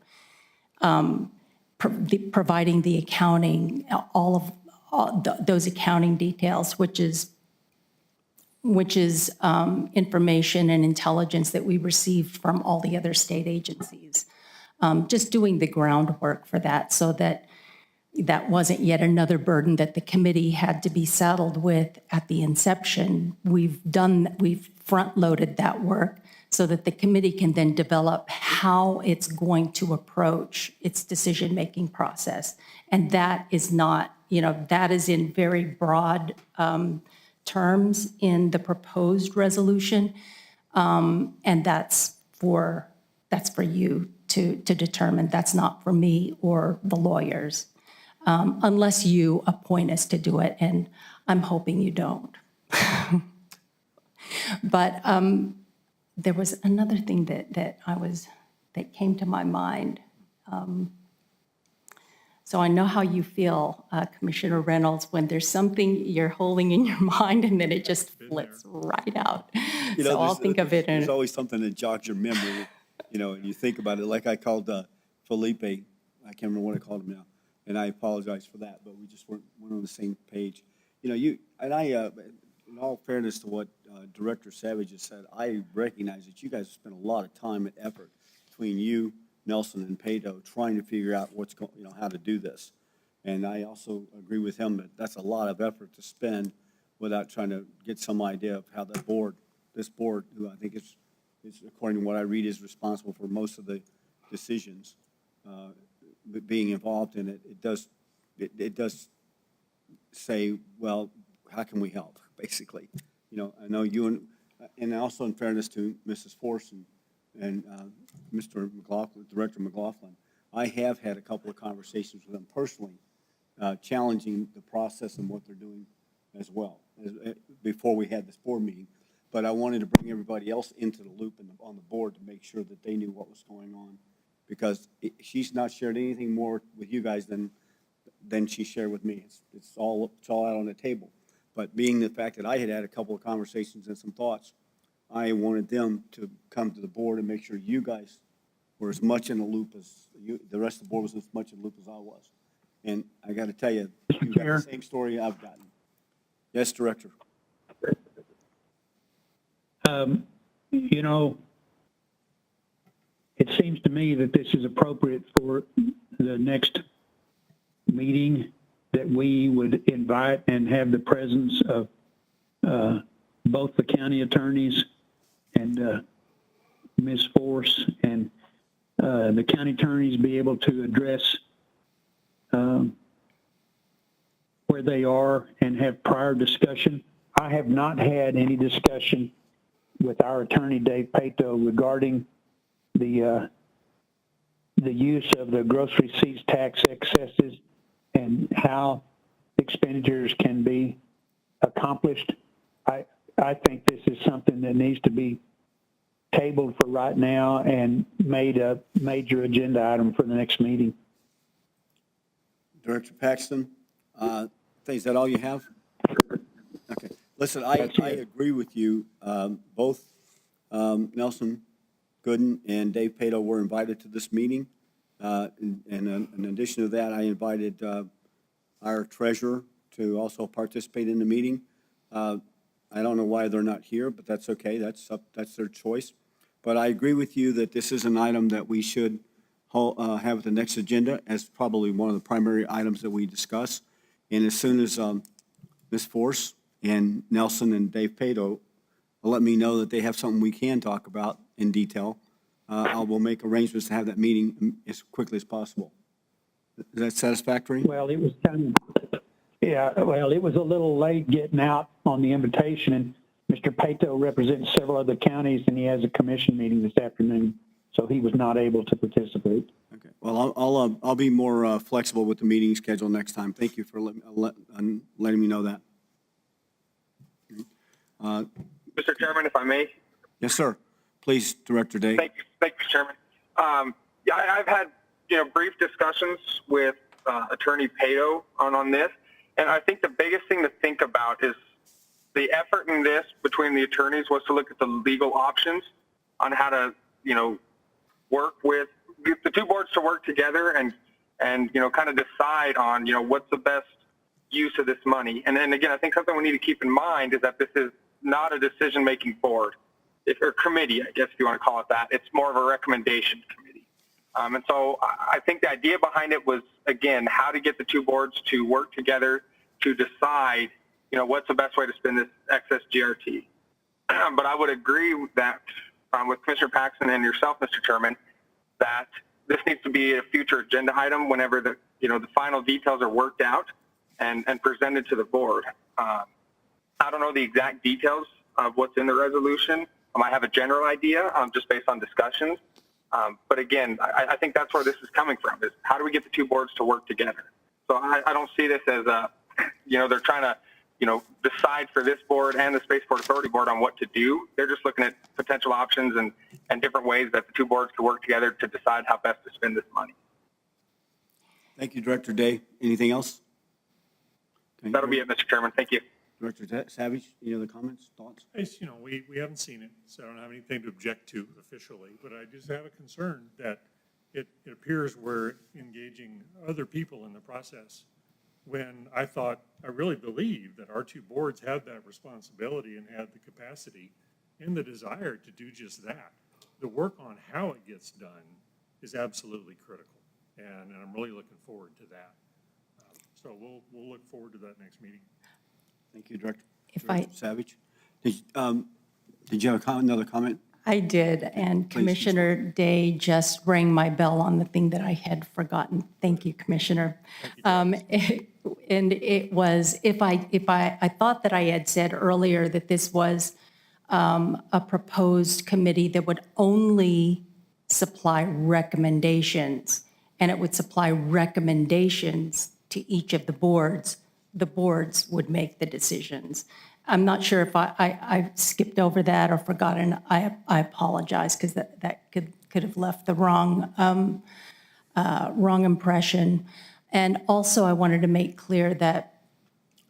Providing the accounting, all those accounting details, which is information and intelligence that we received from all the other state agencies. Just doing the groundwork for that so that that wasn't yet another burden that the committee had to be saddled with at the inception. We've front-loaded that work so that the committee can then develop how it's going to approach its decision-making process. And that is not, you know, that is in very broad terms in the proposed resolution. And that's for you to determine. That's not for me or the lawyers. Unless you appoint us to do it, and I'm hoping you don't. But there was another thing that came to my mind. So I know how you feel, Commissioner Reynolds, when there's something you're holding in your mind and then it just flips right out. You know, so I'll think of it. There's always something that jogs your memory, you know, and you think about it. Like I called Felipe, I can't remember what I called him now. And I apologize for that, but we just weren't on the same page. You know, in all fairness to what Director Savage has said, I recognize that you guys have spent a lot of time and effort between you, Nelson, and Payload trying to figure out how to do this. And I also agree with him that that's a lot of effort to spend without trying to get some idea of how this board, who I think is according to what I read, is responsible for most of the decisions. Being involved in it, it does say, well, how can we help, basically? You know, I know you and also in fairness to Mrs. Force and Mr. McLaughlin, Director McLaughlin, I have had a couple of conversations with them personally, challenging the process and what they're doing as well, before we had this board meeting. But I wanted to bring everybody else into the loop on the board to make sure that they knew what was going on. Because she's not shared anything more with you guys than she shared with me. It's all out on the table. But being the fact that I had a couple of conversations and some thoughts, I wanted them to come to the board and make sure you guys were as much in the loop as the rest of the board was as much in the loop as I was. And I got to tell you, you got the same story I've gotten. Yes, Director. You know, it seems to me that this is appropriate for the next meeting, that we would invite and have the presence of both the county attorneys and Ms. Force, and the county attorneys be able to address where they are and have prior discussion. I have not had any discussion with our attorney, Dave Pato, regarding the use of the gross receipts tax excesses and how expenditures can be accomplished. I think this is something that needs to be tabled for right now and made a major agenda item for the next meeting. Director Paxton, is that all you have? Okay. Listen, I agree with you. Both Nelson Gooden and Dave Pato were invited to this meeting. And in addition to that, I invited our treasurer to also participate in the meeting. I don't know why they're not here, but that's okay. That's their choice. But I agree with you that this is an item that we should have at the next agenda as probably one of the primary items that we discuss. And as soon as Ms. Force and Nelson and Dave Pato will let me know that they have something we can talk about in detail, I will make arrangements to have that meeting as quickly as possible. Is that satisfactory? Well, it was kind of, it was a little late getting out on the invitation, and Mr. Pato represents several other counties, and he has a commission meeting this afternoon, so he was not able to participate. Okay. Well, I'll be more flexible with the meeting schedule next time. Thank you for letting me know that. Mr. Chairman, if I may. Yes, sir. Please, Director Day. Thank you, Mr. Chairman. Yeah, I've had brief discussions with Attorney Payload on this, and I think the biggest thing to think about is the effort in this between the attorneys was to look at the legal options on how to work with get the two boards to work together and kind of decide on what's the best use of this money. And then again, I think something we need to keep in mind is that this is not a decision-making board, or committee, I guess if you want to call it that. It's more of a recommendation committee. And so I think the idea behind it was, again, how to get the two boards to work together to decide, what's the best way to spend this excess GRT. But I would agree with that with Commissioner Paxton and yourself, Mr. Chairman, that this needs to be a future agenda item whenever the final details are worked out and presented to the board. I don't know the exact details of what's in the resolution. I have a general idea just based on discussions. But again, I think that's where this is coming from, is how do we get the two boards to work together? So I don't see this as they're trying to, decide for this board and the Spaceport Authority Board on what to do. They're just looking at potential options and different ways that the two boards could work together to decide how best to spend this money. Thank you, Director Day. Anything else? Okay. That'll be it, Mr. Chairman. Thank you. Director Savage, any other comments, thoughts? We haven't seen it, so I don't have anything to object to officially, but I just have a concern that it appears we're engaging other people in the process when I really believed that our two boards had that responsibility and had the capacity and the desire to do just that. The work on how it gets done is absolutely critical, and I'm really looking forward to that. So we'll look forward to that next meeting. Thank you, Director. Director Savage. Did you have another comment? I did, and Commissioner Day just rang my bell on the thing that I had forgotten. Thank you, Commissioner. And it was, I thought that I had said earlier that this was a proposed committee that would only supply recommendations, and it would supply recommendations to each of the boards. The boards would make the decisions. I'm not sure if I skipped over that or forgotten. I apologize, because that could have left the wrong impression. And also, I wanted to make clear that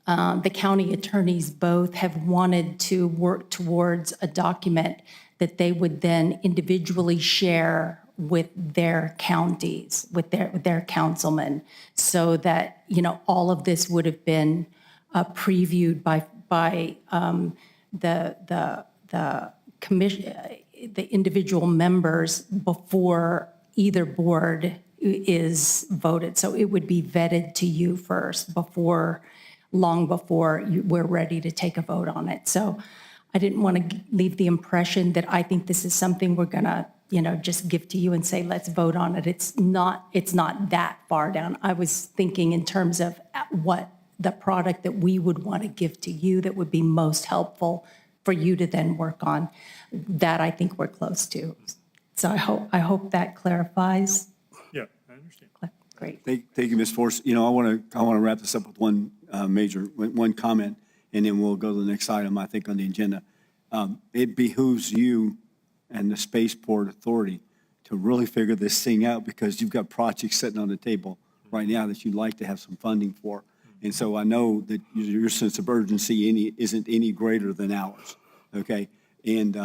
the county attorneys both have wanted to work towards a document that they would then individually share with their counties, with their councilmen, so that all of this would have been previewed by the commission, the individual members before either board is voted. So it would be vetted to you first long before we're ready to take a vote on it. So I didn't want to leave the impression that I think this is something we're gonna, just give to you and say, let's vote on it. It's not that far down. I was thinking in terms of what the product that we would want to give to you that would be most helpful for you to then work on. That I think we're close to. So I hope that clarifies. Yeah, I understand. Great. Thank you, Ms. Force. I want to wrap this up with one comment, and then we'll go to the next item, I think, on the agenda. It behooves you and the Spaceport Authority to really figure this thing out, because you've got projects sitting on the table right now that you'd like to have some funding for. And so I know that your sense of urgency isn't any greater than ours, okay? And,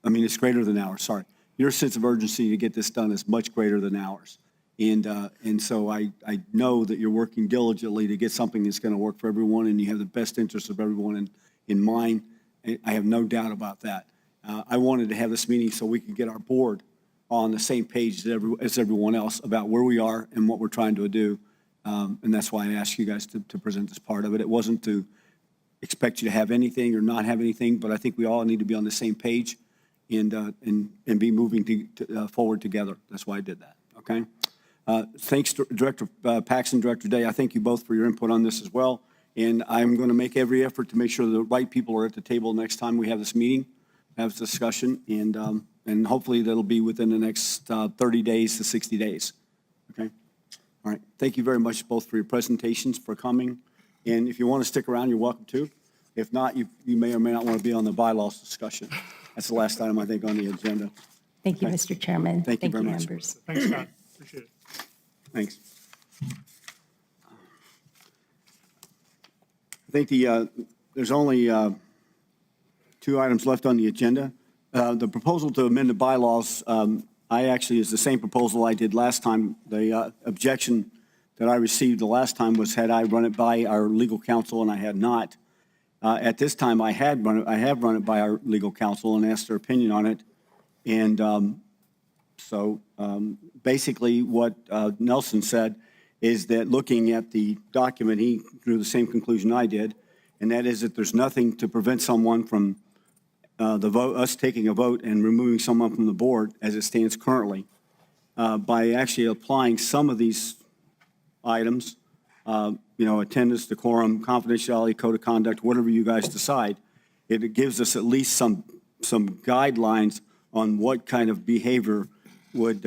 it's greater than ours, sorry. Your sense of urgency to get this done is much greater than ours. And so I know that you're working diligently to get something that's going to work for everyone, and you have the best interest of everyone in mind. I have no doubt about that. I wanted to have this meeting so we could get our board on the same page as everyone else about where we are and what we're trying to do. And that's why I asked you guys to present this part of it. It wasn't to expect you to have anything or not have anything, but I think we all need to be on the same page and be moving forward together. That's why I did that, okay? Thanks, Director Paxton, Director Day. I thank you both for your input on this as well. And I'm going to make every effort to make sure the right people are at the table next time we have this meeting, have this discussion, and hopefully that'll be within the next 30 days to 60 days, okay? All right. Thank you very much both for your presentations, for coming. And if you want to stick around, you're welcome to. If not, you may or may not want to be on the bylaws discussion. That's the last item, I think, on the agenda. Thank you, Okay. Mr. Chairman. Thank you very much. Members. Thanks, Scott. Appreciate it. Thanks. I think there's only 2 items left on the agenda. The proposal to amend the bylaws, I actually is the same proposal I did last time. The objection that I received the last time was had I run it by our legal counsel, and I had not. At this time, I have run it by our legal counsel and asked their opinion on it. And so basically what Nelson said is that looking at the document, he drew the same conclusion I did, and that is that there's nothing to prevent someone from us taking a vote and removing someone from the board as it stands currently. By actually applying some of these items, attendance, decorum, confidentiality, code of conduct, whatever you guys decide, it gives us at least some guidelines on what kind of behavior would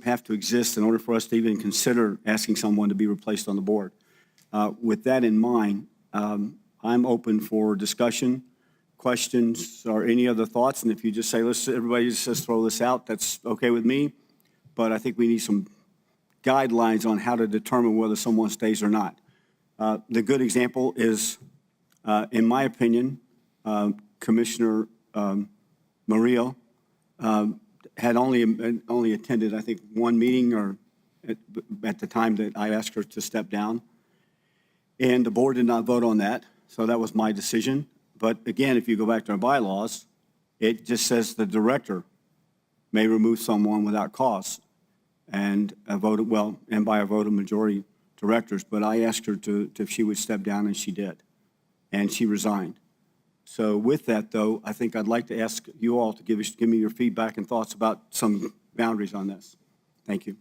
have to exist in order for us to even consider asking someone to be replaced on the board. With that in mind, I'm open for discussion, questions, or any other thoughts. And if you just say, everybody just throw this out, that's okay with me. But I think we need some guidelines on how to determine whether someone stays or not. The good example is, in my opinion, Commissioner Murillo had only attended, I think, 1 meeting or at the time that I asked her to step down. And the board did not vote on that, so that was my decision. But again, if you go back to our bylaws, it just says the director may remove someone without cause and by a vote of majority directors. But I asked her if she would step down, and she did. And she resigned. So with that, though, I think I'd like to ask you all to give me your feedback and thoughts about some boundaries on this. Thank you.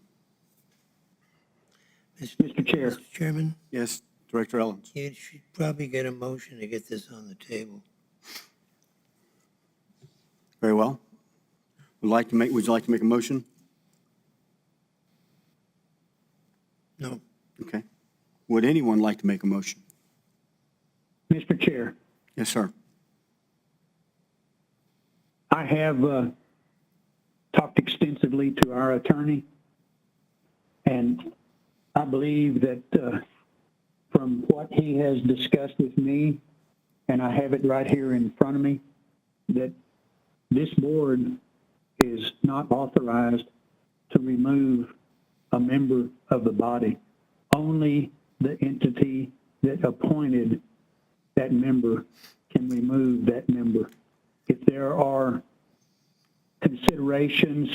Mr. Chair. Mr. Chairman, Yes, Director Ellens. you should probably get a motion to get this on the table. Very well. Would you like to make a motion? No. Okay. Would anyone like to make a motion? Mr. Chair, Yes, sir. I have talked extensively to our attorney, and I believe that from what he has discussed with me, and I have it right here in front of me, that this board is not authorized to remove a member of the body. Only the entity that appointed that member can remove that member. If there are considerations,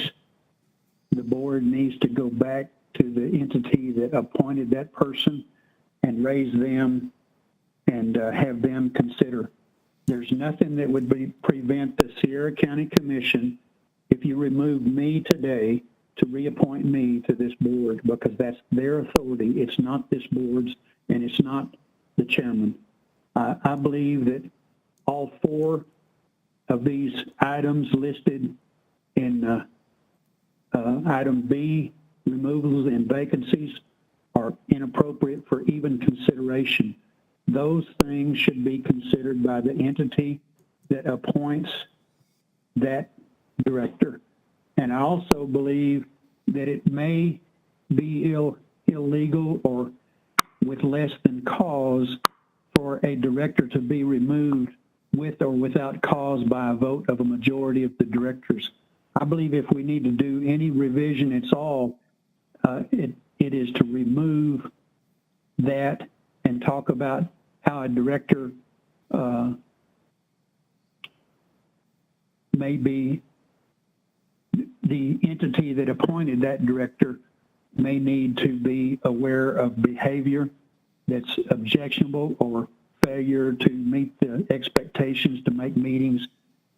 the board needs to go back to the entity that appointed that person and raise them and have them consider. There's nothing that would prevent the Sierra County Commission, if you remove me today, to reappoint me to this board, because that's their authority. It's not this board's, and it's not the chairman. I believe that all 4 of these items listed in item B, removals and vacancies, are inappropriate for even consideration. Those things should be considered by the entity that appoints that director. And I also believe that it may be illegal or with less than cause for a director to be removed with or without cause by a vote of a majority of the directors. I believe if we need to do any revision, it's all, it is to remove that and talk about how a director may be, the entity that appointed that director may need to be aware of behavior that's objectionable or failure to meet the expectations to make meetings,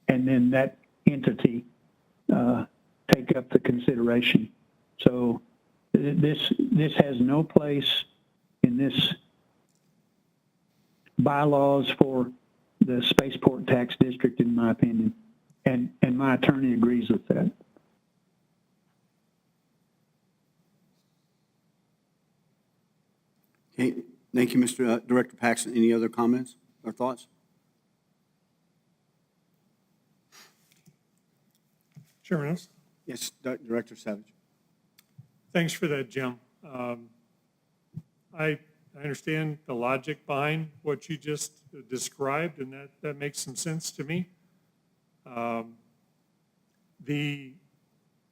and then that entity take up the consideration. So this has no place in this bylaws for the Spaceport Tax District, in my opinion, and my attorney agrees with that. Okay, thank you, Mr. Director Paxton. Any other comments or thoughts? Chairman Owens? Yes, Director Savage. Thanks for that, Jim. I understand the logic behind what you just described, and that makes some sense to me.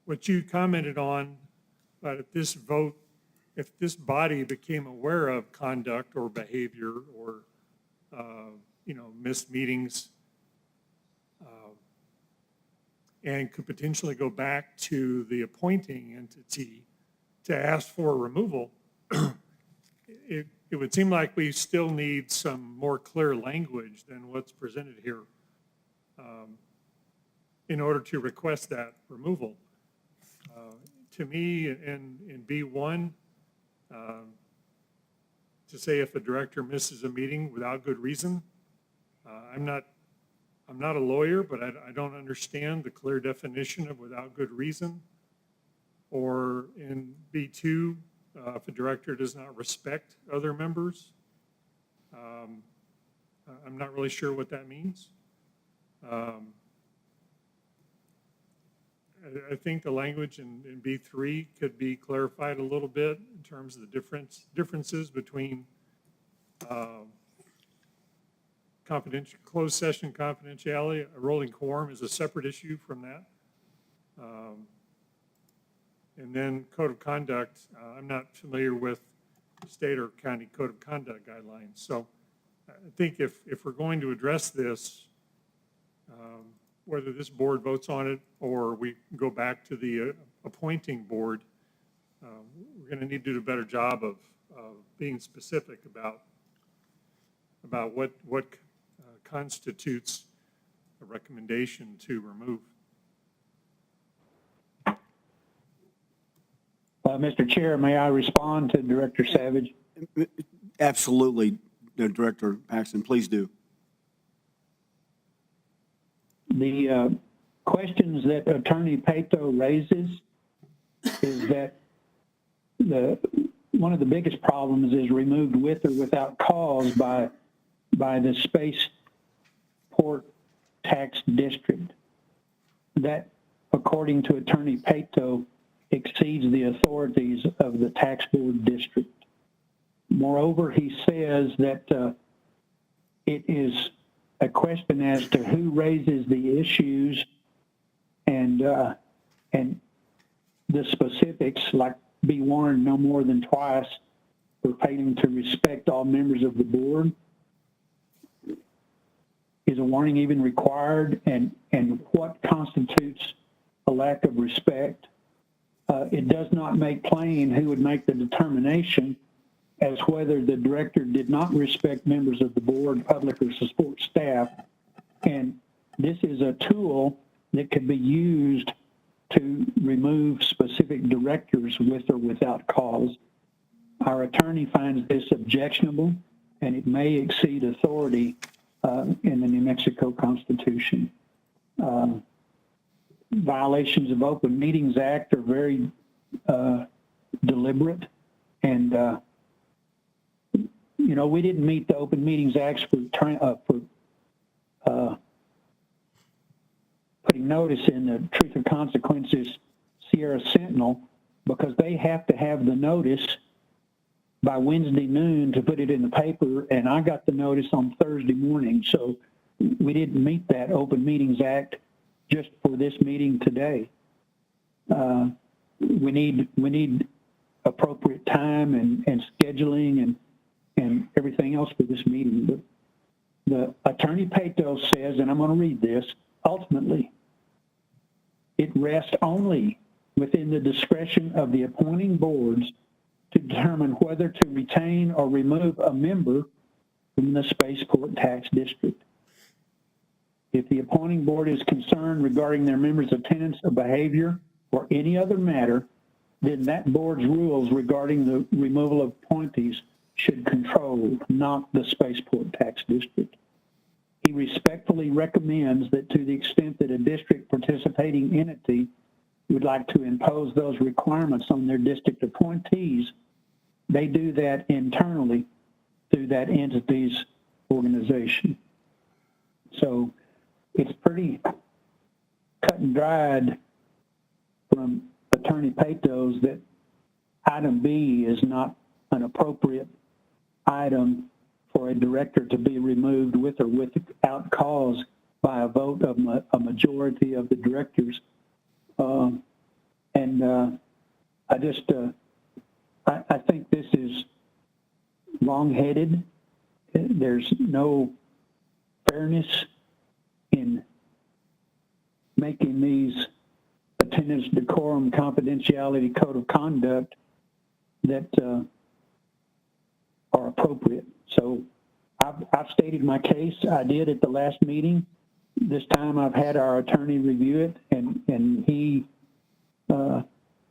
What you commented on, but if this vote, if this body became aware of conduct or behavior or, missed meetings, and could potentially go back to the appointing entity to ask for removal, it would seem like we still need some more clear language than what's presented here in order to request that removal. To me, in B1, to say if a director misses a meeting without good reason, I'm not a lawyer, but I don't understand the clear definition of without good reason. Or in B2, if a director does not respect other members, I'm not really sure what that means. I think the language in B3 could be clarified a little bit in terms of the differences between closed session confidentiality. A rolling quorum is a separate issue from that. And then code of conduct, I'm not familiar with state or county code of conduct guidelines. So I think if we're going to address this, whether this board votes on it or we go back to the appointing board, we're going to need to do a better job of being specific about what constitutes a recommendation to remove. Mr. Chair, may I respond to Director Savage? Absolutely, Director Paxton, please do. The questions that Attorney Pato raises is that one of the biggest problems is removed with or without cause by the Spaceport Tax District. That, according to Attorney Pato, exceeds the authorities of the tax board district. Moreover, he says that it is a question as to who raises the issues and the specifics, like be warned no more than twice for failing to respect all members of the board. Is a warning even required, and what constitutes a lack of respect? It does not make plain who would make the determination as whether the director did not respect members of the board, public, or support staff. And this is a tool that could be used to remove specific directors with or without cause. Our attorney finds this objectionable, and it may exceed authority in the New Mexico Constitution. Violations of Open Meetings Act are very deliberate, and we didn't meet the Open Meetings Act for putting notice in the Truth or Consequences Sierra Sentinel because they have to have the notice by Wednesday noon to put it in the paper, and I got the notice on Thursday morning, so we didn't meet that Open Meetings Act just for this meeting today. We need appropriate time and scheduling and everything else for this meeting. But the Attorney Pato says, and I'm going to read this, ultimately, it rests only within the discretion of the appointing boards to determine whether to retain or remove a member from the Spaceport Tax District. If the appointing board is concerned regarding their members' attendance or behavior or any other matter, then that board's rules regarding the removal of appointees should control, not the Spaceport Tax District. He respectfully recommends that to the extent that a district participating entity would like to impose those requirements on their district appointees, they do that internally through that entity's organization. So it's pretty cut and dried from Attorney Pato's that item B is not an appropriate item for a director to be removed with or without cause by a vote of a majority of the directors. I think this is wrong-headed. There's no fairness in making these attendance, decorum, confidentiality, code of conduct that are appropriate. So I've stated my case. I did at the last meeting. This time I've had our attorney review it, and he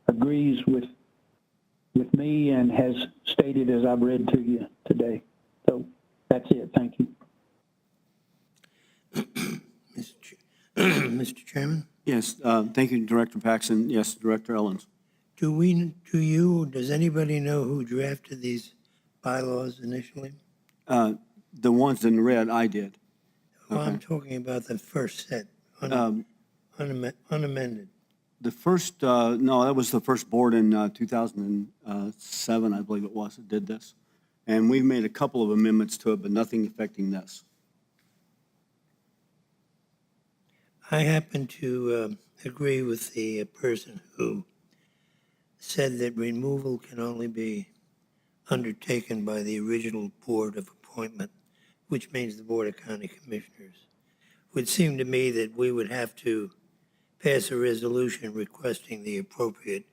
agrees with me and has stated as I've read to you today. So that's it. Thank you. Mr. Chairman? Yes, thank you, Director Paxson. Yes, Director Ellens. Does anybody know who drafted these bylaws initially? The ones in red, I did. Well, I'm talking about the first set, unamended. The first, no, that was the first board in 2007, I believe it was, that did this. And we've made a couple of amendments to it, but nothing affecting this. I happen to agree with the person who said that removal can only be undertaken by the original Board of Appointment, which means the Board of County Commissioners. It would seem to me that we would have to pass a resolution requesting the appropriate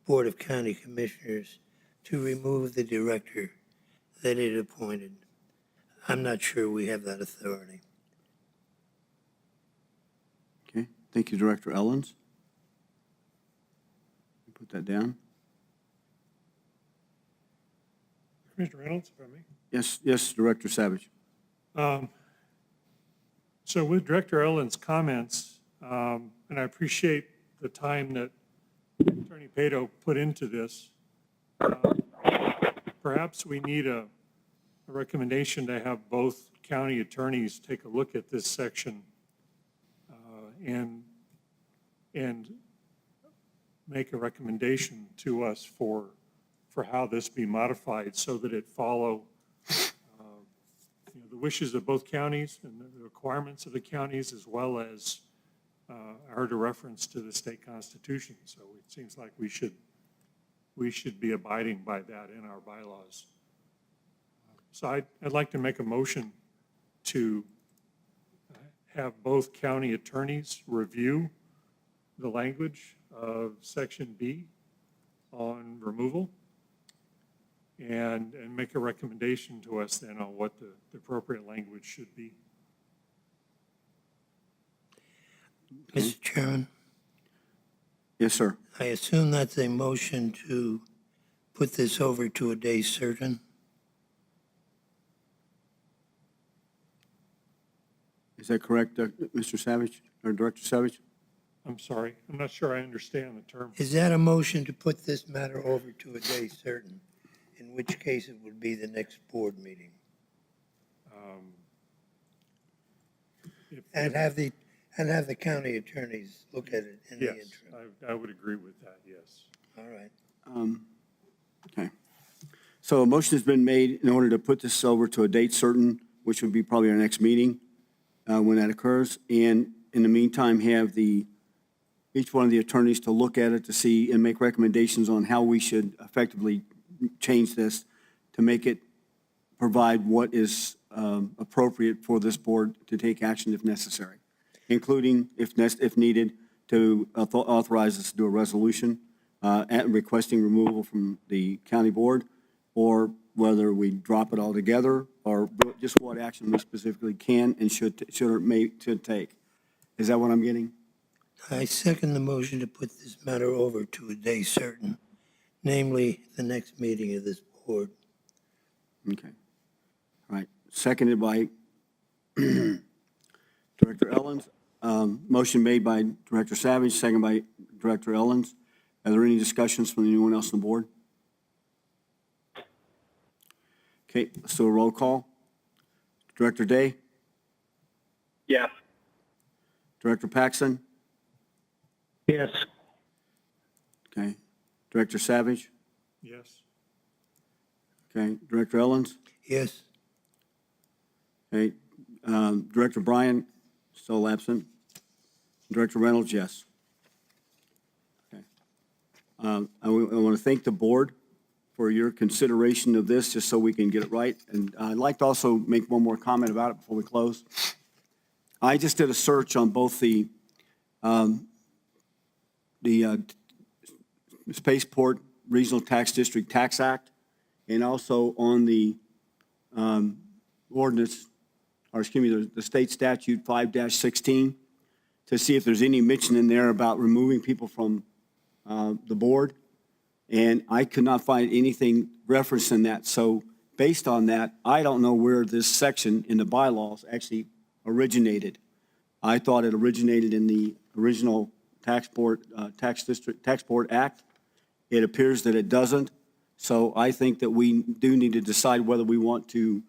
Board of County Commissioners to remove the director that it appointed. I'm not sure we have that authority. Okay, thank you, Director Ellens. Put that down. Commissioner Reynolds, if I may. Yes, yes, Director Savage. So with Director Ellen's comments, and I appreciate the time that Attorney Pato put into this, perhaps we need a recommendation to have both county attorneys take a look at this section and make a recommendation to us for how this be modified so that it follow the wishes of both counties and the requirements of the counties, as well as I heard a reference to the state constitution. So it seems like we should be abiding by that in our bylaws. So I'd like to make a motion to have both county attorneys review the language of Section B on removal and make a recommendation to us then on what the appropriate language should be. Mr. Chairman? Yes, sir. I assume that's a motion to put this over to a day certain? Is that correct, Mr. Savage, or Director Savage? I'm sorry, I'm not sure I understand the term. Is that a motion to put this matter over to a day certain, in which case it would be the next board meeting? And have the county attorneys look at it in the interim? Yes, I would agree with that, yes. All right. Okay. So a motion has been made in order to put this over to a date certain, which would be probably our next meeting when that occurs. And in the meantime, have each one of the attorneys to look at it to see and make recommendations on how we should effectively change this to make it provide what is appropriate for this board to take action if necessary, including, if needed, to authorize us to do a resolution requesting removal from the county board, or whether we drop it altogether, or just what action we specifically can and should take. Is that what I'm getting? I second the motion to put this matter over to a day certain, namely the next meeting of this board. Okay. All right. Seconded by Director Ellens. Motion made by Director Savage, seconded by Director Ellens. Are there any discussions from anyone else on the board? Okay, let's do a roll call. Director Day, Yes. Director Paxson, Yes. okay, Director Savage, Yes. okay, Director Ellens, Yes. okay, Director Bryan, still absent. Director Reynolds, yes. Okay. I want to thank the board for your consideration of this, just so we can get it right. And I'd like to also make one more comment about it before we close. I just did a search on both the Spaceport Regional Tax District Tax Act and also on the ordinance, or excuse me, the state statute 5-16 to see if there's any mention in there about removing people from the board. And I could not find anything referenced in that. So based on that, I don't know where this section in the bylaws actually originated. I thought it originated in the original Taxport Act. It appears that it doesn't. So I think that we do need to decide whether we want to,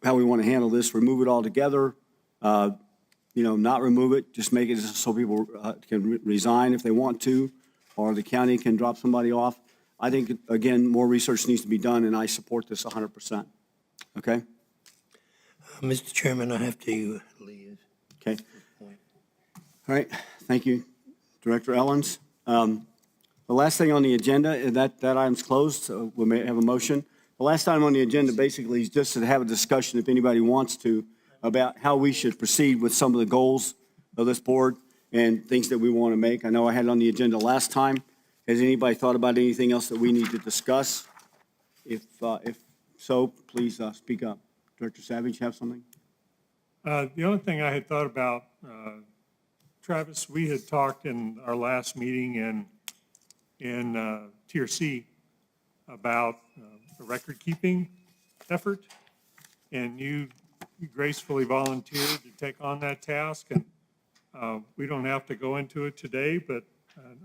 how we want to handle this, remove it altogether, not remove it, just make it so people can resign if they want to, or the county can drop somebody off. I think, again, more research needs to be done, and I support this 100%. Okay? Mr. Chairman, I have to leave. Okay. All right. Thank you, Director Ellens. The last thing on the agenda, that item's closed, so we may have a motion. The last item on the agenda basically is just to have a discussion, if anybody wants to, about how we should proceed with some of the goals of this board and things that we want to make. I know I had it on the agenda last time. Has anybody thought about anything else that we need to discuss? If so, please speak up. Director Savage, have something? The only thing I had thought about, Travis, we had talked in our last meeting in Tier C about the record-keeping effort, and you gracefully volunteered to take on that task, and we don't have to go into it today, but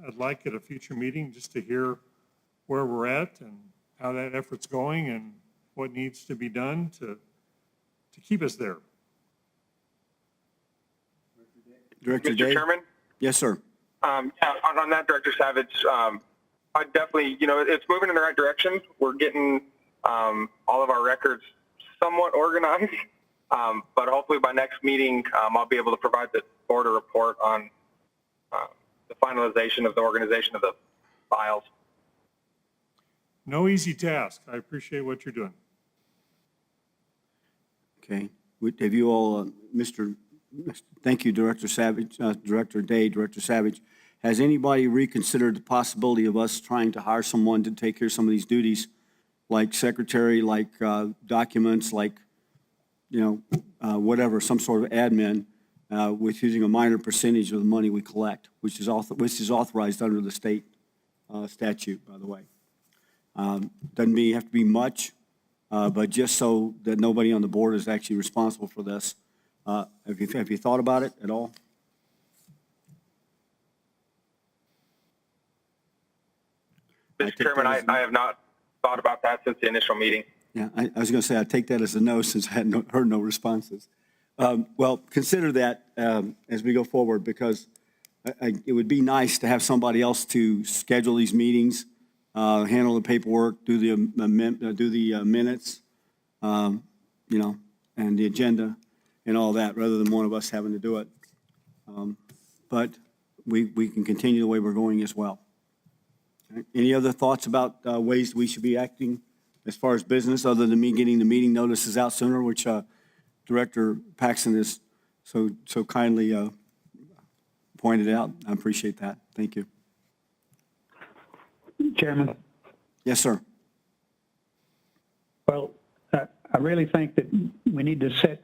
I'd like at a future meeting just to hear where we're at and how that effort's going and what needs to be done to keep us there. Director Mr. Day? Chairman? Yes, sir. On that, Director Savage, I definitely, it's moving in the right direction. We're getting all of our records somewhat organized, but hopefully by next meeting, I'll be able to provide the board a report on the finalization of the organization of the files. No easy task. I appreciate what you're doing. Okay. Have you all, thank you, Director Savage, Director Day, Director Savage. Has anybody reconsidered the possibility of us trying to hire someone to take care of some of these duties, like secretary, like documents, like, whatever, some sort of admin, with using a minor percentage of the money we collect, which is authorized under the state statute, by the way. Doesn't have to be much, but just so that nobody on the board is actually responsible for this. Have you thought about it at all? Mr. Chairman, I have not thought about that since the initial meeting. Yeah, I was going to say, I take that as a no since I hadn't heard no responses. Well, consider that as we go forward, because it would be nice to have somebody else to schedule these meetings, handle the paperwork, do the minutes, and the agenda and all that, rather than one of us having to do it. But we can continue the way we're going as well. Okay. Any other thoughts about ways we should be acting as far as business, other than me getting the meeting notices out sooner, which Director Paxson has so kindly pointed out? I appreciate that. Thank you. Chairman? Yes, sir. Well, I really think that we need to set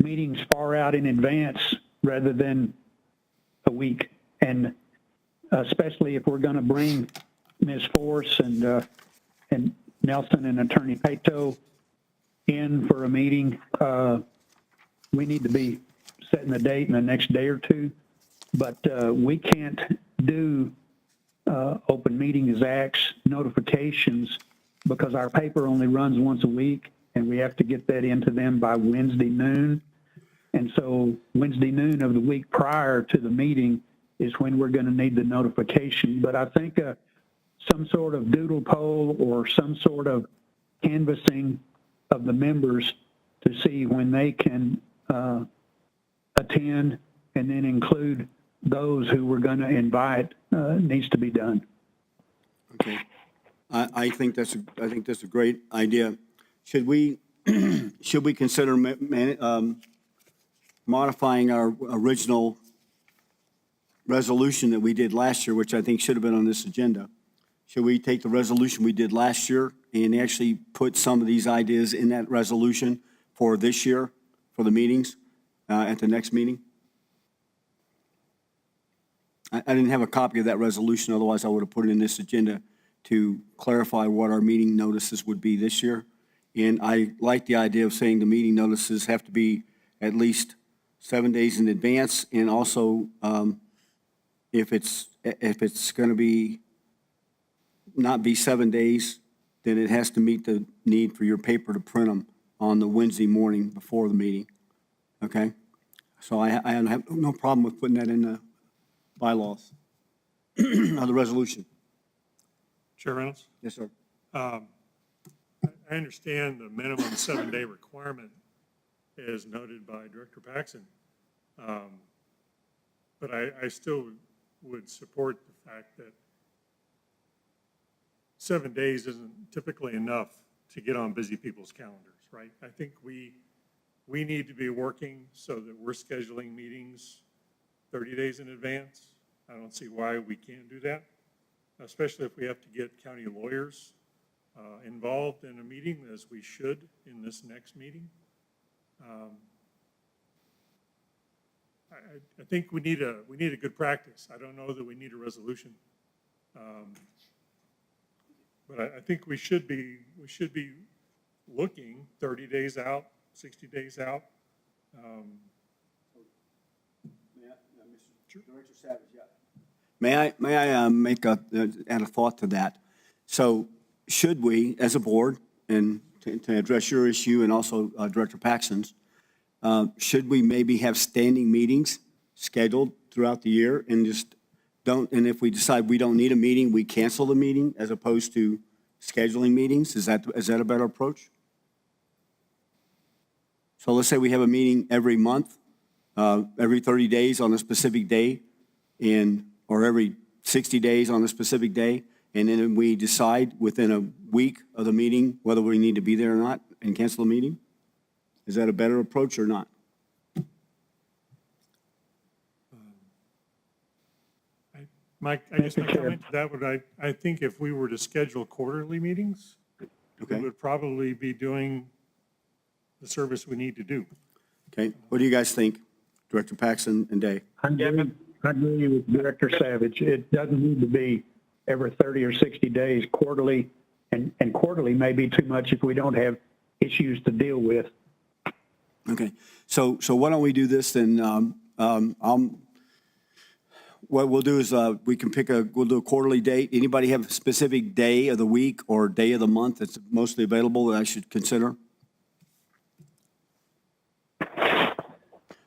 meetings far out in advance rather than a week. And especially if we're going to bring Ms. Force and Nelson and Attorney Pato in for a meeting, we need to be setting the date in the next day or two. But we can't do Open Meetings Act's notifications because our paper only runs once a week, and we have to get that into them by Wednesday noon. And so Wednesday noon of the week prior to the meeting is when we're going to need the notification. But I think some sort of doodle poll or some sort of canvassing of the members to see when they can attend and then include those who we're going to invite needs to be done. Okay. I think that's a great idea. Should we consider modifying our original resolution that we did last year, which I think should have been on this agenda? Should we take the resolution we did last year and actually put some of these ideas in that resolution for this year, for the meetings, at the next meeting? I didn't have a copy of that resolution, otherwise I would have put it in this agenda to clarify what our meeting notices would be this year. And I like the idea of saying the meeting notices have to be at least 7 days in advance, and also if it's going to be not be 7 days, then it has to meet the need for your paper to print them on the Wednesday morning before the meeting. Okay? So I have no problem with putting that in the bylaws, the resolution. Chair Reynolds? Yes, sir. I understand the minimum 7-day requirement as noted by Director Paxson. But I still would support the fact that 7 days isn't typically enough to get on busy people's calendars, right? I think we need to be working so that we're scheduling meetings 30 days in advance. I don't see why we can't do that, especially if we have to get county lawyers involved in a meeting, as we should in this next meeting. I think we need a good practice. I don't know that we need a resolution, but I think we should be looking 30 days out, 60 days out. Director Savage, yeah. May I add a thought to that? So should we, as a board, and to address your issue and also Director Paxson's, should we maybe have standing meetings scheduled throughout the year and just don't, and if we decide we don't need a meeting, we cancel the meeting as opposed to scheduling meetings? Is that a better approach? So let's say we have a meeting every month, every 30 days on a specific day, or every 60 days on a specific day, and then we decide within a week of the meeting whether we need to be there or not and cancel the meeting? Is that a better approach or not? Mike, I guess my comment to that would, I think if we were to schedule quarterly meetings, we would probably be doing the service we need to do. Okay, what do you guys think, Director Paxson and Day? I agree with Director Savage. It doesn't need to be every 30 or 60 days, quarterly, and quarterly may be too much if we don't have issues to deal with. Okay, so why don't we do this then? What we'll do is we'll do a quarterly date. Anybody have a specific day of the week or day of the month that's mostly available that I should consider?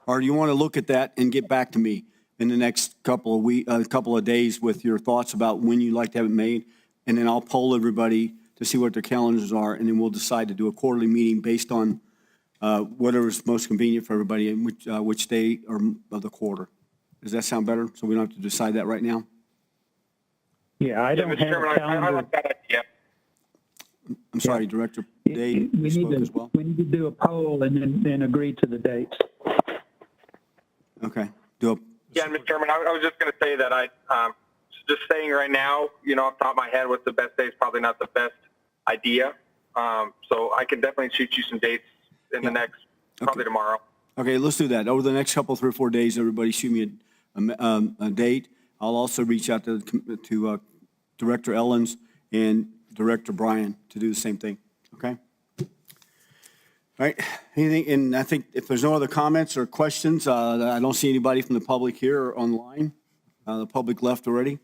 Or do you want to look at that and get back to me in the next couple of days with your thoughts about when you'd like to have it made? And then I'll poll everybody to see what their calendars are, and then we'll decide to do a quarterly meeting based on whatever's most convenient for everybody and which day of the quarter. Does that sound better? So we don't have to decide that right now? Yeah, I don't have a calendar. I like that idea. I'm sorry, Director Day spoke as well. We need to do a poll and then agree to the dates. Okay. Yeah, Mr. Chairman, I was just going to say that just saying right now, off the top of my head, what's the best day is probably not the best idea. So I can definitely shoot you some dates in the next, probably tomorrow. Okay, let's do that. Over the next 3 or 4 days, everybody shoot me a date. I'll also reach out to Director Ellens and Director Bryan to do the same thing. Okay? All right. Anything? And I think if there's no other comments or questions, I don't see anybody from the public here or online. The public left already.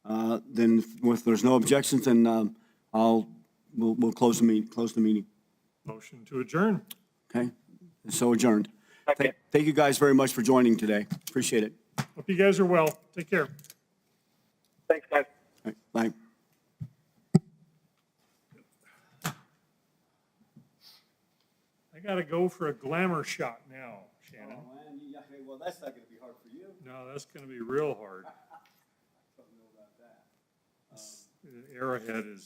Then if there's no objections, then we'll close the meeting. Motion to adjourn. Okay, so adjourned. Second. Thank you guys very much for joining today. Appreciate it. Hope you guys are well. Take care. Thanks, guys. All right, bye. I gotta go for a glamour shot now, Shannon. man, well, that's not gonna be hard for you. No, that's gonna be real hard. Don't know about that. Arrowhead is